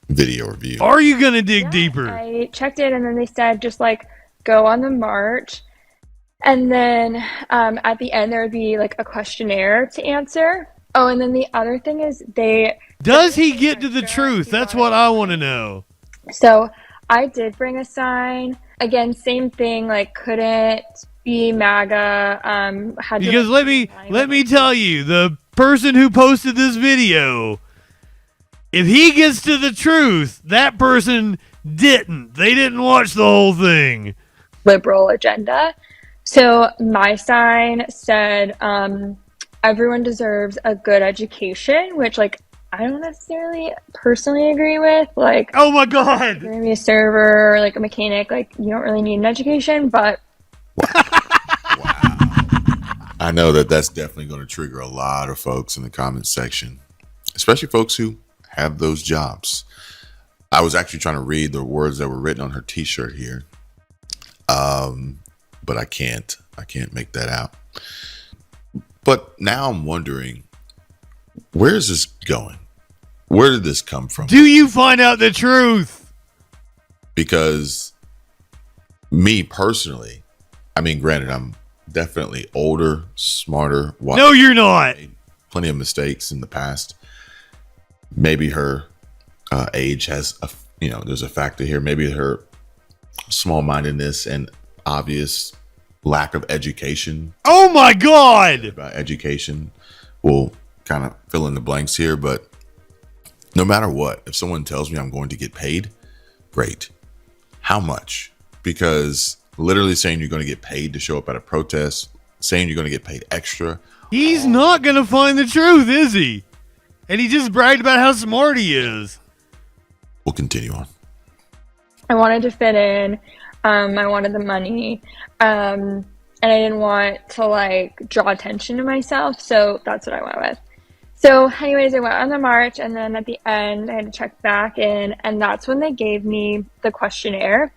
video review. Are you going to dig deeper? I checked in and then they said just like go on the march. And then at the end there would be like a questionnaire to answer. Oh, and then the other thing is does he get to the truth? That's what I want to know. So I did bring a sign. Again, same thing, like couldn't be MAGA. Because let me tell you, the person who posted this video, if he gets to the truth, that person didn't. They didn't watch the whole thing. Liberal agenda. So my sign said, everyone deserves a good education, which, like, I don't necessarily personally agree with. Like, oh my God, you're gonna be a server or like a mechanic, like, you don't really need an education, but I know that that's definitely going to trigger a lot of folks in the comment section, especially folks who have those jobs. I was actually trying to read the words that were written on her t-shirt here. But I can't make that out. But now I'm wondering, where is this going? Where did this come from? Do you find out the truth? Because me personally, I mean, granted, I'm definitely older, smarter. No, you're not. Plenty of mistakes in the past. Maybe her age has there's a factor here. Maybe her small-mindedness and obvious lack of education. Oh my God! About education will kind of fill in the blanks here, but no matter what, if someone tells me I'm going to get paid, great. How much? Because literally saying you're going to get paid to show up at a protest, saying you're going to get paid extra. He's not going to find the truth, is he? And he just bragged about how smart he is. We'll continue on. I wanted to fit in. I wanted the money. And I didn't want to, like, draw attention to myself. So that's what I went with. So anyways, I went on the march, and then at the end, I had to check back in. And that's when they gave me the questionnaire.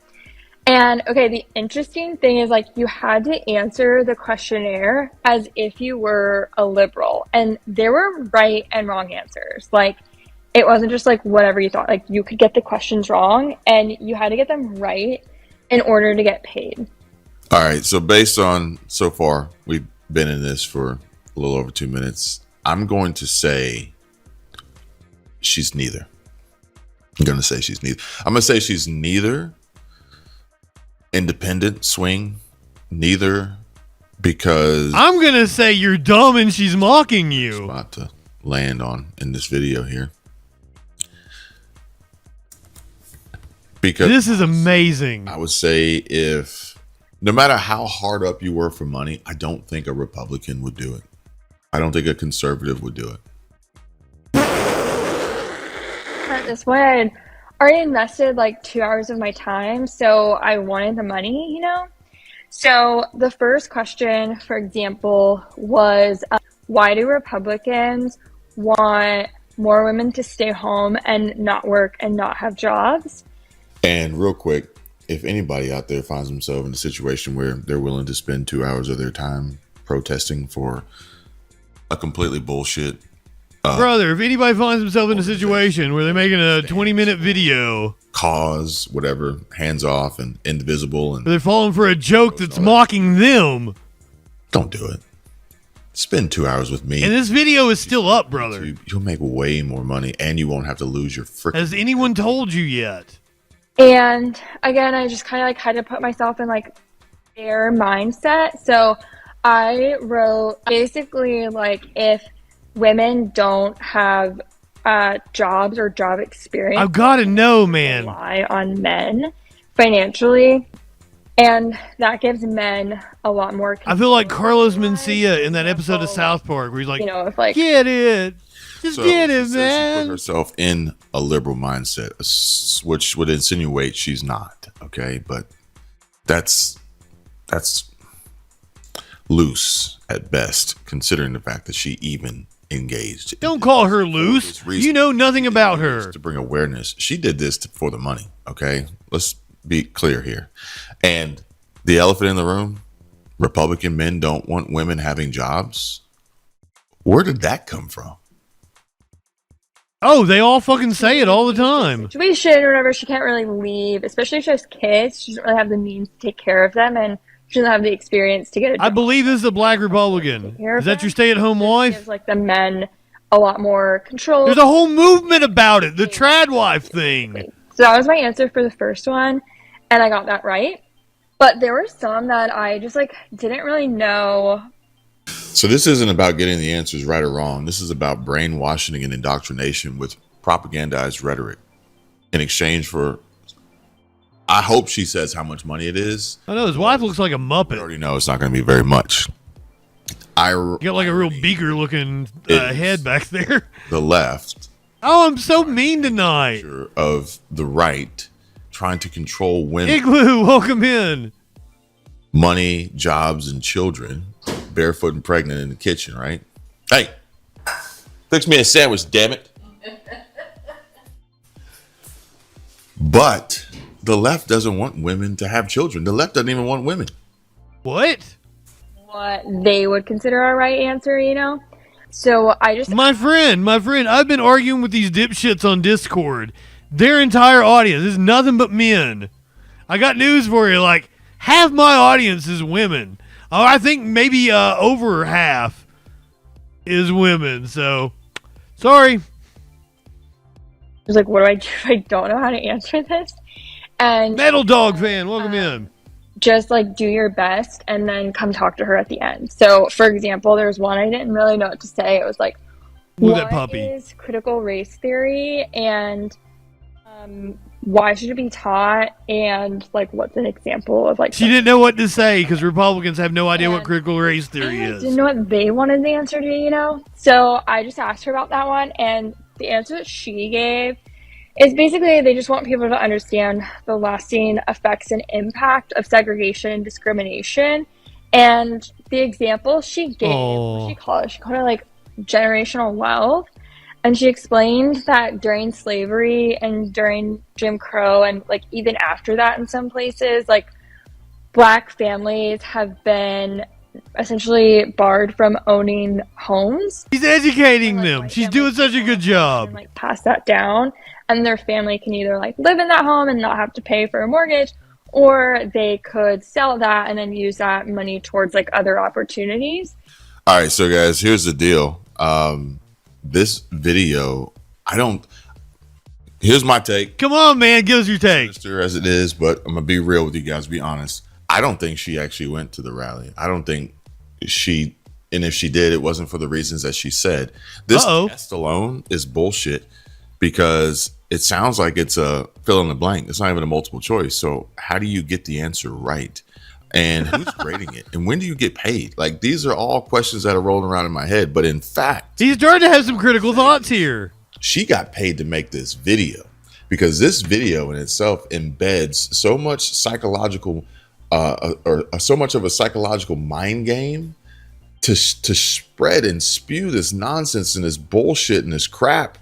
And, okay, the interesting thing is, like, you had to answer the questionnaire as if you were a liberal. And there were right and wrong answers. Like, it wasn't just, like, whatever you thought. Like, you could get the questions wrong, and you had to get them right in order to get paid. All right. So based on so far, we've been in this for a little over 2 minutes. I'm going to say she's neither. I'm going to say she's neither. I'm going to say she's neither independent swing, neither, because I'm going to say you're dumb and she's mocking you. Spot to land on in this video here. Because this is amazing. I would say if no matter how hard up you were for money, I don't think a Republican would do it. I don't think a conservative would do it. At this point, I had already invested like 2 hours of my time, so I wanted the money, you know? So the first question, for example, was why do Republicans want more women to stay home and not work and not have jobs? And real quick, if anybody out there finds themselves in a situation where they're willing to spend 2 hours of their time protesting for a completely bullshit brother, if anybody finds himself in a situation where they're making a 20-minute video cause, whatever, hands off and indivisible, and they're falling for a joke that's mocking them, don't do it. Spend 2 hours with me. And this video is still up, brother. You'll make way more money, and you won't have to lose your freaking. Has anyone told you yet? And again, I just kind of like had to put myself in like their mindset. So I wrote basically like if women don't have jobs or job experience, I've got to know, man. Rely on men financially, and that gives men a lot more. I feel like Carlos Mencia in that episode of South Park, where he's like, you know, if like get it, just get it, man. She put herself in a liberal mindset, which would insinuate she's not. Okay, but that's loose at best, considering the fact that she even engaged. Don't call her loose. You know nothing about her. To bring awareness, she did this for the money. Okay, let's be clear here. And the elephant in the room: Republican men don't want women having jobs. Where did that come from? Oh, they all fucking say it all the time. Situation or whatever, she can't really leave, especially if she has kids. She doesn't really have the means to take care of them, and she doesn't have the experience to get a job. I believe this is a black Republican. Is that your stay-at-home wife? Gives like the men a lot more control. There's a whole movement about it, the trad wife thing. So that was my answer for the first one, and I got that right. But there were some that I just like didn't really know. So this isn't about getting the answers right or wrong. This is about brainwashing and indoctrination with propagandized rhetoric in exchange for, I hope she says how much money it is. I know his wife looks like a Muppet. I already know it's not going to be very much. You got like a real beaker looking head back there. The left. Oh, I'm so mean tonight. Of the right trying to control women. Igloo, welcome in. Money, jobs, and children. Barefoot and pregnant in the kitchen, right? Hey, fix me a sandwich, damn it. But the left doesn't want women to have children. The left doesn't even want women. What? What they would consider our right answer, you know? So I just... My friend, I've been arguing with these dipshits on Discord. Their entire audience is nothing but men. I got news for you, like, half my audience is women. Oh, I think maybe over half is women, so sorry. I was like, what do I do if I don't know how to answer this? And Metal Dog fan, welcome in. Just like do your best and then come talk to her at the end. So for example, there's one I didn't really know what to say. It was like, what is critical race theory and why should it be taught, and like what's an example of like she didn't know what to say because Republicans have no idea what critical race theory is. Didn't know what they wanted the answer to, you know? So I just asked her about that one, and the answer that she gave is basically they just want people to understand the lasting effects and impact of segregation and discrimination. And the example she gave, what she called it like generational wealth. And she explained that during slavery and during Jim Crow and like even after that in some places, like Black families have been essentially barred from owning homes. She's educating them. She's doing such a good job. And, like pass that down, and their family can either like live in that home and not have to pay for a mortgage, or they could sell that and then use that money towards like other opportunities. All right, so guys, here's the deal. This video, here's my take. Come on, man, give us your take. As it is, but I'm gonna be real with you guys, be honest. I don't think she actually went to the rally. I don't think she, and if she did, it wasn't for the reasons that she said. This test alone is bullshit because it sounds like it's a fill in the blank. It's not even a multiple choice. So how do you get the answer right? And who's grading it? And when do you get paid? Like, these are all questions that are rolling around in my head. But in fact, he's starting to have some critical thoughts here. She got paid to make this video because this video in itself embeds so much psychological, or so much of a psychological mind game to spread and spew this nonsense and this bullshit and this crap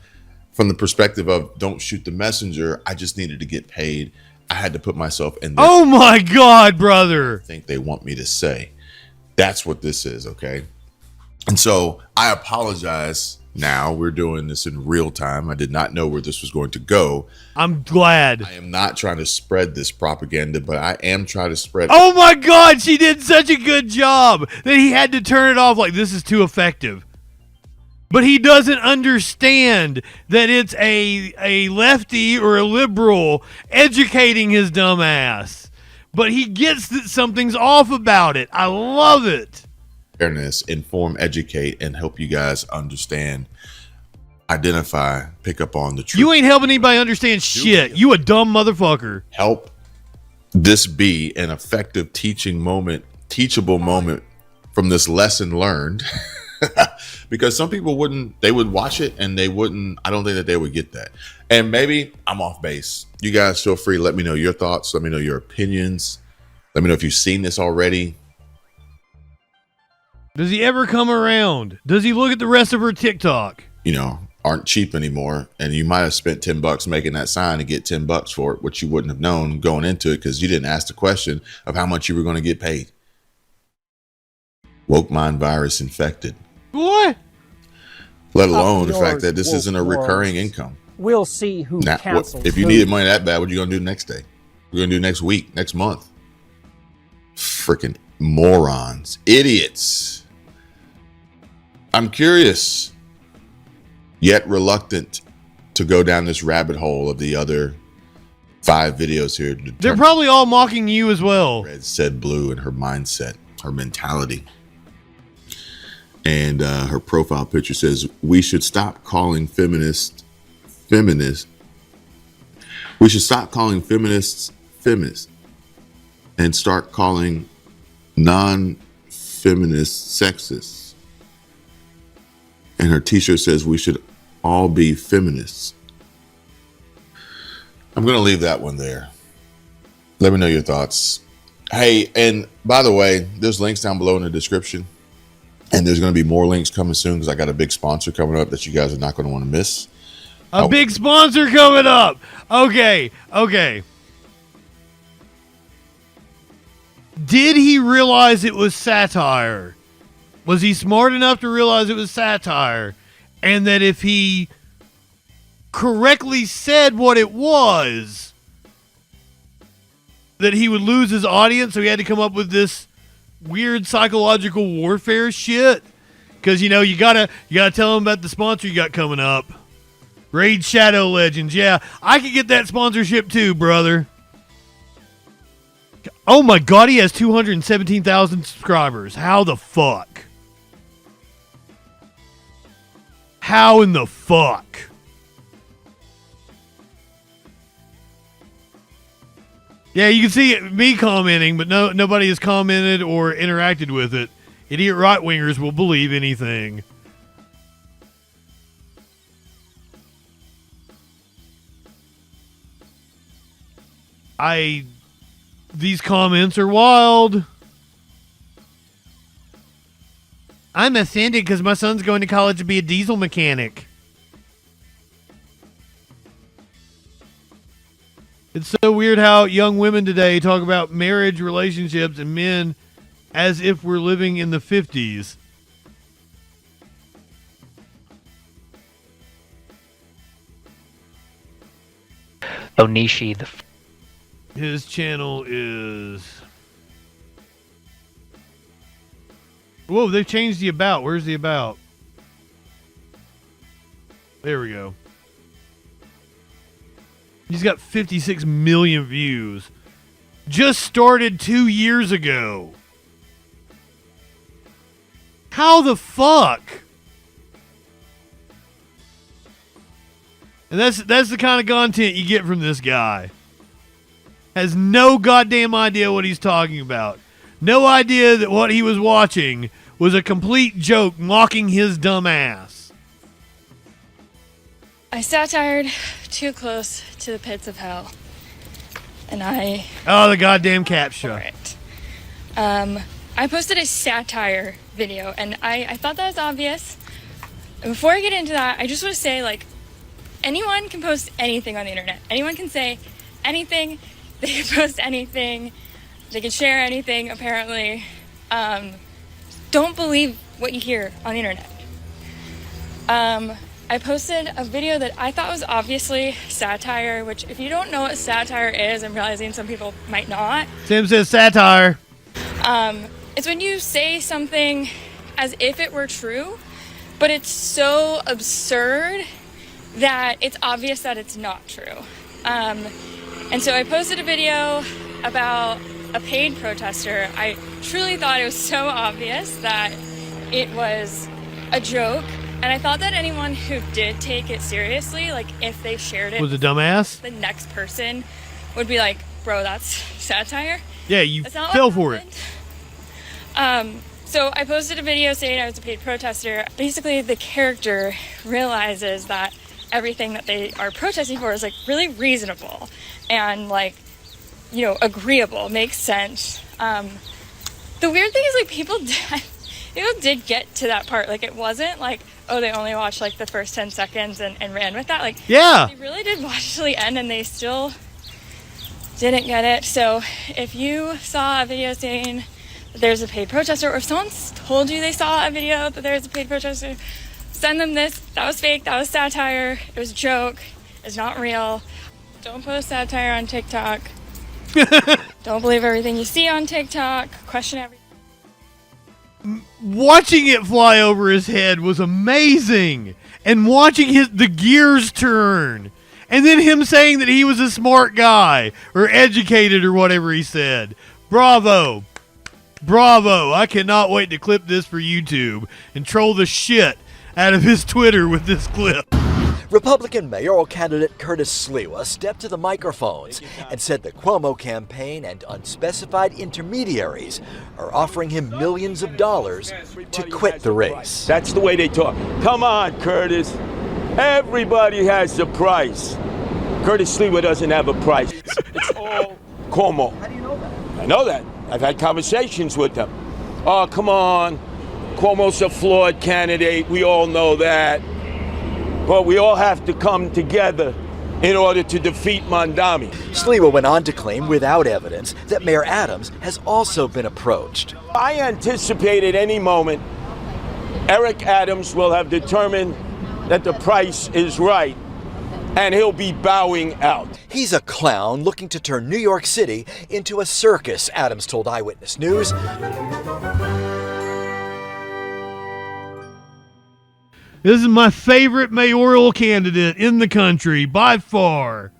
from the perspective of don't shoot the messenger. I just needed to get paid. I had to put myself in there. Oh my God, brother. I think they want me to say. That's what this is, okay? And so I apologize now. We're doing this in real time. I did not know where this was going to go. I'm glad. I am not trying to spread this propaganda, but I am trying to spread. Oh my God, she did such a good job that he had to turn it off like this is too effective. But he doesn't understand that it's a lefty or a liberal educating his dumb ass. But he gets that something's off about it. I love it. Awareness, inform, educate, and help you guys understand, identify, pick up on the truth. You ain't helping anybody understand shit. You a dumb motherfucker. Help this be an effective teaching moment, teachable moment from this lesson learned. Because some people they would watch it and they wouldn't, I don't think that they would get that. And maybe I'm off base. You guys feel free. Let me know your thoughts. Let me know your opinions. Let me know if you've seen this already. Does he ever come around? Does he look at the rest of her TikTok? You know, aren't cheap anymore. And you might have spent $10 making that sign to get $10 for it, which you wouldn't have known going into it because you didn't ask the question of how much you were going to get paid. Woke mind virus infected. What? Let alone the fact that this isn't a recurring income. We'll see who cancels. If you needed money that bad, what are you going to do next day? We're going to do next week, next month. Freaking morons. Idiots. I'm curious, yet reluctant to go down this rabbit hole of the other 5 videos here. They're probably all mocking you as well. Red said blue and her mindset, her mentality. And her profile picture says, we should stop calling feminists feminists and start calling non-feminists sexist. And her t-shirt says we should all be feminists. I'm going to leave that one there. Let me know your thoughts. Hey, and by the way, there's links down below in the description. And there's going to be more links coming soon because I got a big sponsor coming up that you guys are not going to want to miss. A big sponsor coming up. Okay. Did he realize it was satire? Was he smart enough to realize it was satire? And that if he correctly said what it was, that he would lose his audience, so he had to come up with this weird psychological warfare shit? Because, you gotta tell him about the sponsor you got coming up. Raid Shadow Legends. Yeah, I could get that sponsorship too, brother. Oh my God, he has 217,000 subscribers. How the fuck? How in the fuck? Yeah, you can see me commenting, but nobody has commented or interacted with it. Idiot right-wingers will believe anything. These comments are wild. I'm offended because my son's going to college to be a diesel mechanic. It's so weird how young women today talk about marriage, relationships, and men as if we're living in the 50s. Onishi, his channel is... Whoa, they've changed the about. Where's the about? There we go. He's got 56 million views. Just started 2 years ago. How the fuck? And that's the kind of content you get from this guy. Has no goddamn idea what he's talking about. No idea that what he was watching was a complete joke mocking his dumb ass. I satired too close to the pits of hell. And Oh, the goddamn captcha. I posted a satire video, and I thought that was obvious. And before I get into that, I just want to say, anyone can post anything on the internet. Anyone can say anything. They can post anything. They can share anything, apparently. Don't believe what you hear on the internet. I posted a video that I thought was obviously satire, which if you don't know what satire is, I'm realizing some people might not. Tim says satire. It's when you say something as if it were true, but it's so absurd that it's obvious that it's not true. And so I posted a video about a paid protester. I truly thought it was so obvious that it was a joke. And I thought that anyone who did take it seriously, if they shared it... Was a dumbass? The next person would be like, bro, that's satire? Yeah, you fell for it. So I posted a video saying I was a paid protester. Basically, the character realizes that everything that they are protesting for is really reasonable and agreeable, makes sense. The weird thing is people did get to that part. It wasn't oh, they only watched the first 10 seconds and ran with that. Yeah, they really did watch to the end and they still didn't get it. So if you saw a video saying that there's a paid protester, or if someone told you they saw a video that there's a paid protester, send them this. That was fake. That was satire. It was a joke. It's not real. Don't post satire on TikTok. Don't believe everything you see on TikTok. Question everything. Watching it fly over his head was amazing. And watching the gears turn. And then him saying that he was a smart guy. Or educated or whatever he said. Bravo. Bravo. I cannot wait to clip this for YouTube and troll the shit out of his Twitter with this clip. Republican mayoral candidate Curtis Sliwa stepped to the microphones and said the Cuomo campaign and unspecified intermediaries are offering him millions of dollars to quit the race. That's the way they talk. Come on, Curtis. Everybody has a price. Curtis Sliwa doesn't have a price. It's all Cuomo. How do you know that? I know that. I've had conversations with them. Oh, come on. Cuomo's a flawed candidate. We all know that. But we all have to come together in order to defeat Mondami. Sliwa went on to claim without evidence that Mayor Adams has also been approached. I anticipate at any moment Eric Adams will have determined that the price is right and he'll be bowing out. He's a clown looking to turn New York City into a circus, Adams told Eyewitness News. This is my favorite mayoral candidate in the country, by far.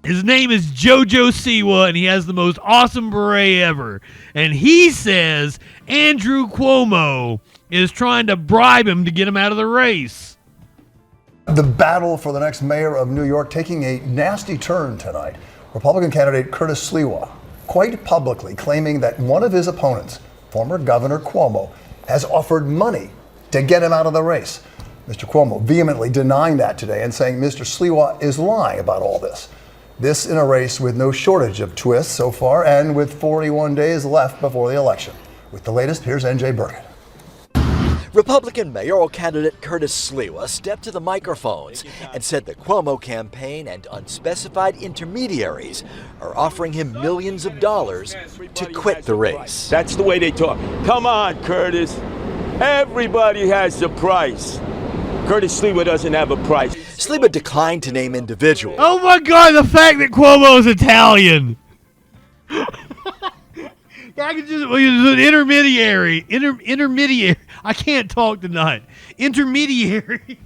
His name is Jojo Siwa, and he has the most awesome beret ever. And he says Andrew Cuomo is trying to bribe him to get him out of the race. The battle for the next mayor of New York taking a nasty turn tonight. Republican candidate Curtis Sliwa quite publicly claiming that one of his opponents, former Governor Cuomo, has offered money to get him out of the race. Mr. Cuomo vehemently denying that today and saying Mr. Sliwa is lying about all this. This in a race with no shortage of twists so far and with 41 days left before the election. With the latest, here's NJ Burkett. Republican mayoral candidate Curtis Sliwa stepped to the microphones and said the Cuomo campaign and unspecified intermediaries are offering him millions of dollars to quit the race. That's the way they talk. Come on, Curtis. Everybody has a price. Curtis Sliwa doesn't have a price. Sliwa declined to name individuals. Oh my God, the fact that Cuomo is Italian. I could just, he's an intermediary. Intermediary. I can't talk tonight. Intermediary.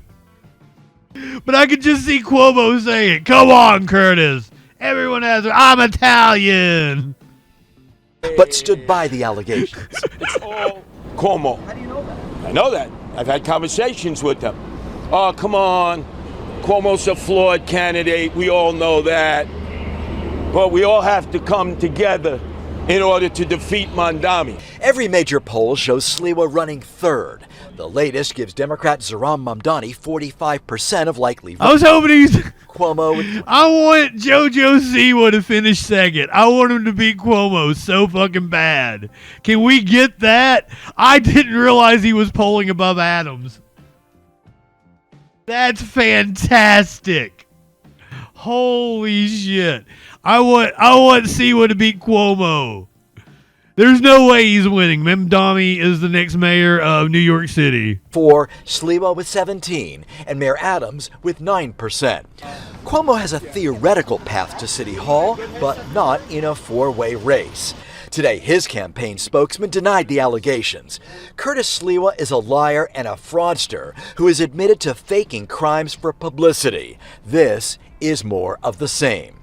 But I could just see Cuomo saying, come on, Curtis. Everyone has, I'm Italian. But stood by the allegations. It's all Cuomo. How do you know that? I know that. I've had conversations with them. Oh, come on. Cuomo's a flawed candidate. We all know that. But we all have to come together in order to defeat Mondami. Every major poll shows Sliwa running third. The latest gives Democrat Zohran Mamdani 45% of likely votes. I was hoping he's... Cuomo. I want Jojo Siwa to finish second. I want him to beat Cuomo so fucking bad. Can we get that? I didn't realize he was polling above Adams. That's fantastic. Holy shit. I want Siwa to beat Cuomo. There's no way he's winning. Mamdani is the next mayor of New York City. 4, Sliwa with 17, and Mayor Adams with 9%. Cuomo has a theoretical path to City Hall, but not in a four-way race. Today, his campaign spokesman denied the allegations. Curtis Sliwa is a liar and a fraudster who is admitted to faking crimes for publicity. This is more of the same.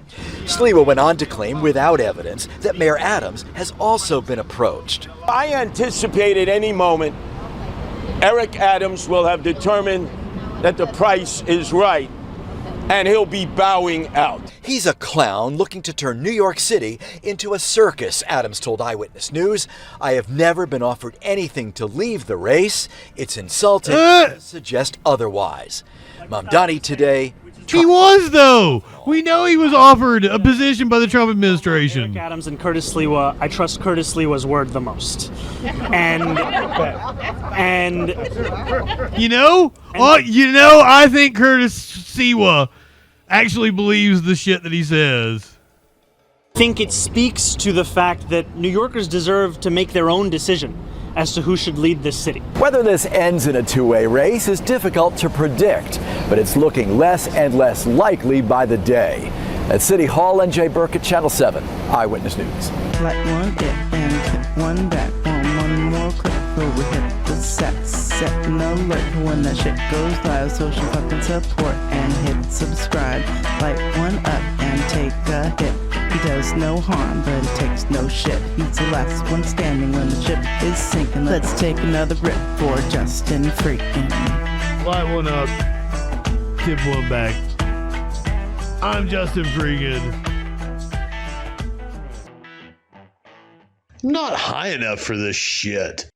Sliwa went on to claim without evidence that Mayor Adams has also been approached. I anticipate at any moment Eric Adams will have determined that the price is right and he'll be bowing out. He's a clown looking to turn New York City into a circus, Adams told Eyewitness News. I have never been offered anything to leave the race. It's insulting to suggest otherwise. Mamdani today. He was, though. We know he was offered a position by the Trump administration. Eric Adams and Curtis Sliwa, I trust Curtis Sliwa's word the most. And I think Curtis Sliwa actually believes the shit that he says. I think it speaks to the fact that New Yorkers deserve to make their own decision as to who should lead this city. Whether this ends in a two-way race is difficult to predict, but it's looking less and less likely by the day. At City Hall, NJ Burkett, Channel 7, Eyewitness News. Like one it and hit one back, one more click, so we hit the set an alert when that shit goes live. Social fucking support and hit subscribe. Light one up and take a hit. He does no harm, but he takes no shit. He's the last one standing when the ship is sinking. Let's take another rip for JustinFREAKIN. Light one up, tip one back. I'm JustinFREAKIN. Not high enough for this shit.